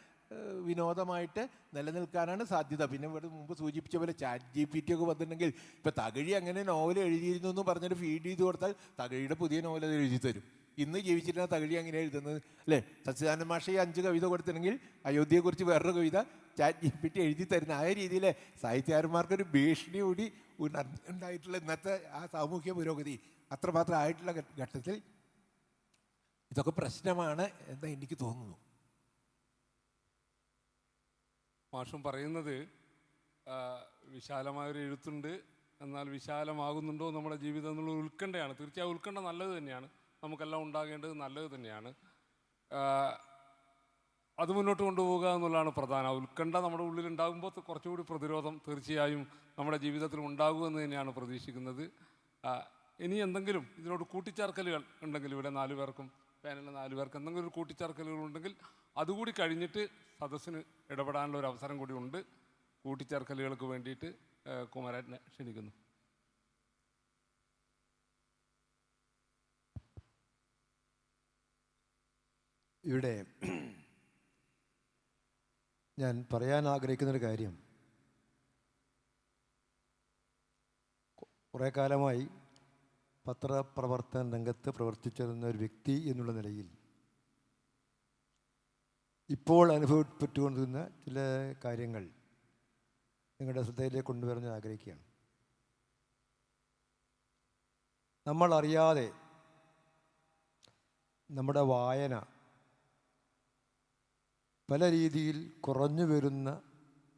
വിനോദമായിട്ട് നിലനിൽക്കാനാണ് സാധ്യത. പിന്നെ ഇവിടെ മുമ്പ് സൂചിപ്പിച്ച പോലെ ChatGPT ഒക്കെ വന്നിട്ടുണ്ടെങ്കിൽ ഇപ്പം തകഴി അങ്ങനെ നോവൽ എഴുതിയിരുന്നു എന്ന് പറഞ്ഞിട്ട് ഫീഡ് ചെയ്ത് കൊടുത്താൽ തകഴിയുടെ പുതിയ നോവൽ അത് എഴുതി തരും. ഇന്ന് ജീവിച്ചിരുന്ന തകഴി അങ്ങനെ എഴുതുന്നത് അല്ലേ? സച്ചിദാനന്ദ മാഷ് 5 കവിത കൊടുത്തിട്ടുണ്ടെങ്കിൽ അയോധ്യയെക്കുറിച്ച് വേറൊരു കവിത ChatGPT എഴുതി തരുന്ന ആ രീതിയിൽ സാഹിത്യകാരന്മാർക്കൊരു ഭീഷണി കൂടി ഉണ്ടായിട്ടുള്ള ഇന്നത്തെ ആ സാമൂഹ്യ പുരോഗതി അത്രമാത്രം ആയിട്ടുള്ള ഘട്ടത്തിൽ ഇതൊക്കെ പ്രശ്നമാണ് എന്ന് എനിക്ക് തോന്നുന്നു. മാഷും പറയുന്നത് വിശാലമായൊരു എഴുത്തുണ്ട്, എന്നാൽ വിശാലമാകുന്നുണ്ടോ നമ്മുടെ ജീവിതം എന്നുള്ള ഉത്കണ്ഠയാണ്. തീർച്ചയായും ഉത്കണ്ഠ നല്ലത് തന്നെയാണ്, നമുക്കെല്ലാം ഉണ്ടാകേണ്ടത് നല്ലത് തന്നെയാണ്. അത് മുന്നോട്ട് കൊണ്ടുപോകുക എന്നുള്ളതാണ് പ്രധാന. ഉത്കണ്ഠ നമ്മുടെ ഉള്ളിൽ ഉണ്ടാകുമ്പോൾ കുറച്ചുകൂടി പ്രതിരോധം തീർച്ചയായും നമ്മുടെ ജീവിതത്തിൽ ഉണ്ടാകുമെന്ന് തന്നെയാണ് പ്രതീക്ഷിക്കുന്നത്. ഇനി എന്തെങ്കിലും ഇതിനോട് കൂട്ടിച്ചേർക്കലുകൾ ഉണ്ടെങ്കിൽ, ഇവിടെ 4 പേർക്കും പാനലിലെ 4 പേർക്ക് എന്തെങ്കിലും ഒരു കൂട്ടിച്ചേർക്കലുകൾ ഉണ്ടെങ്കിൽ അതുകൂടി കഴിഞ്ഞിട്ട് സദസ്സിന് ഇടപെടാനുള്ള ഒരു അവസരം കൂടി ഉണ്ട്. കൂട്ടിച്ചേർക്കലുകൾക്ക് വേണ്ടിയിട്ട് കുമാരനെ ക്ഷണിക്കുന്നു. ഇവിടെ ഞാൻ പറയാൻ ആഗ്രഹിക്കുന്നൊരു കാര്യം, കുറേ കാലമായി പത്രപ്രവർത്തന രംഗത്ത് പ്രവർത്തിച്ചിരുന്ന ഒരു വ്യക്തി എന്നുള്ള നിലയിൽ ഇപ്പോൾ അനുഭവപ്പെട്ടുകൊണ്ടിരുന്ന ചില കാര്യങ്ങൾ നിങ്ങളുടെ ശ്രദ്ധയിലേക്ക് കൊണ്ടുവരാൻ ആഗ്രഹിക്കുകയാണ്. നമ്മളറിയാതെ നമ്മുടെ വായന പല രീതിയിൽ കുറഞ്ഞു വരുന്ന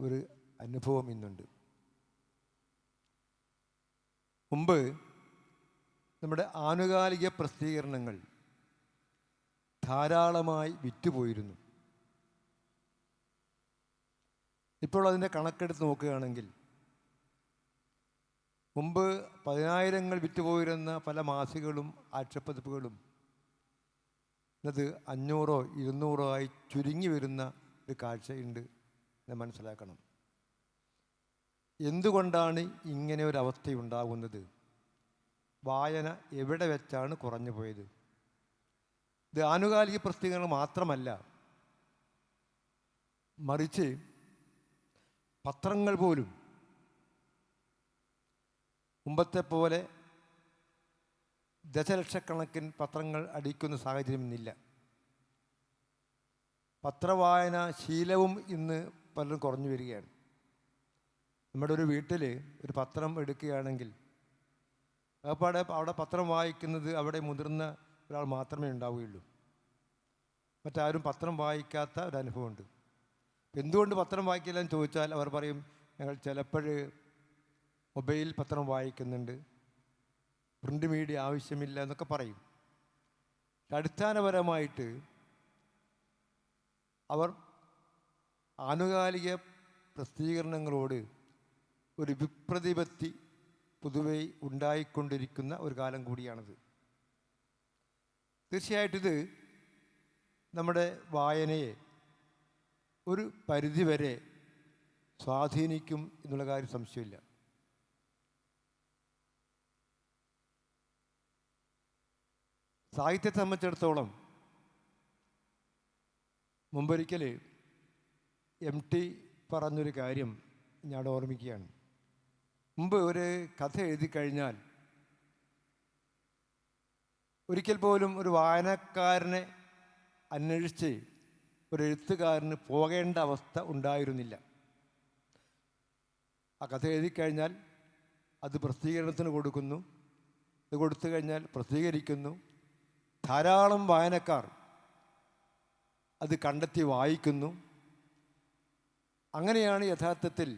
ഒരു അനുഭവം ഇന്നുണ്ട്. മുമ്പ് നമ്മുടെ ആനുകാലിക പ്രസിദ്ധീകരണങ്ങൾ ധാരാളമായി വിറ്റുപോയിരുന്നു. ഇപ്പോൾ അതിൻ്റെ കണക്കെടുത്ത് നോക്കുകയാണെങ്കിൽ മുമ്പ് 10,000 വിറ്റുപോയിരുന്ന പല മാസികകളും ആഴ്ചപ്പതിപ്പുകളും ഇന്നത് 500 200 ആയി ചുരുങ്ങി വരുന്ന ഒരു കാഴ്ചയുണ്ട് എന്ന് മനസ്സിലാക്കണം. എന്തുകൊണ്ടാണ് ഇങ്ങനെ ഒരു അവസ്ഥയുണ്ടാകുന്നത്? വായന എവിടെ വെച്ചാണ് കുറഞ്ഞു പോയത്? ഇത് ആനുകാലിക പ്രസിദ്ധീകരണങ്ങൾ മാത്രമല്ല, മറിച്ച് പത്രങ്ങൾ പോലും മുമ്പത്തെ പോലെ ദശലക്ഷക്കണക്കിന് പത്രങ്ങൾ അടിക്കുന്ന സാഹചര്യം ഇന്നില്ല. പത്രവായന ശീലവും ഇന്ന് പലരും കുറഞ്ഞു വരികയാണ്. നമ്മുടെ ഒരു വീട്ടിൽ ഒരു പത്രം എടുക്കുകയാണെങ്കിൽ അവിടെ പത്രം വായിക്കുന്നത് അവിടെ മുതിർന്ന ഒരാൾ മാത്രമേ ഉണ്ടാവുകയുള്ളൂ. മറ്റാരും പത്രം വായിക്കാത്ത ഒരനുഭവമുണ്ട്. എന്തുകൊണ്ട് പത്രം വായിക്കില്ല എന്ന് ചോദിച്ചാൽ അവർ പറയും, ഞങ്ങൾ ചിലപ്പോൾ മൊബൈൽ പത്രം വായിക്കുന്നുണ്ട്, പ്രിൻ്റ് മീഡിയ ആവശ്യമില്ല എന്നൊക്കെ പറയും. അടിസ്ഥാനപരമായിട്ട് അവർ ആനുകാലിക പ്രസിദ്ധീകരണങ്ങളോട് ഒരു വിപ്രതിപത്തി പൊതുവെ ഉണ്ടായിക്കൊണ്ടിരിക്കുന്ന ഒരു കാലം കൂടിയാണിത്. തീർച്ചയായിട്ടും ഇത് നമ്മുടെ വായനയെ ഒരു പരിധിവരെ സ്വാധീനിക്കും എന്നുള്ള കാര്യം സംശയമില്ല. സാഹിത്യത്തെ സംബന്ധിച്ചിടത്തോളം മുമ്പൊരിക്കൽ MT പറഞ്ഞൊരു കാര്യം ഞാൻ ഓർമ്മിക്കുകയാണ്. മുമ്പ് ഒരു കഥ എഴുതി കഴിഞ്ഞാൽ ഒരിക്കൽ പോലും ഒരു വായനക്കാരനെ അന്വേഷിച്ച് ഒരു എഴുത്തുകാരന് പോകേണ്ട അവസ്ഥ ഉണ്ടായിരുന്നില്ല. ആ കഥ എഴുതി കഴിഞ്ഞാൽ അത് പ്രസിദ്ധീകരണത്തിന് കൊടുക്കുന്നു, അത് കൊടുത്തു കഴിഞ്ഞാൽ പ്രസിദ്ധീകരിക്കുന്നു. ധാരാളം വായനക്കാർ അത് കണ്ടെത്തി വായിക്കുന്നു. അങ്ങനെയാണ് യഥാർത്ഥത്തിൽ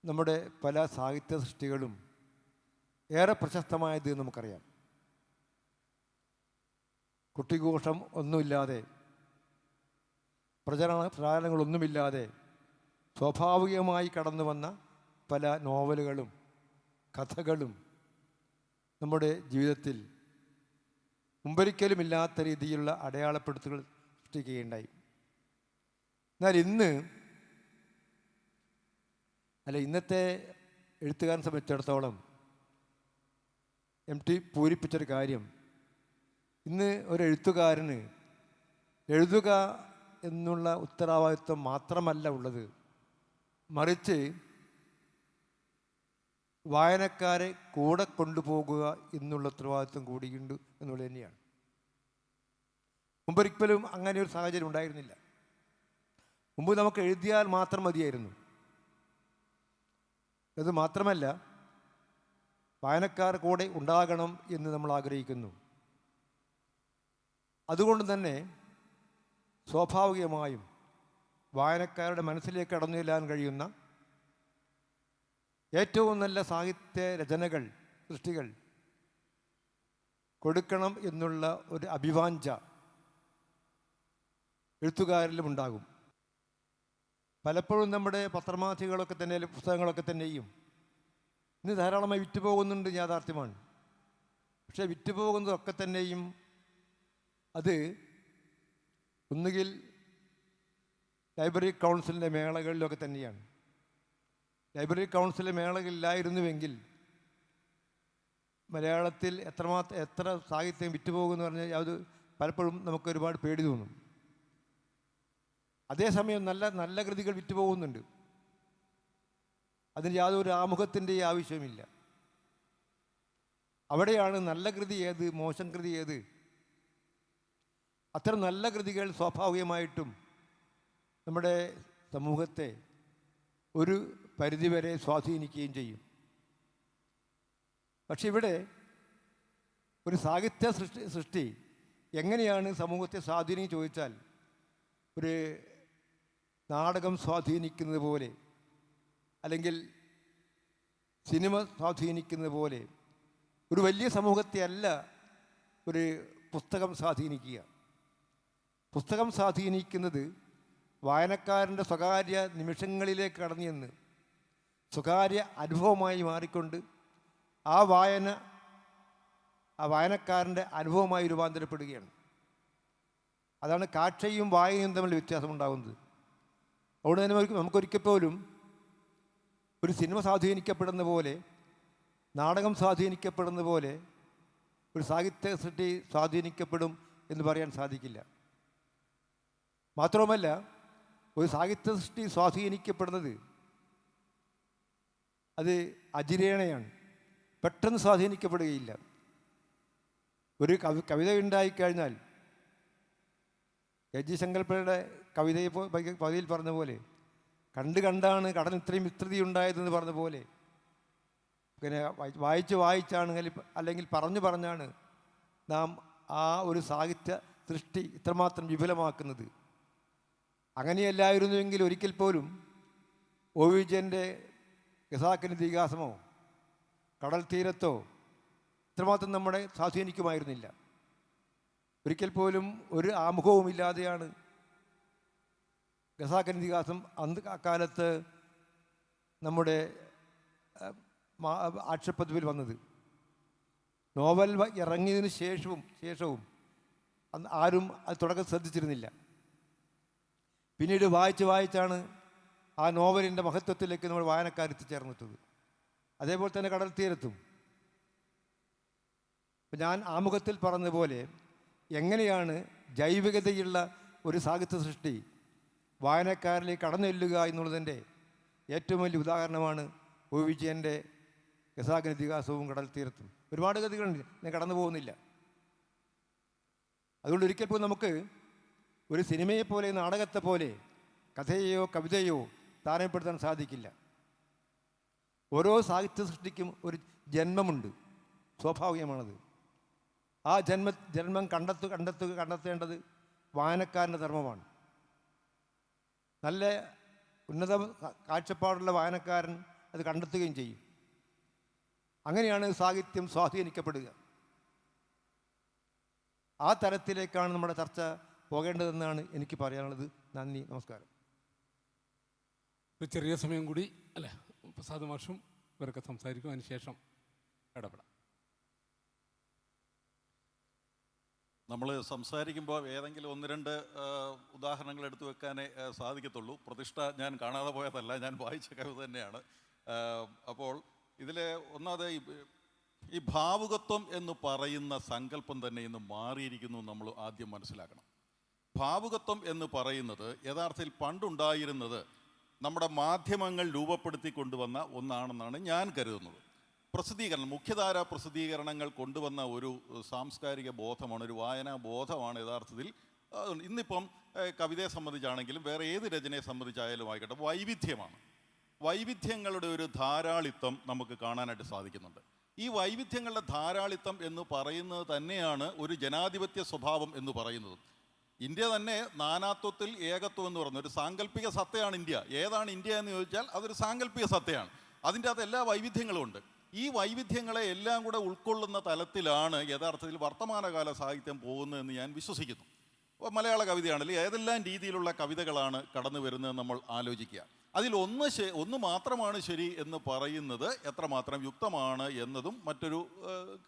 നമ്മുടെ പല സാഹിത്യ സൃഷ്ടികളും ഏറെ പ്രശസ്തമായത് നമുക്കറിയാം. കുട്ടിഘോഷം ഒന്നുമില്ലാതെ, പ്രചാരണങ്ങളൊന്നുമില്ലാതെ സ്വാഭാവികമായി കടന്നു വന്ന പല നോവലുകളും കഥകളും നമ്മുടെ ജീവിതത്തിൽ മുമ്പൊരിക്കലുമില്ലാത്ത രീതിയിലുള്ള അടയാളപ്പെടുത്തലുകൾ സൃഷ്ടിക്കുകയുണ്ടായി. എന്നാൽ ഇന്നത്തെ എഴുത്തുകാരനെ സംബന്ധിച്ചിടത്തോളം MT പൂരിപ്പിച്ചൊരു കാര്യം, ഇന്ന് ഒരു എഴുത്തുകാരന് എഴുതുക എന്നുള്ള ഉത്തരവാദിത്വം മാത്രമല്ല ഉള്ളത്, മറിച്ച് വായനക്കാരെ കൂടെ കൊണ്ടുപോകുക എന്നുള്ള ഉത്തരവാദിത്വം കൂടിയുണ്ട് എന്നുള്ളത് തന്നെയാണ്. മുമ്പൊരിക്കലും അങ്ങനെ ഒരു സാഹചര്യം ഉണ്ടായിരുന്നില്ല. മുമ്പ് നമുക്ക് എഴുതിയാൽ മാത്രം മതിയായിരുന്നു. അത് മാത്രമല്ല, വായനക്കാർ കൂടെ ഉണ്ടാകണം എന്ന് നമ്മൾ ആഗ്രഹിക്കുന്നു. അതുകൊണ്ട് തന്നെ സ്വാഭാവികമായും വായനക്കാരുടെ മനസ്സിലേക്ക് കടന്നു ചെല്ലാൻ കഴിയുന്ന ഏറ്റവും നല്ല സാഹിത്യ രചനകൾ, സൃഷ്ടികൾ കൊടുക്കണം എന്നുള്ള ഒരു അഭിവാഞ്ച എഴുത്തുകാരിലും ഉണ്ടാകും. പലപ്പോഴും നമ്മുടെ പത്രമാസികകളൊക്കെ തന്നെ, പുസ്തകങ്ങളൊക്കെ തന്നെയും ഇന്ന് ധാരാളമായി വിറ്റുപോകുന്നുണ്ട്, യാഥാർത്ഥ്യമാണ്. പക്ഷേ വിറ്റുപോകുന്നതൊക്കെ തന്നെയും അത് ഒന്നുകിൽ ലൈബ്രറി കൗൺസിലിൻ്റെ മേളകളിലൊക്കെ തന്നെയാണ്. ലൈബ്രറി കൗൺസിലിലെ മേളകളിലായിരുന്നുവെങ്കിൽ മലയാളത്തിൽ എത്ര സാഹിത്യം വിറ്റുപോകുമെന്ന് പറഞ്ഞാൽ അത് പലപ്പോഴും നമുക്ക് ഒരുപാട് പേടി തോന്നും. അതേസമയം നല്ല കൃതികൾ വിറ്റുപോകുന്നുണ്ട്. അതിന് യാതൊരു ആമുഖത്തിൻ്റെ ആവശ്യമില്ല. അവിടെയാണ് നല്ല കൃതി ഏത്, മോശം കൃതി ഏത്. അത്തരം നല്ല കൃതികൾ സ്വാഭാവികമായിട്ടും നമ്മുടെ സമൂഹത്തെ ഒരു പരിധിവരെ സ്വാധീനിക്കുകയും ചെയ്യും. പക്ഷെ ഇവിടെ ഒരു സാഹിത്യ സൃഷ്ടി എങ്ങനെയാണ് സമൂഹത്തെ സ്വാധീനിക്കുക ചോദിച്ചാൽ, ഒരു നാടകം സ്വാധീനിക്കുന്നത് പോലെ, അല്ലെങ്കിൽ സിനിമ സ്വാധീനിക്കുന്നത് പോലെ ഒരു വലിയ സമൂഹത്തെ അല്ല ഒരു പുസ്തകം സ്വാധീനിക്കുക. പുസ്തകം സ്വാധീനിക്കുന്നത് വായനക്കാരൻ്റെ സ്വകാര്യ നിമിഷങ്ങളിലേക്ക് കടന്നു ചെന്ന് സ്വകാര്യ അനുഭവമായി മാറിക്കൊണ്ട് ആ വായനക്കാരൻ്റെ അനുഭവമായി രൂപാന്തരപ്പെടുകയാണ്. അതാണ് കാഴ്ചയും വായനയും തമ്മിൽ വ്യത്യാസമുണ്ടാകുന്നത്. അതുകൊണ്ട് തന്നെ നമുക്കൊരിക്കൽ പോലും ഒരു സിനിമ സ്വാധീനിക്കപ്പെടുന്ന പോലെ, നാടകം സ്വാധീനിക്കപ്പെടുന്ന പോലെ ഒരു സാഹിത്യ സൃഷ്ടി സ്വാധീനിക്കപ്പെടും എന്ന് പറയാൻ സാധിക്കില്ല. മാത്രവുമല്ല, ഒരു സാഹിത്യ സൃഷ്ടി സ്വാധീനിക്കപ്പെടുന്നത് അത് അജിരേണയാണ്, പെട്ടെന്ന് സ്വാധീനിക്കപ്പെടുകയില്ല. ഒരു കവിത ഉണ്ടായിക്കഴിഞ്ഞാൽ എ ജി ശങ്കൽപ്പയുടെ കവിതയിൽ പറഞ്ഞ പോലെ, കണ്ടാണ് കടൽ ഇത്രയും വിസ്തൃതി ഉണ്ടായതെന്ന് പറഞ്ഞ പോലെ, പിന്നെ വായിച്ചാണ് അല്ലെങ്കിൽ പറഞ്ഞാണ് നാം ആ ഒരു സാഹിത്യ സൃഷ്ടി ഇത്രമാത്രം വിപുലമാക്കുന്നത്. അങ്ങനെയല്ലായിരുന്നുവെങ്കിൽ ഒരിക്കൽ പോലും ഒ വി വിജയൻ്റെ ഖസാക്കിന് ഇതിഹാസമോ കടൽ തീരത്തോ ഇത്രമാത്രം നമ്മളെ സ്വാധീനിക്കുമായിരുന്നില്ല. ഒരിക്കൽ പോലും ഒരു ആമുഖവുമില്ലാതെയാണ് ഖസാക്കിന് ഇതിഹാസം അക്കാലത്ത് നമ്മുടെ ആക്ഷേപത്തിൽ വന്നത്. നോവൽ ഇറങ്ങിയതിന് ശേഷവും ആരും അത് തുടക്കം ശ്രദ്ധിച്ചിരുന്നില്ല. പിന്നീട് വായിച്ചാണ് ആ നോവലിൻ്റെ മഹത്വത്തിലേക്ക് നമ്മൾ വായനക്കാർ എത്തിച്ചേർന്നിട്ടത്. അതേപോലെ തന്നെ കടൽ തീരത്തും ഞാൻ ആമുഖത്തിൽ പറഞ്ഞതുപോലെ എങ്ങനെയാണ് ജൈവികതയുള്ള ഒരു സാഹിത്യ സൃഷ്ടി വായനക്കാരിലേക്ക് കടന്നു ചെല്ലുക എന്നുള്ളതിൻ്റെ ഏറ്റവും വലിയ ഉദാഹരണമാണ് ഒ വിജയൻ്റെ ഖസാക്കിന് ഇതിഹാസവും കടൽ തീരത്തും. ഒരുപാട് കഥകളുണ്ട്, ഞാൻ കടന്നു പോകുന്നില്ല. അതുകൊണ്ട് ഒരിക്കൽ പോലും നമുക്ക് ഒരു സിനിമയെപ്പോലെ, നാടകത്തെ പോലെ കഥയെയോ കവിതയോ താരതമ്യപ്പെടുത്താൻ സാധിക്കില്ല. ഓരോ സാഹിത്യ സൃഷ്ടിക്കും ഒരു ജന്മമുണ്ട്, സ്വാഭാവികമാണത്. ആ ജന്മം കണ്ടെത്തേണ്ടത് വായനക്കാരൻ്റെ ധർമ്മമാണ്. നല്ല ഉന്നത കാഴ്ചപ്പാടുള്ള വായനക്കാരൻ അത് കണ്ടെത്തുകയും ചെയ്യും. അങ്ങനെയാണ് സാഹിത്യം സ്വാധീനിക്കപ്പെടുക. ആ തരത്തിലേക്കാണ് നമ്മുടെ ചർച്ച പോകേണ്ടതെന്നാണ് എനിക്ക് പറയാനുള്ളത്. നന്ദി, നമസ്കാരം. ഒരു ചെറിയ സമയം കൂടി അല്ലേ, പ്രസാദ് മാഷും ഇവരൊക്കെ സംസാരിക്കും, അതിനുശേഷം ഇടപെടാം. നമ്മൾ സംസാരിക്കുമ്പോൾ ഏതെങ്കിലും ഒന്ന് രണ്ട് ഉദാഹരണങ്ങൾ എടുത്തു വെക്കാനേ സാധിക്കത്തുള്ളൂ. പ്രതിഷ്ഠ ഞാൻ കാണാതെ പോയതല്ല, ഞാൻ വായിച്ച കവിത തന്നെയാണ്. അപ്പോൾ ഇതിൽ ഒന്നാമത് ഈ ഭാവുകത്വം എന്ന് പറയുന്ന സങ്കല്പം തന്നെ ഇന്ന് മാറിയിരിക്കുന്നു. നമ്മൾ ആദ്യം മനസ്സിലാക്കണം. ഭാവുകത്വം എന്ന് പറയുന്നത് യഥാർത്ഥത്തിൽ പണ്ടുണ്ടായിരുന്നത് നമ്മുടെ മാധ്യമങ്ങൾ രൂപപ്പെടുത്തി കൊണ്ടുവന്ന ഒന്നാണെന്നാണ് ഞാൻ കരുതുന്നത്. മുഖ്യധാര പ്രസിദ്ധീകരണങ്ങൾ കൊണ്ടുവന്ന ഒരു സാംസ്കാരിക ബോധമാണ്, ഒരു വായനാ ബോധമാണ് യഥാർത്ഥത്തിൽ. ഇന്നിപ്പം കവിതയെ സംബന്ധിച്ചാണെങ്കിലും വേറെ ഏത് രചനയെ സംബന്ധിച്ചായാലും ആയിക്കോട്ടെ, വൈവിധ്യങ്ങളുടെ ഒരു ധാരാളിത്തം നമുക്ക് കാണാനായിട്ട് സാധിക്കുന്നുണ്ട്. ഈ വൈവിധ്യങ്ങളുടെ ധാരാളിത്തം എന്ന് പറയുന്നത് തന്നെയാണ് ഒരു ജനാധിപത്യ സ്വഭാവം എന്ന് പറയുന്നത്. ഇന്ത്യ തന്നെ നാനാത്വത്തിൽ ഏകത്വം എന്ന് പറയുന്ന ഒരു സാങ്കല്പിക സത്തയാണ് ഇന്ത്യ. ഏതാണ് ഇന്ത്യ എന്ന് ചോദിച്ചാൽ അതൊരു സാങ്കല്പിക സത്തയാണ്. അതിൻ്റെ അകത്ത് എല്ലാ വൈവിധ്യങ്ങളും ഉണ്ട്. ഈ വൈവിധ്യങ്ങളെ എല്ലാം കൂടെ ഉൾക്കൊള്ളുന്ന തലത്തിലാണ് യഥാർത്ഥത്തിൽ വർത്തമാനകാല സാഹിത്യം പോകുന്നതെന്ന് ഞാൻ വിശ്വസിക്കുന്നു. മലയാള കവിതയാണെങ്കിൽ ഏതെല്ലാം രീതിയിലുള്ള കവിതകളാണ് കടന്നു വരുന്നത് നമ്മൾ ആലോചിക്കുക. അതിൽ ഒന്ന് മാത്രമാണ് ശരി എന്ന് പറയുന്നത് എത്രമാത്രം യുക്തമാണ് എന്നതും മറ്റൊരു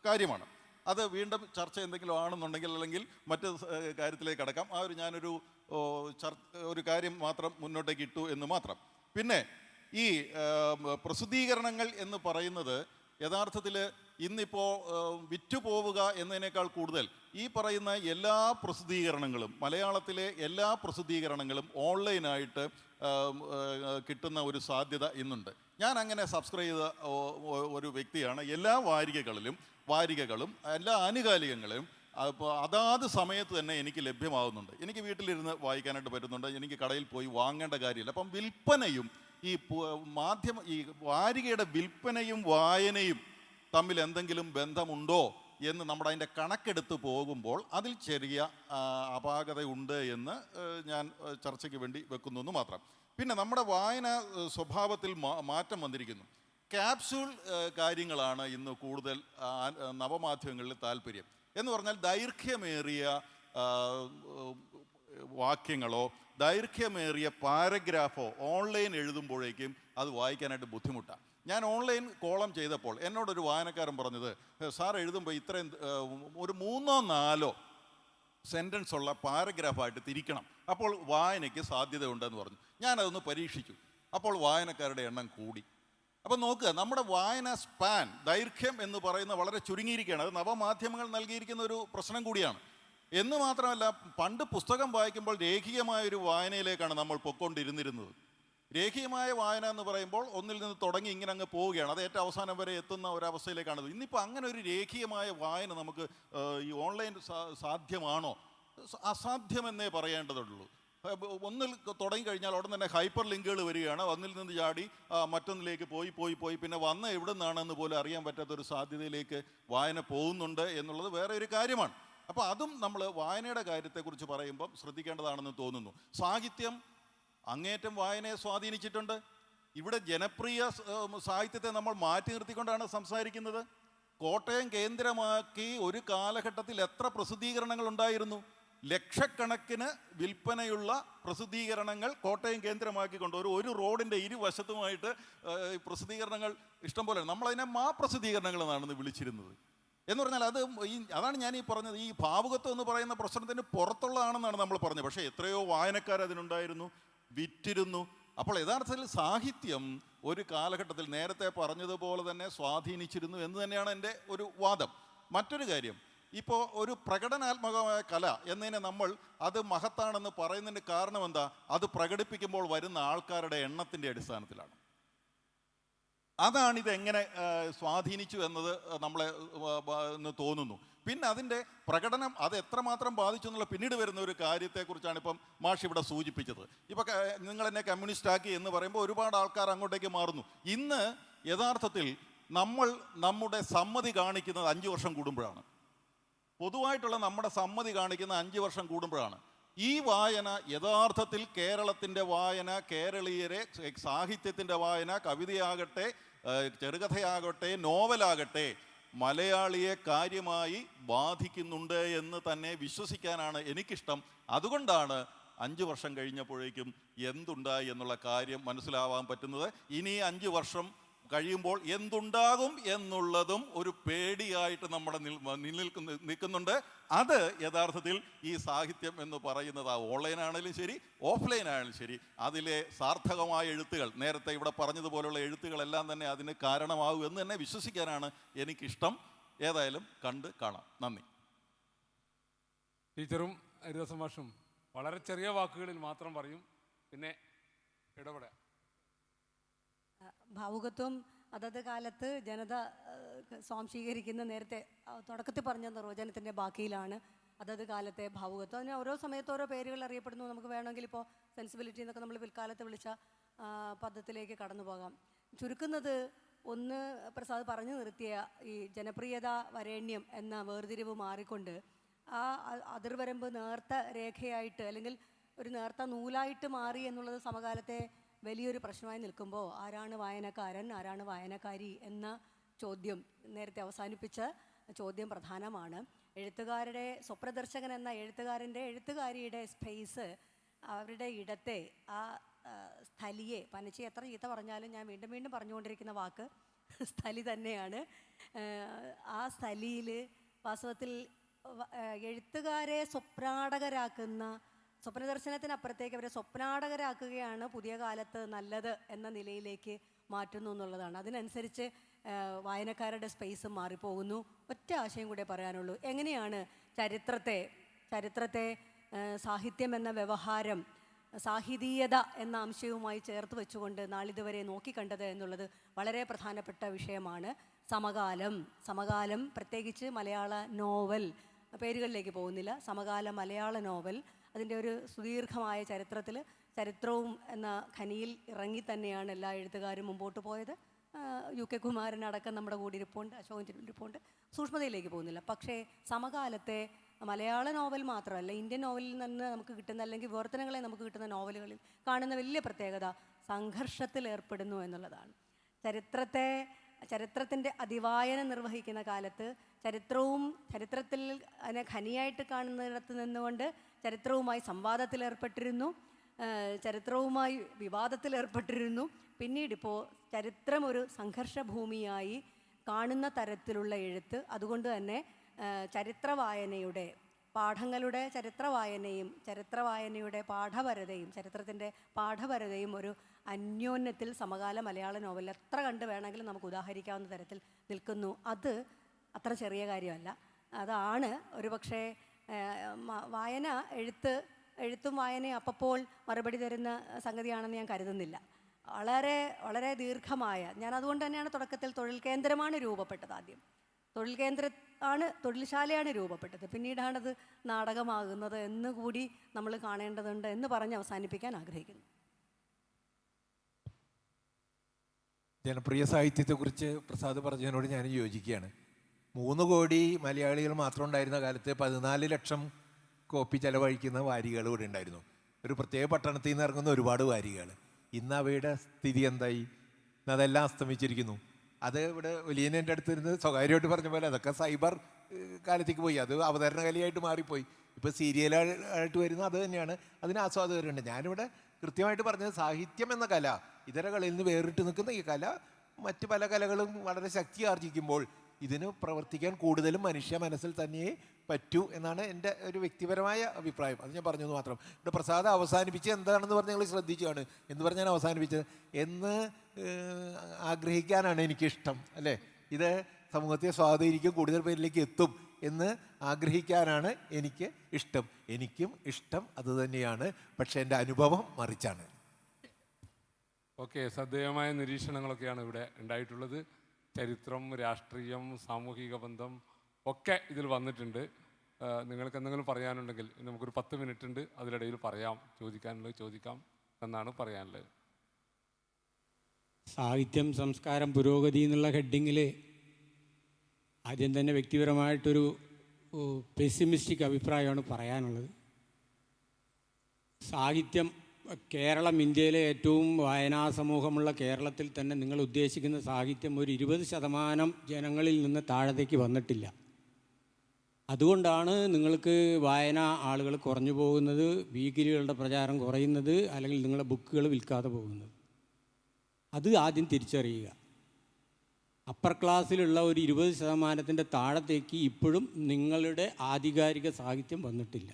കാര്യമാണ്. അത് വീണ്ടും ചർച്ച എന്തെങ്കിലും ആണെന്നുണ്ടെങ്കിൽ അല്ലെങ്കിൽ മറ്റ് കാര്യത്തിലേക്ക് കടക്കാം. ഞാനൊരു കാര്യം മാത്രം മുന്നോട്ടേക്ക് ഇട്ടു എന്ന് മാത്രം. പിന്നെ ഈ പ്രസിദ്ധീകരണങ്ങൾ എന്ന് പറയുന്നത് യഥാർത്ഥത്തിൽ ഇന്നിപ്പോൾ വിറ്റുപോവുക എന്നതിനേക്കാൾ കൂടുതൽ ഈ പറയുന്ന എല്ലാ പ്രസിദ്ധീകരണങ്ങളും, മലയാളത്തിലെ എല്ലാ പ്രസിദ്ധീകരണങ്ങളും ഓൺലൈനായിട്ട് കിട്ടുന്ന ഒരു സാധ്യത ഇന്നുണ്ട്. ഞാൻ അങ്ങനെ സബ്സ്ക്രൈബ് ചെയ്ത ഒരു വ്യക്തിയാണ്. എല്ലാ വാരികകളും എല്ലാ ആനുകാലികങ്ങളും അപ്പോൾ അതാത് സമയത്ത് തന്നെ എനിക്ക് ലഭ്യമാകുന്നുണ്ട്. എനിക്ക് വീട്ടിലിരുന്ന് വായിക്കാനായിട്ട് പറ്റുന്നുണ്ട്. എനിക്ക് കടയിൽ പോയി വാങ്ങേണ്ട കാര്യമില്ല. അപ്പം വിൽപ്പനയും ഈ വാരികയുടെ വിൽപ്പനയും വായനയും തമ്മിൽ എന്തെങ്കിലും ബന്ധമുണ്ടോ എന്ന് നമ്മുടെ അതിൻ്റെ കണക്കെടുത്ത് പോകുമ്പോൾ അതിൽ ചെറിയ അപാകതയുണ്ട് എന്ന് ഞാൻ ചർച്ചയ്ക്ക് വേണ്ടി വെക്കുന്നു എന്ന് മാത്രം. പിന്നെ നമ്മുടെ വായന സ്വഭാവത്തിൽ മാറ്റം വന്നിരിക്കുന്നു. ക്യാപ്സ്യൂൾ കാര്യങ്ങളാണ് ഇന്ന് കൂടുതൽ നവമാധ്യമങ്ങളിൽ താല്പര്യം. എന്ന് പറഞ്ഞാൽ ദൈർഘ്യമേറിയ വാക്യങ്ങളോ ദൈർഘ്യമേറിയ പാരഗ്രാഫോ ഓൺലൈൻ എഴുതുമ്പോഴേക്കും അത് വായിക്കാനായിട്ട് ബുദ്ധിമുട്ടാണ്. ഞാൻ ഓൺലൈൻ കോളം ചെയ്തപ്പോൾ എന്നോടൊരു വായനക്കാരൻ പറഞ്ഞത്, സാർ എഴുതുമ്പോൾ ഇത്രയും ഒരു 3-4 സെൻറ്റൻസ് ഉള്ള പാരഗ്രാഫായിട്ട് തിരിക്കണം, അപ്പോൾ വായനയ്ക്ക് സാധ്യത ഉണ്ടെന്ന് പറഞ്ഞു. ഞാനതൊന്ന് പരീക്ഷിച്ചു. അപ്പോൾ വായനക്കാരുടെ എണ്ണം കൂടി. അപ്പം നോക്കുക, നമ്മുടെ വായന സ്പാൻ, ദൈർഘ്യം എന്ന് പറയുന്ന വളരെ ചുരുങ്ങിയിരിക്കുകയാണ്. അത് നവമാധ്യമങ്ങൾ നൽകിയിരിക്കുന്ന ഒരു പ്രശ്നം കൂടിയാണ്. എന്ന് മാത്രമല്ല, പണ്ട് പുസ്തകം വായിക്കുമ്പോൾ രേഖീയമായൊരു വായനയിലേക്കാണ് നമ്മൾ പൊയ്ക്കൊണ്ടിരുന്നിരുന്നത്. രേഖീയമായ വായന എന്ന് പറയുമ്പോൾ ഒന്നിൽ നിന്ന് തുടങ്ങി ഇങ്ങനെ അങ്ങ് പോവുകയാണ്, അത് ഏറ്റവും അവസാനം വരെ എത്തുന്ന ഒരവസ്ഥയിലേക്കാണ്. ഇന്നിപ്പോൾ അങ്ങനെ ഒരു രേഖീയമായ വായന നമുക്ക് ഈ ഓൺലൈൻ സാധ്യമാണോ? അസാധ്യമെന്നേ പറയേണ്ടതുള്ളൂ. ഒന്നിൽ തുടങ്ങിക്കഴിഞ്ഞാൽ ഉടൻ തന്നെ ഹൈപ്പർ ലിങ്കുകൾ വരികയാണ്. ഒന്നിൽ നിന്ന് ചാടി മറ്റൊന്നിലേക്ക് പോയി പിന്നെ വന്ന എവിടെ നിന്നാണെന്ന് പോലും അറിയാൻ പറ്റാത്തൊരു സാധ്യതയിലേക്ക് വായന പോകുന്നുണ്ട് എന്നുള്ളത് വേറെ ഒരു കാര്യമാണ്. അപ്പോൾ അതും നമ്മൾ വായനയുടെ കാര്യത്തെക്കുറിച്ച് പറയുമ്പം ശ്രദ്ധിക്കേണ്ടതാണെന്ന് തോന്നുന്നു. സാഹിത്യം അങ്ങേറ്റം വായനയെ സ്വാധീനിച്ചിട്ടുണ്ട്. ഇവിടെ ജനപ്രിയ സാഹിത്യത്തെ നമ്മൾ മാറ്റി നിർത്തിക്കൊണ്ടാണ് സംസാരിക്കുന്നത്. കോട്ടയം കേന്ദ്രമാക്കി ഒരു കാലഘട്ടത്തിൽ എത്ര പ്രസിദ്ധീകരണങ്ങൾ ഉണ്ടായിരുന്നു? ലക്ഷക്കണക്കിന് വിൽപ്പനയുള്ള പ്രസിദ്ധീകരണങ്ങൾ കോട്ടയം കേന്ദ്രമാക്കിക്കൊണ്ട് ഒരു റോഡിൻ്റെ ഇരുവശത്തുമായിട്ട് പ്രസിദ്ധീകരണങ്ങൾ ഇഷ്ടംപോലെ. നമ്മളതിനെ പ്രസിദ്ധീകരണങ്ങൾ എന്നാണ് വിളിച്ചിരുന്നത്. എന്ന് പറഞ്ഞാൽ അതാണ് ഞാൻ പറഞ്ഞത്, ഈ ഭാവുകത്വം എന്ന് പറയുന്ന പ്രശ്നത്തിന് പുറത്തുള്ളതാണെന്നാണ് നമ്മൾ പറഞ്ഞത്. പക്ഷേ എത്രയോ വായനക്കാർ അതിനുണ്ടായിരുന്നു, വിറ്റിരുന്നു. അപ്പോൾ യഥാർത്ഥത്തിൽ സാഹിത്യം ഒരു കാലഘട്ടത്തിൽ നേരത്തെ പറഞ്ഞതുപോലെ തന്നെ സ്വാധീനിച്ചിരുന്നു എന്ന് തന്നെയാണ് എൻ്റെ ഒരു വാദം. മറ്റൊരു കാര്യം, ഇപ്പോൾ ഒരു പ്രകടനാത്മകമായ കല എന്നതിനെ നമ്മൾ അത് മഹത്താണെന്ന് പറയുന്നതിൻ്റെ കാരണം എന്താ? അത് പ്രകടിപ്പിക്കുമ്പോൾ വരുന്ന ആൾക്കാരുടെ എണ്ണത്തിൻ്റെ അടിസ്ഥാനത്തിലാണ്. അതാണിതെങ്ങനെ സ്വാധീനിച്ചു എന്നത് നമ്മളെ തോന്നുന്നു. പിന്നെ അതിൻ്റെ പ്രകടനം അത് എത്രമാത്രം ബാധിച്ചു എന്നുള്ള പിന്നീട് വരുന്ന ഒരു കാര്യത്തെക്കുറിച്ചാണ് ഇപ്പം മാഷ് ഇവിടെ സൂചിപ്പിച്ചത്. ഇപ്പം നിങ്ങൾ എന്നെ കമ്മ്യൂണിസ്റ്റാക്കി എന്ന് പറയുമ്പോൾ ഒരുപാട് ആൾക്കാർ അങ്ങോട്ടേക്ക് മാറുന്നു. ഇന്ന് യഥാർത്ഥത്തിൽ നമ്മൾ നമ്മുടെ സമ്മതി കാണിക്കുന്നത് 5 വർഷം കൂടുമ്പോഴാണ്. പൊതുവായിട്ടുള്ള നമ്മുടെ സമ്മതി കാണിക്കുന്ന 5 വർഷം കൂടുമ്പോഴാണ്. ഈ വായന യഥാർത്ഥത്തിൽ കേരളത്തിൻ്റെ വായന, കേരളീയരെ സാഹിത്യത്തിൻ്റെ വായന, കവിതയാകട്ടെ, ചെറുകഥയാകട്ടെ, നോവലാകട്ടെ, മലയാളിയെ കാര്യമായി ബാധിക്കുന്നുണ്ട് എന്ന് തന്നെ വിശ്വസിക്കാനാണ് എനിക്കിഷ്ടം. അതുകൊണ്ടാണ് 5 വർഷം കഴിഞ്ഞപ്പോഴേക്കും എന്തുണ്ടായി എന്നുള്ള കാര്യം മനസ്സിലാവാൻ പറ്റുന്നത്. ഇനി 5 വർഷം കഴിയുമ്പോൾ എന്തുണ്ടാകും എന്നുള്ളതും ഒരു പേടിയായിട്ട് നമ്മുടെ നിൽക്കുന്നുണ്ട്. അത് യഥാർത്ഥത്തിൽ ഈ സാഹിത്യം എന്ന് പറയുന്നത് ഓൺലൈനാണെങ്കിലും ശരി, ഓഫ്ലൈൻ ആണെങ്കിലും ശരി, അതിലെ സാർത്ഥകമായ എഴുത്തുകൾ, നേരത്തെ ഇവിടെ പറഞ്ഞതുപോലുള്ള എഴുത്തുകളെല്ലാം തന്നെ അതിന് കാരണമാകും എന്ന് തന്നെ വിശ്വസിക്കാനാണ് എനിക്കിഷ്ടം. ഏതായാലും കണ്ട് കാണാം. നന്ദി. ടീച്ചറും ഹരിദാസൻ മാഷും വളരെ ചെറിയ വാക്കുകളിൽ മാത്രം പറയും, പിന്നെ ഇടപെടാം. ഭാവുകത്വം അതത് കാലത്ത് ജനത സ്വാംശീകരിക്കുന്ന, നേരത്തെ തുടക്കത്തിൽ പറഞ്ഞ നിർവചനത്തിൻ്റെ ബാക്കിയിലാണ് അതത് കാലത്തെ ഭാവുകത്വം. അതിന് ഓരോ സമയത്ത് ഓരോ പേരുകൾ അറിയപ്പെടുന്നു. നമുക്ക് വേണമെങ്കിൽ ഇപ്പോൾ സെൻസിബിലിറ്റി എന്നൊക്കെ നമ്മൾ പിൽക്കാലത്ത് വിളിച്ച പദത്തിലേക്ക് കടന്നു പോകാം. ചുരുക്കുന്നത്, ഒന്ന് പ്രസാദ് പറഞ്ഞു നിർത്തിയ ഈ ജനപ്രിയത വരേണ്യം എന്ന വേർതിരിവ് മാറിക്കൊണ്ട് ആ അതിർവരമ്പ് നേർത്ത രേഖയായിട്ട് അല്ലെങ്കിൽ ഒരു നേർത്ത നൂലായിട്ട് മാറി എന്നുള്ളത് സമകാലത്തെ വലിയൊരു പ്രശ്നമായി നിൽക്കുമ്പോൾ ആരാണ് വായനക്കാരൻ, ആരാണ് വായനക്കാരി എന്ന ചോദ്യം, നേരത്തെ അവസാനിപ്പിച്ച ചോദ്യം പ്രധാനമാണ്. എഴുത്തുകാരുടെ സ്വപ്രദർശകൻ എന്ന എഴുത്തുകാരിയുടെ സ്പേസ്, അവരുടെ ഇടത്തെ, ആ സ്ഥലിയെ, പനച്ചി എത്ര ചീത്ത പറഞ്ഞാലും ഞാൻ വീണ്ടും വീണ്ടും പറഞ്ഞുകൊണ്ടിരിക്കുന്ന വാക്ക് സ്ഥലി തന്നെയാണ്. ആ സ്ഥലിയിൽ വാസ്തവത്തിൽ എഴുത്തുകാരെ സ്വപ്നാടകരാക്കുന്ന, സ്വപ്നദർശനത്തിനപ്പുറത്തേക്ക് അവരെ സ്വപ്നാടകരാക്കുകയാണ് പുതിയ കാലത്ത് നല്ലത് എന്ന നിലയിലേക്ക് മാറ്റുന്നു എന്നുള്ളതാണ്. അതിനനുസരിച്ച് വായനക്കാരുടെ സ്പേസും മാറിപ്പോകുന്നു. ഒറ്റ ആശയം കൂടെ പറയാനുള്ളൂ. എങ്ങനെയാണ് ചരിത്രത്തെ സാഹിത്യം എന്ന വ്യവഹാരം സാഹിതീയത എന്ന അംശവുമായി ചേർത്ത് വെച്ചുകൊണ്ട് നാളിതുവരെ നോക്കിക്കണ്ടത് എന്നുള്ളത് വളരെ പ്രധാനപ്പെട്ട വിഷയമാണ്. സമകാലം പ്രത്യേകിച്ച് മലയാള നോവൽ, പേരുകളിലേക്ക് പോകുന്നില്ല, സമകാല മലയാള നോവൽ അതിൻ്റെ ഒരു സുദീർഘമായ ചരിത്രവും എന്ന ഖനിയിൽ ഇറങ്ങി തന്നെയാണ് എല്ലാ എഴുത്തുകാരും മുമ്പോട്ട് പോയത്. UK കുമാരനടക്കം നമ്മുടെ കൂടി ഇരിപ്പുണ്ട്, അശോകൻ ഇരിപ്പുണ്ട്. സൂക്ഷ്മതയിലേക്ക് പോകുന്നില്ല. പക്ഷേ സമകാലത്തെ മലയാള നോവൽ മാത്രമല്ല, ഇന്ത്യൻ നോവലിൽ നിന്ന് നമുക്ക് കിട്ടുന്ന, അല്ലെങ്കിൽ വിവർത്തനങ്ങളെ നമുക്ക് കിട്ടുന്ന നോവലുകളിൽ കാണുന്ന വലിയ പ്രത്യേകത സംഘർഷത്തിൽ ഏർപ്പെടുന്നു എന്നുള്ളതാണ്. ചരിത്രത്തിൻ്റെ അതിവായന നിർവഹിക്കുന്ന കാലത്ത് ചരിത്രത്തിൽ അതിനെ ഖനിയായിട്ട് കാണുന്നിടത്ത് നിന്നുകൊണ്ട് ചരിത്രവുമായി സംവാദത്തിലേർപ്പെട്ടിരുന്നു. ചരിത്രവുമായി വിവാദത്തിലേർപ്പെട്ടിരുന്നു. പിന്നീടിപ്പോൾ ചരിത്രം ഒരു സംഘർഷഭൂമിയായി കാണുന്ന തരത്തിലുള്ള എഴുത്ത്. അതുകൊണ്ട് തന്നെ ചരിത്രവായനയുടെ പാഠങ്ങളുടെ ചരിത്രവായനയും ചരിത്രവായനയുടെ പാഠപരതയും ചരിത്രത്തിൻ്റെ പാഠപരതയും ഒരു അന്യോന്യത്തിൽ സമകാല മലയാള നോവൽ എത്ര കണ്ട് വേണമെങ്കിലും നമുക്ക് ഉദാഹരിക്കാവുന്ന തരത്തിൽ നിൽക്കുന്നു. അത് അത്ര ചെറിയ കാര്യമല്ല. അതാണ് ഒരു പക്ഷേ വായന എഴുത്തും വായനയും അപ്പോൾ മറുപടി തരുന്ന സംഗതിയാണെന്ന് ഞാൻ കരുതുന്നില്ല. വളരെ വളരെ ദീർഘമായ, ഞാൻ അതുകൊണ്ട് തന്നെയാണ് തുടക്കത്തിൽ തൊഴിൽ കേന്ദ്രമാണ് രൂപപ്പെട്ടത്. ആദ്യം തൊഴിൽശാലയാണ് രൂപപ്പെട്ടത്, പിന്നീടാണത് നാടകമാകുന്നത് എന്ന് കൂടി നമ്മൾ കാണേണ്ടതുണ്ട് എന്ന് പറഞ്ഞ് അവസാനിപ്പിക്കാൻ ആഗ്രഹിക്കുന്നു. ജനപ്രിയ സാഹിത്യത്തെക്കുറിച്ച് പ്രസാദ് പറഞ്ഞതിനോട് ഞാൻ യോജിക്കുകയാണ്. 3 കോടി മലയാളികൾ മാത്രം ഉണ്ടായിരുന്ന കാലത്ത് 14 ലക്ഷം കോപ്പി ചെലവഴിക്കുന്ന വാരികകൾ ഇവിടെ ഉണ്ടായിരുന്നു. ഒരു പ്രത്യേക പട്ടണത്തിൽ നിന്ന് ഇറങ്ങുന്ന ഒരുപാട് വാരികകൾ. ഇന്ന് അവയുടെ സ്ഥിതി എന്തായി? അതെല്ലാം അസ്തമിച്ചിരിക്കുന്നു. അത് ഇവിടെ വലിയൻ്റെ അടുത്ത് ഇരുന്ന് സ്വകാര്യമായിട്ട് പറഞ്ഞ പോലെ അതൊക്കെ സൈബർ കാലത്തേക്ക് പോയി. അത് അവതരണ കലയായിട്ട് മാറിപ്പോയി. ഇപ്പോൾ സീരിയലായിട്ട് വരുന്ന അത് തന്നെയാണ്. അതിന് ആസ്വാദകരുണ്ട്. ഞാനിവിടെ കൃത്യമായിട്ട് പറഞ്ഞത് സാഹിത്യം എന്ന കല ഇതര കളിയിൽ നിന്ന് വേറിട്ട് നിൽക്കുന്ന ഈ കല മറ്റ് പല കലകളും വളരെ ശക്തി ആർജിക്കുമ്പോൾ ഇതിന് പ്രവർത്തിക്കാൻ കൂടുതലും മനുഷ്യ മനസ്സിൽ തന്നെയേ പറ്റൂ എന്നാണ് എൻ്റെ ഒരു വ്യക്തിപരമായ അഭിപ്രായം. അത് ഞാൻ പറഞ്ഞത് മാത്രം. ഇവിടെ പ്രസാദം അവസാനിപ്പിച്ച് എന്താണെന്ന് പറഞ്ഞ് ഞങ്ങൾ ശ്രദ്ധിച്ചാണ് എന്ന് പറഞ്ഞാൽ അവസാനിപ്പിച്ചത് എന്ന് ആഗ്രഹിക്കാനാണ് എനിക്കിഷ്ടം, അല്ലേ? ഇത് സമൂഹത്തെ സ്വാധീനിക്കും, കൂടുതൽ പേരിലേക്ക് എത്തും എന്ന് ആഗ്രഹിക്കാനാണ് എനിക്ക് ഇഷ്ടം. എനിക്കും ഇഷ്ടം അതുതന്നെയാണ്. പക്ഷേ എൻ്റെ അനുഭവം മറിച്ചാണ്. ഓക്കെ, ശ്രദ്ധേയമായ നിരീക്ഷണങ്ങളൊക്കെയാണ് ഇവിടെ ഉണ്ടായിട്ടുള്ളത്. ചരിത്രം, രാഷ്ട്രീയം, സാമൂഹിക ബന്ധം ഒക്കെ ഇതിൽ വന്നിട്ടുണ്ട്. നിങ്ങൾക്ക് എന്തെങ്കിലും പറയാനുണ്ടെങ്കിൽ നമുക്കൊരു 10 മിനിറ്റ് ഉണ്ട്, അതിനിടയിൽ പറയാം. ചോദിക്കാനുള്ളത് ചോദിക്കാം എന്നാണ് പറയാനുള്ളത്. സാഹിത്യം, സംസ്കാരം, പുരോഗതി എന്നുള്ള ഹെഡിങ്ങിൽ ആദ്യം തന്നെ വ്യക്തിപരമായിട്ടൊരു പെസിമിസ്റ്റിക് അഭിപ്രായമാണ് പറയാനുള്ളത്. സാഹിത്യം, കേരളം ഇന്ത്യയിലെ ഏറ്റവും വായനാ സമൂഹമുള്ള കേരളത്തിൽ തന്നെ നിങ്ങൾ ഉദ്ദേശിക്കുന്ന സാഹിത്യം ഒരു 20% ജനങ്ങളിൽ നിന്ന് താഴത്തേക്ക് വന്നിട്ടില്ല. അതുകൊണ്ടാണ് നിങ്ങൾക്ക് വായന ആളുകൾ കുറഞ്ഞു പോകുന്നത്, വീക്കിലികളുടെ പ്രചാരം കുറയുന്നത്, അല്ലെങ്കിൽ നിങ്ങളുടെ ബുക്കുകൾ വിൽക്കാതെ പോകുന്നത്. അത് ആദ്യം തിരിച്ചറിയുക. അപ്പർ ക്ലാസ്സിലുള്ള ഒരു 20% താഴത്തേക്ക് ഇപ്പോഴും നിങ്ങളുടെ ആധികാരിക സാഹിത്യം വന്നിട്ടില്ല.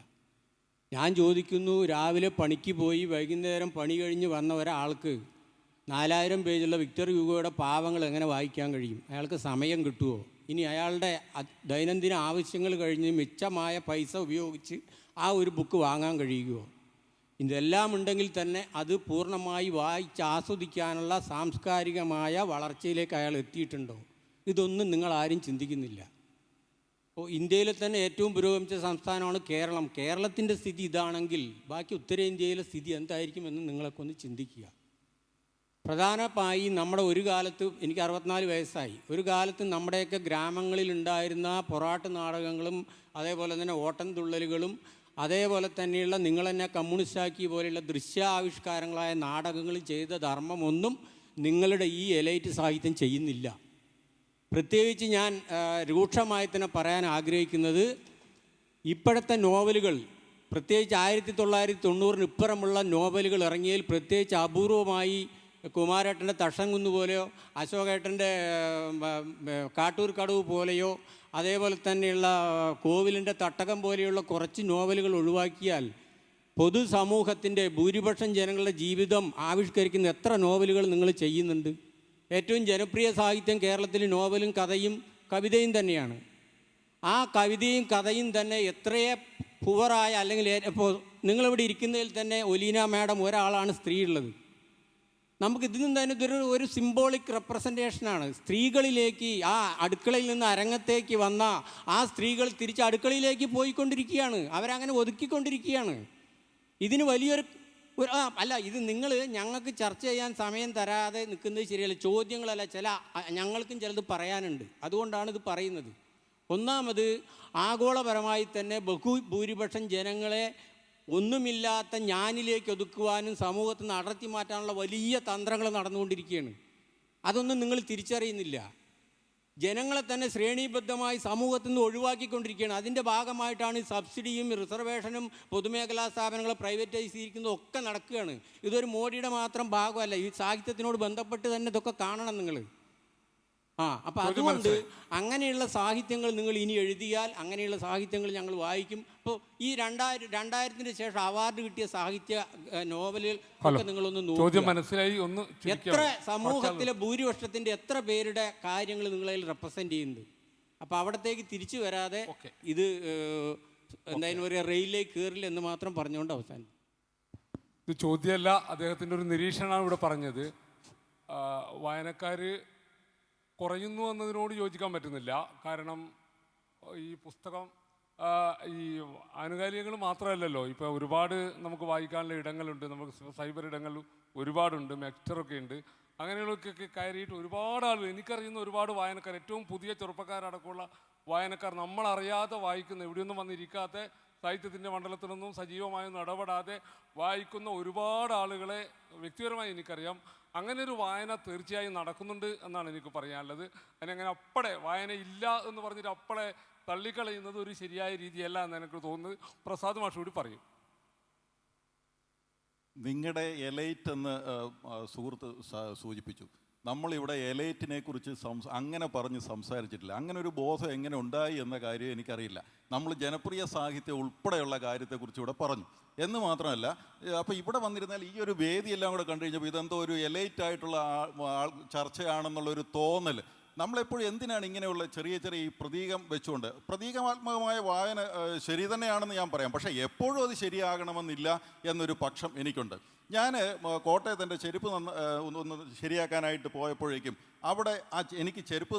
ഞാൻ ചോദിക്കുന്നു, രാവിലെ പണിക്ക് പോയി വൈകുന്നേരം പണി കഴിഞ്ഞ് വന്ന ഒരാൾക്ക് 4000 പേജുള്ള വിക്ടർ ഹ്യൂഗോയുടെ പാവങ്ങൾ എങ്ങനെ വായിക്കാൻ കഴിയും? അയാൾക്ക് സമയം കിട്ടുമോ? ഇനി അയാളുടെ ദൈനംദിന ആവശ്യങ്ങൾ കഴിഞ്ഞ് മിച്ചമായ പൈസ ഉപയോഗിച്ച് ആ ഒരു ബുക്ക് വാങ്ങാൻ കഴിയുമോ? ഇതെല്ലാം ഉണ്ടെങ്കിൽ തന്നെ അത് പൂർണ്ണമായി വായിച്ച് ആസ്വദിക്കാനുള്ള സാംസ്കാരികമായ വളർച്ചയിലേക്ക് അയാൾ എത്തിയിട്ടുണ്ടോ? ഇതൊന്നും നിങ്ങളാരും ചിന്തിക്കുന്നില്ല. അപ്പോൾ ഇന്ത്യയിലെ തന്നെ ഏറ്റവും പുരോഗമിച്ച സംസ്ഥാനമാണ് കേരളം. കേരളത്തിൻ്റെ സ്ഥിതി ഇതാണെങ്കിൽ ബാക്കി ഉത്തരേന്ത്യയിലെ സ്ഥിതി എന്തായിരിക്കുമെന്ന് നിങ്ങളൊക്കെ ഒന്ന് ചിന്തിക്കുക. പ്രധാനമായി നമ്മുടെ ഒരു കാലത്ത്, എനിക്ക് 64 വയസ്സായി, ഒരു കാലത്ത് നമ്മുടെയൊക്കെ ഗ്രാമങ്ങളിലുണ്ടായിരുന്ന പൊറാട്ട് നാടകങ്ങളും അതേപോലെ തന്നെ ഓട്ടംതുള്ളലുകളും അതേപോലെ തന്നെയുള്ള നിങ്ങളെന്നെ കമ്മ്യൂണിസ്റ്റാക്കി പോലെയുള്ള ദൃശ്യാവിഷ്കാരങ്ങളായ നാടകങ്ങൾ ചെയ്ത ധർമ്മമൊന്നും നിങ്ങളുടെ ഈ എലൈറ്റ് സാഹിത്യം ചെയ്യുന്നില്ല. പ്രത്യേകിച്ച് ഞാൻ രൂക്ഷമായി തന്നെ പറയാൻ ആഗ്രഹിക്കുന്നത്, ഇപ്പോഴത്തെ നോവലുകൾ, പ്രത്യേകിച്ച് 1990 ഇപ്പുറമുള്ള നോവലുകൾ ഇറങ്ങിയതിൽ പ്രത്യേകിച്ച് അപൂർവമായി കുമാരേട്ടൻ്റെ തഷംകുന്ന് പോലെയോ അശോകേട്ടൻ്റെ കാട്ടൂർ കടവ് പോലെയോ അതേപോലെ തന്നെയുള്ള കോവിലിൻ്റെ തട്ടകം പോലെയുള്ള കുറച്ച് നോവലുകൾ ഒഴിവാക്കിയാൽ പൊതുസമൂഹത്തിൻ്റെ ഭൂരിപക്ഷം ജനങ്ങളുടെ ജീവിതം ആവിഷ്കരിക്കുന്ന എത്ര നോവലുകൾ നിങ്ങൾ ചെയ്യുന്നുണ്ട്? ഏറ്റവും ജനപ്രിയ സാഹിത്യം കേരളത്തിൽ നോവലും കഥയും കവിതയും തന്നെയാണ്. ആ കവിതയും കഥയും തന്നെ എത്രയേ പുവറായ, അല്ലെങ്കിൽ ഇപ്പോൾ നിങ്ങളിവിടെ ഇരിക്കുന്നതിൽ തന്നെ ഒലീന മാഡം ഒരാളാണ് സ്ത്രീ ഉള്ളത്. നമുക്ക് ഇതിൽ നിന്ന് തന്നെ ഇതൊരു ഒരു സിംബോളിക് റെപ്രസെൻറ്റേഷനാണ്. സ്ത്രീകളിലേക്ക്, ആ അടുക്കളയിൽ നിന്ന് അരങ്ങത്തേക്ക് വന്ന ആ സ്ത്രീകൾ തിരിച്ച് അടുക്കളയിലേക്ക് പോയിക്കൊണ്ടിരിക്കുകയാണ്. അവരങ്ങനെ ഒതുക്കിക്കൊണ്ടിരിക്കുകയാണ്. ഇതിന് വലിയൊരു അല്ല, ഇത് നിങ്ങൾ ഞങ്ങൾക്ക് ചർച്ച ചെയ്യാൻ സമയം തരാതെ നിൽക്കുന്നത് ശരിയല്ല. ചോദ്യങ്ങളല്ല, ഞങ്ങൾക്കും ചിലത് പറയാനുണ്ട്. അതുകൊണ്ടാണ് ഇത് പറയുന്നത്. ഒന്നാമത്, ആഗോളപരമായി തന്നെ ബഹുഭൂരിപക്ഷം ജനങ്ങളെ ഒന്നുമില്ലാത്ത ഞാനിലേക്ക് ഒതുക്കുവാനും സമൂഹത്തിൽ നിന്ന് അടർത്തി മാറ്റാനുള്ള വലിയ തന്ത്രങ്ങൾ നടന്നുകൊണ്ടിരിക്കുകയാണ്. അതൊന്നും നിങ്ങൾ തിരിച്ചറിയുന്നില്ല. ജനങ്ങളെ തന്നെ ശ്രേണീബദ്ധമായി സമൂഹത്തിൽ നിന്ന് ഒഴിവാക്കിക്കൊണ്ടിരിക്കുകയാണ്. അതിൻ്റെ ഭാഗമായിട്ടാണ് ഈ സബ്സിഡിയും റിസർവേഷനും പൊതുമേഖലാ സ്ഥാപനങ്ങളെ പ്രൈവറ്റൈസ് ചെയ്തിരിക്കുന്നതും ഒക്കെ നടക്കുകയാണ്. ഇതൊരു മോഡിയുടെ മാത്രം ഭാഗമല്ല. ഈ സാഹിത്യത്തിനോട് ബന്ധപ്പെട്ട് തന്നെ ഇതൊക്കെ കാണണം നിങ്ങൾ. അപ്പം അതുകൊണ്ട് അങ്ങനെയുള്ള സാഹിത്യങ്ങൾ നിങ്ങൾ ഇനി എഴുതിയാൽ അങ്ങനെയുള്ള സാഹിത്യങ്ങൾ ഞങ്ങൾ വായിക്കും. ഇപ്പോൾ ഈ 2000-ന് ശേഷം അവാർഡ് കിട്ടിയ സാഹിത്യ നോവലുകൾ ഒക്കെ നിങ്ങളൊന്ന് നോക്കുക. എത്ര സമൂഹത്തിലെ ഭൂരിപക്ഷത്തിൻ്റെ എത്ര പേരുടെ കാര്യങ്ങൾ നിങ്ങളതിൽ റെപ്രസെൻ്റ് ചെയ്യുന്നുണ്ട്. അപ്പോൾ അവിടത്തേക്ക് തിരിച്ചു വരാതെ ഇത് എന്തായാലും ഒരു റെയിലിലേക്ക് കയറില്ല എന്ന് മാത്രം പറഞ്ഞുകൊണ്ട് അവസാനം. ഇത് ചോദ്യമല്ല, അദ്ദേഹത്തിൻ്റെ ഒരു നിരീക്ഷണമാണ് ഇവിടെ പറഞ്ഞത്. വായനക്കാർ കുറയുന്നു എന്നതിനോട് യോജിക്കാൻ പറ്റുന്നില്ല. കാരണം ഈ പുസ്തകം ഈ ആനുകാലികങ്ങൾ മാത്രമല്ലല്ലോ, ഇപ്പോൾ ഒരുപാട് നമുക്ക് വായിക്കാനുള്ള ഇടങ്ങളുണ്ട്. നമുക്ക് സൈബർ ഇടങ്ങൾ ഒരുപാടുണ്ട്, മെക്ടറൊക്കെ ഉണ്ട്. അങ്ങനെയുള്ളതൊക്കെ കയറിയിട്ട് ഒരുപാട് ആളുകൾ, എനിക്കറിയുന്ന ഒരുപാട് വായനക്കാർ, ഏറ്റവും പുതിയ ചെറുപ്പക്കാരടക്കമുള്ള വായനക്കാർ, നമ്മളറിയാതെ വായിക്കുന്ന, എവിടെയൊന്നും വന്നിരിക്കാത്ത, സാഹിത്യത്തിൻ്റെ മണ്ഡലത്തിലൊന്നും സജീവമായൊന്നും ഇടപെടാതെ വായിക്കുന്ന ഒരുപാട് ആളുകളെ വ്യക്തിപരമായി എനിക്കറിയാം. അങ്ങനെ ഒരു വായന തീർച്ചയായും നടക്കുന്നുണ്ട് എന്നാണ് എനിക്ക് പറയാനുള്ളത്. അതിനങ്ങനെ അപ്പടെ വായന ഇല്ല എന്ന് പറഞ്ഞിട്ട് അപ്പടെ തള്ളിക്കളയുന്നത് ഒരു ശരിയായ രീതിയല്ല എന്ന് എനിക്ക് തോന്നുന്നത്. പ്രസാദ് മാഷ് കൂടി പറയും. നിങ്ങളുടെ എലൈറ്റ് എന്ന് സുഹൃത്ത് സൂചിപ്പിച്ചു. നമ്മളിവിടെ എലൈറ്റിനെ കുറിച്ച് അങ്ങനെ പറഞ്ഞ് സംസാരിച്ചിട്ടില്ല. അങ്ങനെ ഒരു ബോധം എങ്ങനെ ഉണ്ടായി എന്ന കാര്യം എനിക്കറിയില്ല. നമ്മൾ ജനപ്രിയ സാഹിത്യം ഉൾപ്പെടെയുള്ള കാര്യത്തെക്കുറിച്ച് ഇവിടെ പറഞ്ഞു എന്ന് മാത്രമല്ല, അപ്പോൾ ഇവിടെ വന്നിരുന്നാൽ ഈ ഒരു വേദിയെല്ലാം കൂടെ കണ്ടു കഴിഞ്ഞപ്പോൾ ഇതെന്തോ ഒരു എലൈറ്റ് ആയിട്ടുള്ള ചർച്ചയാണെന്നുള്ളൊരു തോന്നൽ. നമ്മളെപ്പോഴും എന്തിനാണ് ഇങ്ങനെയുള്ള ചെറിയ ചെറിയ ഈ പ്രതീകം വെച്ചുകൊണ്ട്, പ്രതീകാത്മകമായ വായന ശരി തന്നെയാണെന്ന് ഞാൻ പറയാം, പക്ഷേ എപ്പോഴും അത് ശരിയാകണമെന്നില്ല എന്നൊരു പക്ഷം എനിക്കുണ്ട്. ഞാൻ കോട്ടയത്ത് എൻ്റെ ചെരുപ്പ് ഒന്ന് ശരിയാക്കാനായിട്ട് പോയപ്പോഴേക്കും അവിടെ എനിക്ക് ചെരുപ്പ്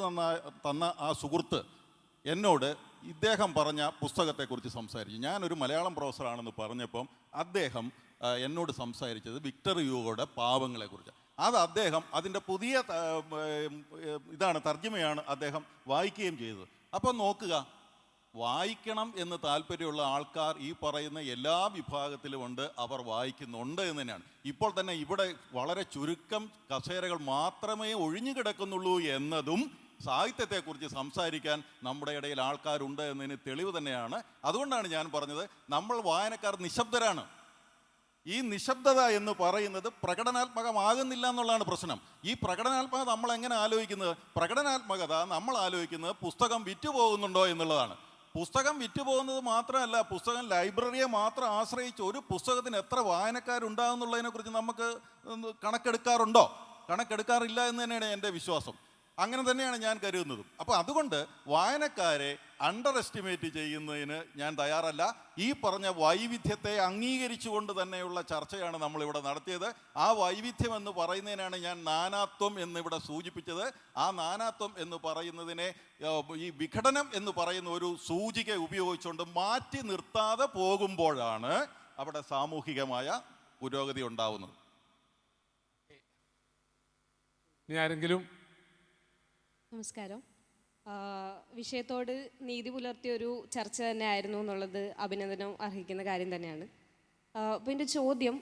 തന്ന ആ സുഹൃത്ത് എന്നോട് ഇദ്ദേഹം പറഞ്ഞ പുസ്തകത്തെക്കുറിച്ച് സംസാരിച്ചു. ഞാനൊരു മലയാളം പ്രൊഫസറാണെന്ന് പറഞ്ഞപ്പം അദ്ദേഹം എന്നോട് സംസാരിച്ചത് വിക്ടർ ഹ്യൂഗോയുടെ പാവങ്ങളെക്കുറിച്ച്. അത് അദ്ദേഹം അതിൻ്റെ പുതിയ തർജ്ജമയാണ് അദ്ദേഹം വായിക്കുകയും ചെയ്തത്. അപ്പം നോക്കുക, വായിക്കണം എന്ന് താല്പര്യമുള്ള ആൾക്കാർ ഈ പറയുന്ന എല്ലാ വിഭാഗത്തിലുമുണ്ട്, അവർ വായിക്കുന്നുണ്ട് എന്ന് തന്നെയാണ്. ഇപ്പോൾ തന്നെ ഇവിടെ വളരെ ചുരുക്കം കസേരകൾ മാത്രമേ ഒഴിഞ്ഞു കിടക്കുന്നുള്ളൂ എന്നതും സാഹിത്യത്തെക്കുറിച്ച് സംസാരിക്കാൻ നമ്മുടെ ഇടയിൽ ആൾക്കാരുണ്ട് എന്നതിന് തെളിവ് തന്നെയാണ്. അതുകൊണ്ടാണ് ഞാൻ പറഞ്ഞത്, നമ്മൾ വായനക്കാർ നിശബ്ദരാണ്. ഈ നിശബ്ദത എന്ന് പറയുന്നത് പ്രകടനാത്മകമാകുന്നില്ല എന്നുള്ളതാണ് പ്രശ്നം. ഈ പ്രകടനാത്മകത നമ്മൾ എങ്ങനെ ആലോചിക്കുന്നത്? പ്രകടനാത്മകത നമ്മൾ ആലോചിക്കുന്നത് പുസ്തകം വിറ്റുപോകുന്നുണ്ടോ എന്നുള്ളതാണ്. പുസ്തകം വിറ്റുപോകുന്നത് മാത്രമല്ല, പുസ്തകം ലൈബ്രറിയെ മാത്രം ആശ്രയിച്ച് ഒരു പുസ്തകത്തിന് എത്ര വായനക്കാരുണ്ടാകുന്നുള്ളതിനെക്കുറിച്ച് നമുക്ക് കണക്കെടുക്കാറുണ്ടോ? കണക്കെടുക്കാറില്ല എന്ന് തന്നെയാണ് എൻ്റെ വിശ്വാസം. അങ്ങനെ തന്നെയാണ് ഞാൻ കരുതുന്നതും. അപ്പോൾ അതുകൊണ്ട് വായനക്കാരെ അണ്ടർ എസ്റ്റിമേറ്റ് ചെയ്യുന്നതിന് ഞാൻ തയ്യാറല്ല. ഈ പറഞ്ഞ വൈവിധ്യത്തെ അംഗീകരിച്ചുകൊണ്ട് തന്നെയുള്ള ചർച്ചയാണ് നമ്മളിവിടെ നടത്തിയത്. ആ വൈവിധ്യം എന്ന് പറയുന്നതിനാണ് ഞാൻ നാനാത്വം എന്നിവിടെ സൂചിപ്പിച്ചത്. ആ നാനാത്വം എന്ന് പറയുന്നതിനെ ഈ വിഘടനം എന്ന് പറയുന്ന ഒരു സൂചിക ഉപയോഗിച്ചുകൊണ്ട് മാറ്റി നിർത്താതെ പോകുമ്പോഴാണ് അവിടെ സാമൂഹികമായ പുരോഗതി ഉണ്ടാവുന്നത്. ഇനി ആരെങ്കിലും? നമസ്കാരം. വിഷയത്തോട് നീതി പുലർത്തിയൊരു ചർച്ച തന്നെയായിരുന്നു എന്നുള്ളത് അഭിനന്ദനം അർഹിക്കുന്ന കാര്യം തന്നെയാണ്. അപ്പോൾ എൻ്റെ ചോദ്യം,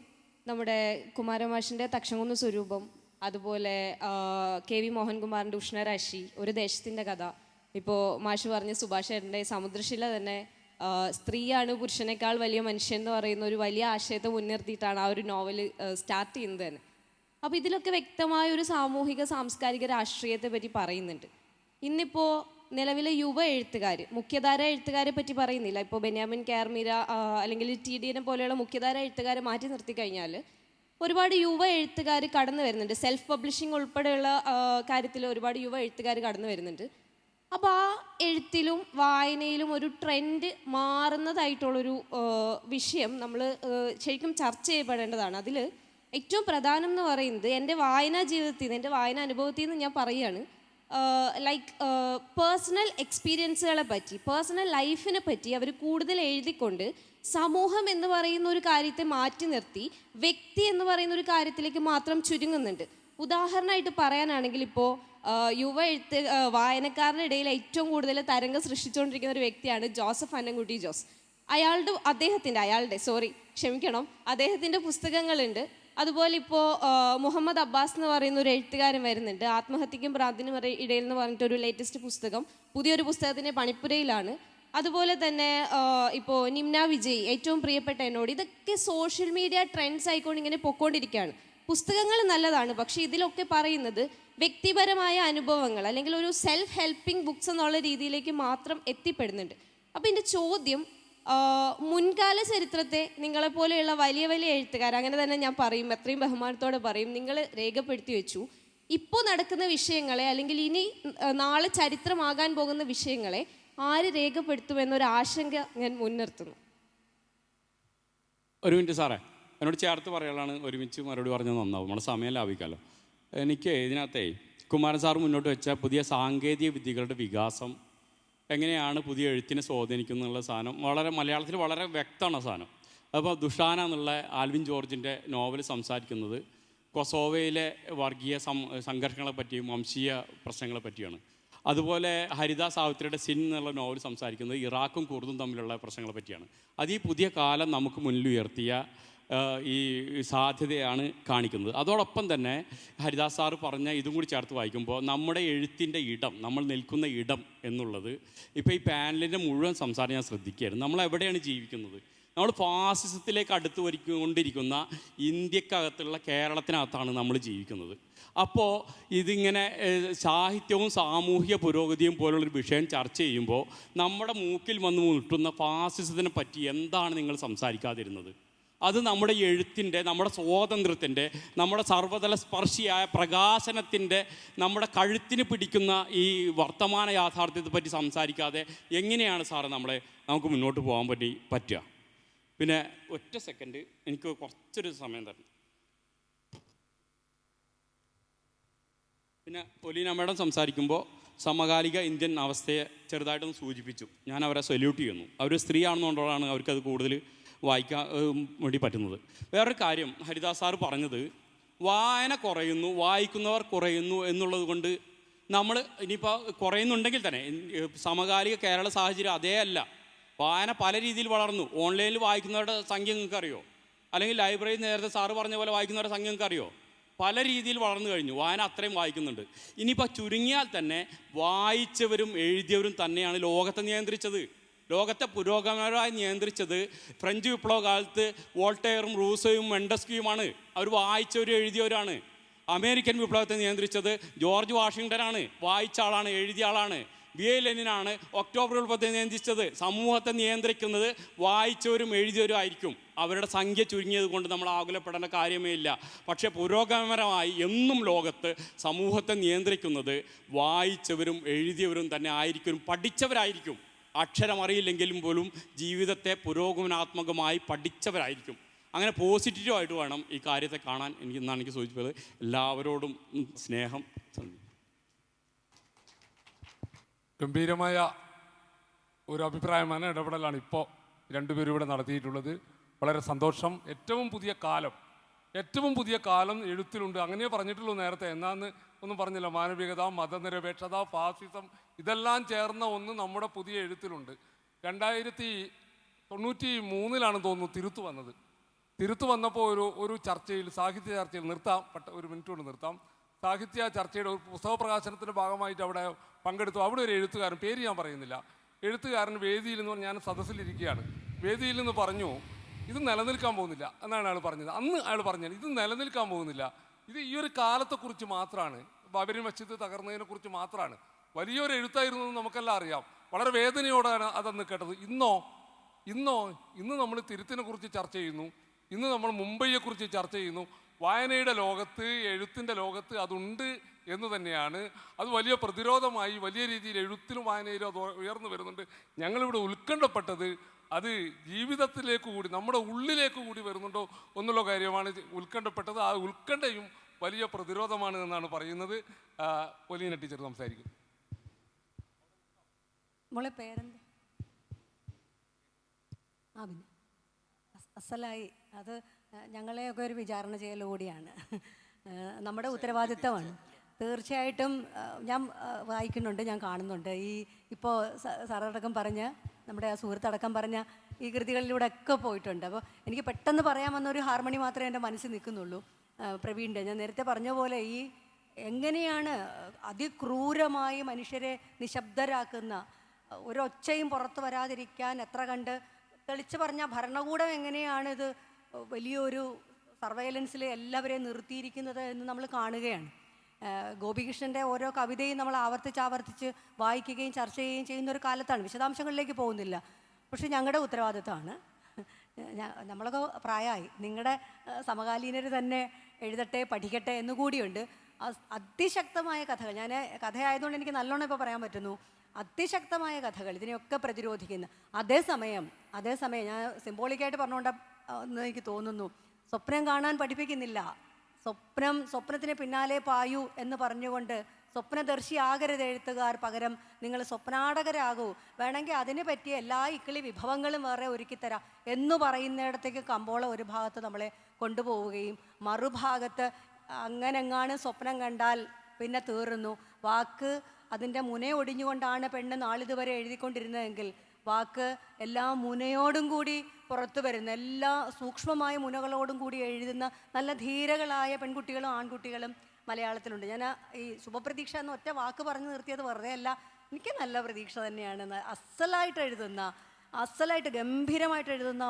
നമ്മുടെ കുമാരമാഷിൻ്റെ തക്ഷംകുന്ന് സ്വരൂപം, അതുപോലെ KV മോഹൻകുമാറിൻ്റെ ഉഷ്ണരാശി, ഒരു ദേശത്തിൻ്റെ കഥ, ഇപ്പോൾ മാഷ് പറഞ്ഞ സുഭാഷ് ഏട്ടൻ്റെ സമുദ്രശില തന്നെ സ്ത്രീയാണ് പുരുഷനേക്കാൾ വലിയ മനുഷ്യൻ എന്ന് പറയുന്ന ഒരു വലിയ ആശയത്തെ മുൻനിർത്തിയിട്ടാണ് ആ ഒരു നോവൽ സ്റ്റാർട്ട് ചെയ്യുന്നത് തന്നെ. അപ്പോൾ ഇതിലൊക്കെ വ്യക്തമായ ഒരു സാമൂഹിക സാംസ്കാരിക രാഷ്ട്രീയത്തെ പറ്റി പറയുന്നുണ്ട്. ഇന്നിപ്പോൾ നിലവിലെ യുവ എഴുത്തുകാർ, മുഖ്യധാര എഴുത്തുകാരെ പറ്റി പറയുന്നില്ല. ഇപ്പോൾ ബെന്യാമിൻ കാർമീര അല്ലെങ്കിൽ TDN പോലെയുള്ള മുഖ്യധാര എഴുത്തുകാരെ മാറ്റി നിർത്തി കഴിഞ്ഞാൽ ഒരുപാട് യുവ എഴുത്തുകാർ കടന്നു വരുന്നുണ്ട്. സെൽഫ് പബ്ലിഷിംഗ് ഉൾപ്പെടെയുള്ള കാര്യത്തിൽ ഒരുപാട് യുവ എഴുത്തുകാർ കടന്നു വരുന്നുണ്ട്. അപ്പോൾ ആ എഴുത്തിലും വായനയിലും ഒരു ട്രെൻഡ് മാറുന്നതായിട്ടുള്ളൊരു വിഷയം നമ്മൾ ശരിക്കും ചർച്ച ചെയ്യപ്പെടേണ്ടതാണ്. അതിൽ ഏറ്റവും പ്രധാനം എന്ന് പറയുന്നത് എൻ്റെ വായനാ ജീവിതത്തിൽ നിന്ന്, എൻ്റെ വായനാ അനുഭവത്തിൽ നിന്ന് ഞാൻ പറയുകയാണ്, ലൈക്ക് പേഴ്സണൽ എക്സ്പീരിയൻസുകളെ പറ്റി, പേഴ്സണൽ ലൈഫിനെ പറ്റി അവർ കൂടുതൽ എഴുതിക്കൊണ്ട് സമൂഹം എന്ന് പറയുന്ന ഒരു കാര്യത്തെ മാറ്റി നിർത്തി വ്യക്തി എന്ന് പറയുന്ന ഒരു കാര്യത്തിലേക്ക് മാത്രം ചുരുങ്ങുന്നുണ്ട്. ഉദാഹരണമായിട്ട് പറയാനാണെങ്കിൽ ഇപ്പോൾ വായനക്കാരുടെ ഇടയിൽ ഏറ്റവും കൂടുതൽ തരംഗം സൃഷ്ടിച്ചുകൊണ്ടിരിക്കുന്ന ഒരു വ്യക്തിയാണ് ജോസഫ് അന്നംകുട്ടി ജോസ്. അദ്ദേഹത്തിൻ്റെ പുസ്തകങ്ങളുണ്ട്. അതുപോലെ ഇപ്പോൾ മുഹമ്മദ് അബ്ബാസ് എന്ന് പറയുന്ന ഒരു എഴുത്തുകാരൻ വരുന്നുണ്ട്, ആത്മഹത്യക്കും ഭ്രാന്തിനും ഇടയിൽ എന്ന് പറഞ്ഞിട്ടൊരു ലേറ്റസ്റ്റ് പുസ്തകം, പുതിയൊരു പുസ്തകത്തിൻ്റെ പണിപ്പുരയിലാണ്. അതുപോലെ തന്നെ ഇപ്പോൾ നിംന വിജയ്, ഏറ്റവും പ്രിയപ്പെട്ട എന്നോട്, ഇതൊക്കെ സോഷ്യൽ മീഡിയ ട്രെൻഡ്സ് ആയിക്കൊണ്ട് ഇങ്ങനെ പൊക്കോണ്ടിരിക്കുകയാണ്. പുസ്തകങ്ങൾ നല്ലതാണ്, പക്ഷേ ഇതിലൊക്കെ പറയുന്നത് വ്യക്തിപരമായ അനുഭവങ്ങൾ അല്ലെങ്കിൽ ഒരു സെൽഫ് ഹെൽപ്പിംഗ് ബുക്സ് എന്നുള്ള രീതിയിലേക്ക് മാത്രം എത്തിപ്പെടുന്നുണ്ട്. അപ്പോൾ എൻ്റെ ചോദ്യം, മുൻകാല ചരിത്രത്തെ നിങ്ങളെപ്പോലെയുള്ള വലിയ വലിയ എഴുത്തുകാർ, അങ്ങനെ തന്നെ ഞാൻ പറയും, എത്രയും ബഹുമാനത്തോടെ പറയും, നിങ്ങൾ രേഖപ്പെടുത്തി വെച്ചു. ഇപ്പോൾ നടക്കുന്ന വിഷയങ്ങളെ അല്ലെങ്കിൽ ഇനി നാളെ ചരിത്രമാകാൻ പോകുന്ന വിഷയങ്ങളെ ആര് രേഖപ്പെടുത്തുമെന്നൊരു ആശങ്ക ഞാൻ മുൻനിർത്തുന്നു. ഒരു മിനിറ്റ് സാറേ, എന്നോട് ചേർത്ത് പറയാനുള്ളതാണ്, ഒരുമിച്ച് മറുപടി പറഞ്ഞാൽ നന്നാവും, നമ്മുടെ സമയം ലാഭിക്കാമല്ലോ. എനിക്ക് ഇതിനകത്തെ കുമാരൻ സാർ മുന്നോട്ട് വെച്ച പുതിയ സാങ്കേതിക വിദ്യകളുടെ വികാസം എങ്ങനെയാണ് പുതിയ എഴുത്തിനെ സ്വാധീനിക്കുന്നത് എന്നുള്ള സാധനം വളരെ മലയാളത്തിൽ വളരെ വ്യക്തമാണ് സാധനം. അപ്പോൾ ദുഷാന എന്നുള്ള ആൽവിൻ ജോർജിൻ്റെ നോവൽ സംസാരിക്കുന്നത് കൊസോവയിലെ വർഗീയ സംഘർഷങ്ങളെ പറ്റിയും വംശീയ പ്രശ്നങ്ങളെ പറ്റിയാണ്. അതുപോലെ ഹരിത സാവിത്രിയുടെ സിൻ എന്നുള്ള നോവൽ സംസാരിക്കുന്നത് ഇറാഖും കുർദും തമ്മിലുള്ള പ്രശ്നങ്ങളെ പറ്റിയാണ്. അത് ഈ പുതിയ കാലം നമുക്ക് മുന്നിൽ ഉയർത്തിയ ഈ സാധ്യതയാണ് കാണിക്കുന്നത്. അതോടൊപ്പം തന്നെ ഹരിദാസ് സാറ് പറഞ്ഞ ഇതും കൂടി ചേർത്ത് വായിക്കുമ്പോൾ നമ്മുടെ എഴുത്തിൻ്റെ ഇടം, നമ്മൾ നിൽക്കുന്ന ഇടം എന്നുള്ളത്, ഇപ്പോൾ ഈ പാനലിൻ്റെ മുഴുവൻ സംസാരം ഞാൻ ശ്രദ്ധിക്കുകയായിരുന്നു. നമ്മൾ എവിടെയാണ് ജീവിക്കുന്നത്? നമ്മൾ ഫാസിസത്തിലേക്ക് അടുത്ത് കൊണ്ടിരിക്കുന്ന ഇന്ത്യക്കകത്തുള്ള കേരളത്തിനകത്താണ് നമ്മൾ ജീവിക്കുന്നത്. അപ്പോൾ ഇതിങ്ങനെ സാഹിത്യവും സാമൂഹിക പുരോഗതിയും പോലുള്ളൊരു വിഷയം ചർച്ച ചെയ്യുമ്പോൾ നമ്മുടെ മൂക്കിൽ വന്ന് മുട്ടുന്ന ഫാസിസത്തിനെ പറ്റി എന്താണ് നിങ്ങൾ സംസാരിക്കാതിരുന്നത്? അത് നമ്മുടെ എഴുത്തിൻ്റെ, നമ്മുടെ സ്വാതന്ത്ര്യത്തിൻ്റെ, നമ്മുടെ സർവ്വതല സ്പർശിയായ പ്രകാശനത്തിൻ്റെ, നമ്മുടെ കഴുത്തിന് പിടിക്കുന്ന ഈ വർത്തമാന യാഥാർത്ഥ്യത്തെ പറ്റി സംസാരിക്കാതെ എങ്ങനെയാണ് സാറ് നമുക്ക് മുന്നോട്ട് പോകാൻ പറ്റുക? പിന്നെ ഒറ്റ സെക്കൻഡ്, എനിക്ക് കുറച്ചൊരു സമയം തരണം. പിന്നെ ഒലീന മേഡം സംസാരിക്കുമ്പോൾ സമകാലിക ഇന്ത്യൻ അവസ്ഥയെ ചെറുതായിട്ടൊന്ന് സൂചിപ്പിച്ചു. ഞാൻ അവരെ സല്യൂട്ട് ചെയ്യുന്നു. അവർ സ്ത്രീ ആണെന്നുകൊണ്ടാണ് അവർക്കത് കൂടുതൽ വായിക്കാൻ വേണ്ടി പറ്റുന്നത്. വേറൊരു കാര്യം ഹരിദാസ് സാറ് പറഞ്ഞത്, വായന കുറയുന്നു, വായിക്കുന്നവർ കുറയുന്നു എന്നുള്ളത് കൊണ്ട് നമ്മൾ ഇനിയിപ്പോൾ കുറയുന്നുണ്ടെങ്കിൽ തന്നെ സമകാലിക കേരള സാഹചര്യം അതേ അല്ല. വായന പല രീതിയിൽ വളർന്നു. ഓൺലൈനിൽ വായിക്കുന്നവരുടെ സംഖ്യ നിങ്ങൾക്ക് അറിയോ? അല്ലെങ്കിൽ ലൈബ്രറിയിൽ നേരത്തെ സാറ് പറഞ്ഞ പോലെ വായിക്കുന്നവരുടെ സംഖ്യ നിങ്ങൾക്ക് അറിയോ? പല രീതിയിൽ വളർന്നു കഴിഞ്ഞു. വായന അത്രയും വായിക്കുന്നുണ്ട്. ഇനിയിപ്പോൾ ചുരുങ്ങിയാൽ തന്നെ വായിച്ചവരും എഴുതിയവരും തന്നെയാണ് ലോകത്തെ നിയന്ത്രിച്ചത്. ലോകത്തെ പുരോഗമനപരമായി നിയന്ത്രിച്ചത് ഫ്രഞ്ച് വിപ്ലവ കാലത്ത് വോൾട്ടയറും റൂസോയും മെൻഡസ്ക്യൂയുമാണ്. അവർ വായിച്ചവരും എഴുതിയവരാണ്. American വിപ്ലവത്തെ നിയന്ത്രിച്ചത് George വാഷിങ്ടനാണ്. വായിച്ച ആളാണ്, എഴുതിയ ആളാണ്. ബി.എ. ലെനിനാണ് ഒക്ടോബർ വിപ്ലവത്തെ നിയന്ത്രിച്ചത്. സമൂഹത്തെ നിയന്ത്രിക്കുന്നത് വായിച്ചവരും എഴുതിയവരും ആയിരിക്കും. അവരുടെ സംഖ്യ ചുരുങ്ങിയത് കൊണ്ട് നമ്മൾ ആകുലപ്പെടേണ്ട കാര്യമേ ഇല്ല. പക്ഷേ പുരോഗമനപരമായി എന്നും ലോകത്ത് സമൂഹത്തെ നിയന്ത്രിക്കുന്നത് വായിച്ചവരും എഴുതിയവരും തന്നെ ആയിരിക്കും, പഠിച്ചവരായിരിക്കും. അക്ഷരമറിയില്ലെങ്കിലും പോലും ജീവിതത്തെ പുരോഗമനാത്മകമായി പഠിച്ചവരായിരിക്കും. അങ്ങനെ പോസിറ്റീവായിട്ട് വേണം ഈ കാര്യത്തെ കാണാൻ. എന്നാണ് എനിക്ക് സൂചിപ്പിച്ചത്. എല്ലാവരോടും സ്നേഹം. ഗംഭീരമായ ഒരു അഭിപ്രായമാണ്, ഇടപെടലാണ് ഇപ്പോൾ രണ്ടുപേരും ഇവിടെ നടത്തിയിട്ടുള്ളത്. വളരെ സന്തോഷം. ഏറ്റവും പുതിയ കാലം എഴുത്തിലുണ്ട്. അങ്ങനെ പറഞ്ഞിട്ടുള്ളൂ നേരത്തെ. എന്നാന്ന് ഒന്നും പറഞ്ഞില്ല. മാനവികത, മതനിരപേക്ഷത, ഫാസിസം, ഇതെല്ലാം ചേർന്ന ഒന്ന് നമ്മുടെ പുതിയ എഴുത്തിലുണ്ട്. 1993 തോന്നുന്നു തിരുത്തു വന്നപ്പോൾ ഒരു ചർച്ചയിൽ, സാഹിത്യ ചർച്ചയിൽ, ഒരു മിനിറ്റ് കൊണ്ട് നിർത്താം. സാഹിത്യ ചർച്ചയുടെ ഒരു പുസ്തക പ്രകാശനത്തിൻ്റെ ഭാഗമായിട്ട് അവിടെ പങ്കെടുത്തു. അവിടെ ഒരു എഴുത്തുകാരൻ, പേര് ഞാൻ പറയുന്നില്ല, എഴുത്തുകാരൻ വേദിയിൽ നിന്ന് ഞാൻ സദസ്സിലിരിക്കുകയാണ്. വേദിയിൽ നിന്ന് പറഞ്ഞു, ഇത് നിലനിൽക്കാൻ പോകുന്നില്ല എന്നാണ് അയാൾ പറഞ്ഞത്. അന്ന് അയാൾ പറഞ്ഞത് ഇത് നിലനിൽക്കാൻ പോകുന്നില്ല, ഇത് ഈ ഒരു കാലത്തെക്കുറിച്ച് മാത്രമാണ്, ബാബരി മസ്ജിദ് തകർന്നതിനെക്കുറിച്ച് മാത്രമാണ്. വലിയൊരു എഴുത്തായിരുന്നു എന്ന് നമുക്കെല്ലാം അറിയാം. വളരെ വേദനയോടാണ് അതന്ന് കേട്ടത്. ഇന്ന് നമ്മൾ തിരുത്തിനെ കുറിച്ച് ചർച്ച ചെയ്യുന്നു. ഇന്ന് നമ്മൾ മുംബൈയെക്കുറിച്ച് ചർച്ച ചെയ്യുന്നു. വായനയുടെ ലോകത്ത്, എഴുത്തിൻ്റെ ലോകത്ത് അതുണ്ട് എന്ന് തന്നെയാണ്. അത് വലിയ പ്രതിരോധമായി വലിയ രീതിയിൽ എഴുത്തിലും വായനയിലും അത് ഉയർന്നു വരുന്നുണ്ട്. ഞങ്ങളിവിടെ ഉത്കണ്ഠപ്പെട്ടത് അത് ജീവിതത്തിലേക്ക് കൂടി, നമ്മുടെ ഉള്ളിലേക്ക് കൂടി വരുന്നുണ്ടോ എന്നുള്ള കാര്യമാണ് ഉത്കണ്ഠപ്പെട്ടത്. ആ ഉത്കണ്ഠയും വലിയ പ്രതിരോധമാണ് എന്നാണ് പറയുന്നത്. ഒലീന ടീച്ചർ സംസാരിക്കും. മോളെ പേരെന്താ? പിന്നെ അസലായി. അത് ഞങ്ങളെയൊക്കെ ഒരു വിചാരണ ചെയ്യൽ കൂടിയാണ്, നമ്മുടെ ഉത്തരവാദിത്തമാണ്. തീർച്ചയായിട്ടും ഞാൻ വായിക്കുന്നുണ്ട്, ഞാൻ കാണുന്നുണ്ട്. ഇപ്പോൾ സാറടക്കം പറഞ്ഞ നമ്മുടെ ആ സുഹൃത്തടക്കം പറഞ്ഞ ഈ കൃതികളിലൂടെ ഒക്കെ പോയിട്ടുണ്ട്. അപ്പോൾ എനിക്ക് പെട്ടെന്ന് പറയാൻ വന്ന ഒരു ഹാർമണി മാത്രമേ എൻ്റെ മനസ്സിൽ നിൽക്കുന്നുള്ളൂ. പ്രവീണിൻ്റെ ഞാൻ നേരത്തെ പറഞ്ഞ പോലെ ഈ എങ്ങനെയാണ് അതിക്രൂരമായി മനുഷ്യരെ നിശബ്ദരാക്കുന്ന, ഒരൊച്ചയും പുറത്ത് വരാതിരിക്കാൻ എത്ര കണ്ട് തെളിച്ച് പറഞ്ഞ ഭരണകൂടം എങ്ങനെയാണ് ഇത് വലിയൊരു സർവൈലൻസിൽ എല്ലാവരെയും നിർത്തിയിരിക്കുന്നത് എന്ന് നമ്മൾ കാണുകയാണ്. ഗോപികൃഷ്ണൻ്റെ ഓരോ കവിതയും നമ്മൾ ആവർത്തിച്ച് വായിക്കുകയും ചർച്ച ചെയ്യുകയും ചെയ്യുന്ന ഒരു കാലത്താണ്. വിശദാംശങ്ങളിലേക്ക് പോകുന്നില്ല. പക്ഷെ ഞങ്ങളുടെ ഉത്തരവാദിത്തമാണ്, നമ്മളൊക്കെ പ്രായമായി, നിങ്ങളുടെ സമകാലീനർ തന്നെ എഴുതട്ടെ പഠിക്കട്ടെ എന്നുകൂടിയുണ്ട്. അതിശക്തമായ കഥകൾ, ഞാൻ കഥയായതുകൊണ്ട് എനിക്ക് നല്ലോണം ഇപ്പോൾ പറയാൻ പറ്റുന്നു, അതിശക്തമായ കഥകൾ ഇതിനെയൊക്കെ പ്രതിരോധിക്കുന്ന. അതേസമയം ഞാൻ സിംബോളിക്കായിട്ട് പറഞ്ഞുകൊണ്ടെന്ന് എനിക്ക് തോന്നുന്നു, സ്വപ്നം കാണാൻ പഠിപ്പിക്കുന്നില്ല. സ്വപ്നത്തിന് പിന്നാലെ പായൂ എന്ന് പറഞ്ഞുകൊണ്ട് സ്വപ്നദർശിയാകരുത് എഴുത്തുകാർ, പകരം നിങ്ങൾ സ്വപ്നാടകരാകൂ, വേണമെങ്കിൽ അതിന് പറ്റിയ എല്ലാ ഇക്കിളി വിഭവങ്ങളും വേറെ ഒരുക്കിത്തരാം എന്ന് പറയുന്നിടത്തേക്ക് കമ്പോള ഒരു ഭാഗത്ത് നമ്മളെ കൊണ്ടുപോവുകയും മറുഭാഗത്ത് അങ്ങനെങ്ങാണ് സ്വപ്നം കണ്ടാൽ പിന്നെ തീർന്നു, വാക്ക് അതിൻ്റെ മുനയൊടിഞ്ഞുകൊണ്ടാണ് പെണ്ണ് നാളിതുവരെ എഴുതിക്കൊണ്ടിരുന്നതെങ്കിൽ വാക്ക് എല്ലാ മുനയോടും കൂടി പുറത്തു വരുന്ന, എല്ലാ സൂക്ഷ്മമായ മുനകളോടും കൂടി എഴുതുന്ന നല്ല ധീരകളായ പെൺകുട്ടികളും ആൺകുട്ടികളും മലയാളത്തിലുണ്ട്. ഞാൻ ഈ ശുഭപ്രതീക്ഷ എന്ന ഒറ്റ വാക്ക് പറഞ്ഞു നിർത്തിയത് വെറുതെ അല്ല, എനിക്ക് നല്ല പ്രതീക്ഷ തന്നെയാണ്. അസലായിട്ട് ഗംഭീരമായിട്ട് എഴുതുന്ന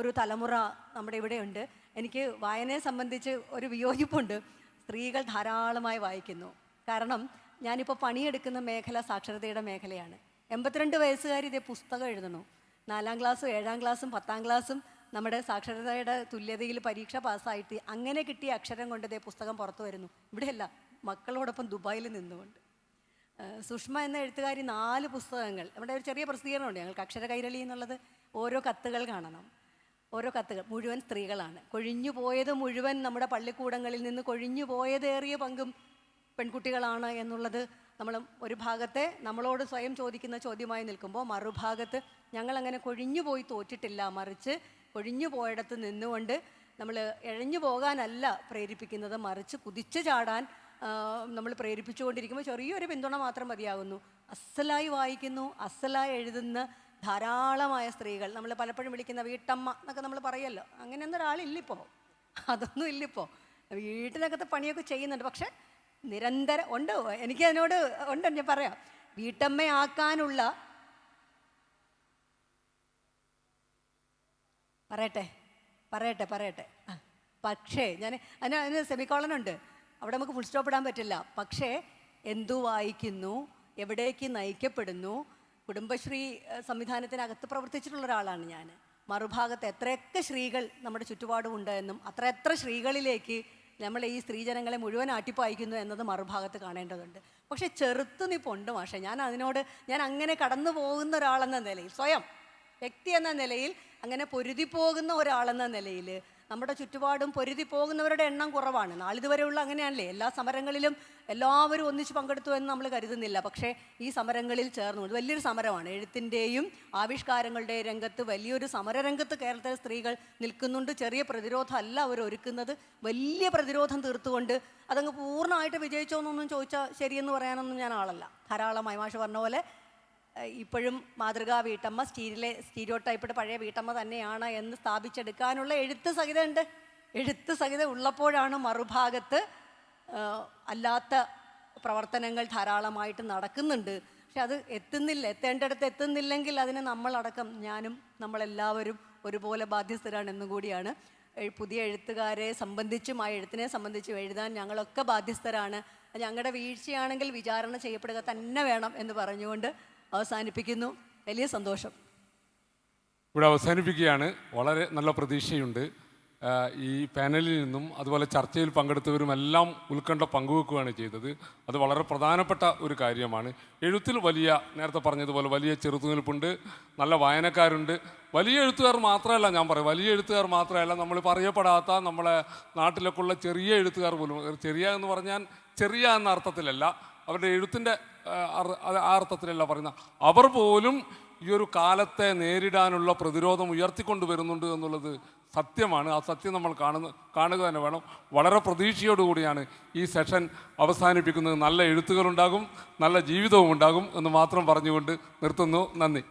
ഒരു തലമുറ നമ്മുടെ ഇവിടെയുണ്ട്. എനിക്ക് വായനയെ സംബന്ധിച്ച് ഒരു വിയോജിപ്പുണ്ട്. സ്ത്രീകൾ ധാരാളമായി വായിക്കുന്നു. കാരണം ഞാനിപ്പോൾ പണിയെടുക്കുന്ന മേഖല സാക്ഷരതയുടെ മേഖലയാണ്. 82 വയസ്സുകാർ ഇതേ പുസ്തകം എഴുതണു. 4ാം ക്ലാസ്സും 7ാം ക്ലാസ്സും 10ാം ക്ലാസ്സും നമ്മുടെ സാക്ഷരതയുടെ തുല്യതയിൽ പരീക്ഷ പാസ്സായിട്ട് അങ്ങനെ കിട്ടിയ അക്ഷരം കൊണ്ട് ഇതേ പുസ്തകം പുറത്തു വരുന്നു. ഇവിടെയല്ല, മക്കളോടൊപ്പം ദുബായിൽ നിന്നുകൊണ്ട്. സുഷ്മ എന്ന എഴുത്തുകാരി 4 പുസ്തകങ്ങൾ, നമ്മുടെ ഒരു ചെറിയ പ്രസിദ്ധീകരണമുണ്ട് ഞങ്ങൾക്ക്, അക്ഷര കൈരളി എന്നുള്ളത്. ഓരോ കത്തുകൾ കാണണം, ഓരോ കത്തുകൾ മുഴുവൻ സ്ത്രീകളാണ്. കൊഴിഞ്ഞു പോയത് മുഴുവൻ നമ്മുടെ പള്ളിക്കൂടങ്ങളിൽ നിന്ന് കൊഴിഞ്ഞു പോയതേറിയ പങ്കും പെൺകുട്ടികളാണ് എന്നുള്ളത് നമ്മൾ ഒരു ഭാഗത്തെ നമ്മളോട് സ്വയം ചോദിക്കുന്ന ചോദ്യമായി നിൽക്കുമ്പോൾ, മറുഭാഗത്ത് ഞങ്ങളങ്ങനെ കൊഴിഞ്ഞു പോയി തോറ്റിട്ടില്ല, മറിച്ച് കൊഴിഞ്ഞു പോയിടത്ത് നിന്നുകൊണ്ട് നമ്മൾ എഴഞ്ഞു പോകാനല്ല പ്രേരിപ്പിക്കുന്നത്, മറിച്ച് കുതിച്ചു ചാടാൻ നമ്മൾ പ്രേരിപ്പിച്ചുകൊണ്ടിരിക്കുമ്പോൾ ചെറിയൊരു പിന്തുണ മാത്രം മതിയാകുന്നു. അസലായി വായിക്കുന്നു, അസലായി എഴുതുന്ന ധാരാളമായ സ്ത്രീകൾ, നമ്മൾ പലപ്പോഴും വിളിക്കുന്ന വീട്ടമ്മ എന്നൊക്കെ നമ്മൾ പറയുമല്ലോ, അങ്ങനെയൊന്നും ഒരാളില്ലിപ്പോൾ, അതൊന്നും ഇല്ലിപ്പോൾ. വീട്ടിനകത്ത് പണിയൊക്കെ ചെയ്യുന്നുണ്ട്, പക്ഷെ നിരന്തരം ഉണ്ട്. എനിക്ക് അതിനോട് ഉണ്ട്, ഞാൻ പറയാം. വീട്ടമ്മയാക്കാനുള്ള പറയട്ടെ പക്ഷേ ഞാൻ അതിന് സെമിക്കോളനുണ്ട്, അവിടെ നമുക്ക് ഫുൾ സ്റ്റോപ്പ് ഇടാൻ പറ്റില്ല. പക്ഷേ എന്തു വായിക്കുന്നു, എവിടേക്ക് നയിക്കപ്പെടുന്നു, കുടുംബശ്രീ സംവിധാനത്തിനകത്ത് പ്രവർത്തിച്ചിട്ടുള്ള ഒരാളാണ് ഞാൻ. മറുഭാഗത്ത് എത്രയൊക്കെ സ്ത്രീകൾ നമ്മുടെ ചുറ്റുപാടുമുണ്ട് എന്നും അത്ര സ്ത്രീകളിലേക്ക് നമ്മൾ ഈ സ്ത്രീജനങ്ങളെ മുഴുവൻ ആട്ടിപ്പായിക്കുന്നു എന്നത് മറുഭാഗത്ത് കാണേണ്ടതുണ്ട്. പക്ഷെ ചെറുത്തുനിപ്പുണ്ട് മാഷെ. ഞാൻ അങ്ങനെ കടന്നു പോകുന്ന ഒരാളെന്ന നിലയിൽ, സ്വയം വ്യക്തി എന്ന നിലയിൽ അങ്ങനെ പൊരുതി പോകുന്ന ഒരാളെന്ന നിലയിൽ, നമ്മുടെ ചുറ്റുപാടും പൊരുതി പോകുന്നവരുടെ എണ്ണം കുറവാണ്. നാളിതുവരെയുള്ള അങ്ങനെയാണല്ലേ, എല്ലാ സമരങ്ങളിലും എല്ലാവരും ഒന്നിച്ച് പങ്കെടുത്തു എന്ന് നമ്മൾ കരുതുന്നില്ല. പക്ഷേ ഈ സമരങ്ങളിൽ ചേർന്നു, വലിയൊരു സമരമാണ്. എഴുത്തിൻ്റെയും ആവിഷ്കാരങ്ങളുടെയും രംഗത്ത് വലിയൊരു സമരരംഗത്ത് കേരളത്തിലെ സ്ത്രീകൾ നിൽക്കുന്നുണ്ട്. ചെറിയ പ്രതിരോധം അല്ല അവർ ഒരുക്കുന്നത്, വലിയ പ്രതിരോധം തീർത്തുകൊണ്ട് അതങ്ങ് പൂർണ്ണമായിട്ട് വിജയിച്ചോന്നൊന്നും ചോദിച്ചാൽ ശരിയെന്ന് പറയാനൊന്നും ഞാൻ ആളല്ല. ധാരാളമായി മാഷ് പറഞ്ഞ പോലെ ഇപ്പോഴും മാതൃകാ വീട്ടമ്മ, സ്റ്റീരിയോ ടൈപ്പിട്ട് പഴയ വീട്ടമ്മ തന്നെയാണ് എന്ന് സ്ഥാപിച്ചെടുക്കാനുള്ള എഴുത്ത് സഹിതം ഉള്ളപ്പോഴാണ് മറുഭാഗത്ത് അല്ലാത്ത പ്രവർത്തനങ്ങൾ ധാരാളമായിട്ട് നടക്കുന്നുണ്ട്. പക്ഷെ അത് എത്തേണ്ടിടത്ത് എത്തുന്നില്ലെങ്കിൽ അതിന് നമ്മളടക്കം, ഞാനും നമ്മളെല്ലാവരും ഒരുപോലെ ബാധ്യസ്ഥരാണെന്നും കൂടിയാണ്. പുതിയ എഴുത്തുകാരെ സംബന്ധിച്ചും ആ എഴുത്തിനെ സംബന്ധിച്ചും എഴുതാൻ ഞങ്ങളൊക്കെ ബാധ്യസ്ഥരാണ്. ഞങ്ങളുടെ വീഴ്ചയാണെങ്കിൽ വിചാരണ ചെയ്യപ്പെടുക തന്നെ വേണം എന്ന് പറഞ്ഞുകൊണ്ട് അവസാനിപ്പിക്കുന്നു. വലിയ സന്തോഷം. ഇവിടെ അവസാനിപ്പിക്കുകയാണ്. വളരെ നല്ല പ്രതീക്ഷയുണ്ട്. ഈ പാനലിൽ നിന്നും അതുപോലെ ചർച്ചയിൽ പങ്കെടുത്തവരുമെല്ലാം ഉത്കണ്ഠ പങ്കുവെക്കുകയാണ് ചെയ്തത്. അത് വളരെ പ്രധാനപ്പെട്ട ഒരു കാര്യമാണ്. എഴുത്തിൽ നേരത്തെ പറഞ്ഞതുപോലെ വലിയ ചെറുത്തുനിൽപ്പുണ്ട്, നല്ല വായനക്കാരുണ്ട്. വലിയ എഴുത്തുകാർ മാത്രമല്ല, ഞാൻ പറയും വലിയ എഴുത്തുകാർ മാത്രമല്ല, നമ്മൾ പറയപ്പെടാത്ത നമ്മളെ നാട്ടിലൊക്കെയുള്ള ചെറിയ എഴുത്തുകാർ പോലും, ചെറിയ എന്ന് പറഞ്ഞാൽ ചെറിയ എന്ന അർത്ഥത്തിലല്ല, അവരുടെ എഴുത്തിൻ്റെ ആ അർത്ഥത്തിലല്ല പറയുന്ന, അവർ പോലും ഈ ഒരു കാലത്തെ നേരിടാനുള്ള പ്രതിരോധം ഉയർത്തിക്കൊണ്ട് വരുന്നുണ്ട് എന്നുള്ളത് സത്യമാണ്. ആ സത്യം നമ്മൾ കാണുക തന്നെ വേണം. വളരെ പ്രതീക്ഷയോടുകൂടിയാണ് ഈ സെഷൻ അവസാനിപ്പിക്കുന്നത്. നല്ല എഴുത്തുകളുണ്ടാകും, നല്ല ജീവിതവും ഉണ്ടാകും എന്ന് മാത്രം പറഞ്ഞുകൊണ്ട് നിർത്തുന്നു. നന്ദി.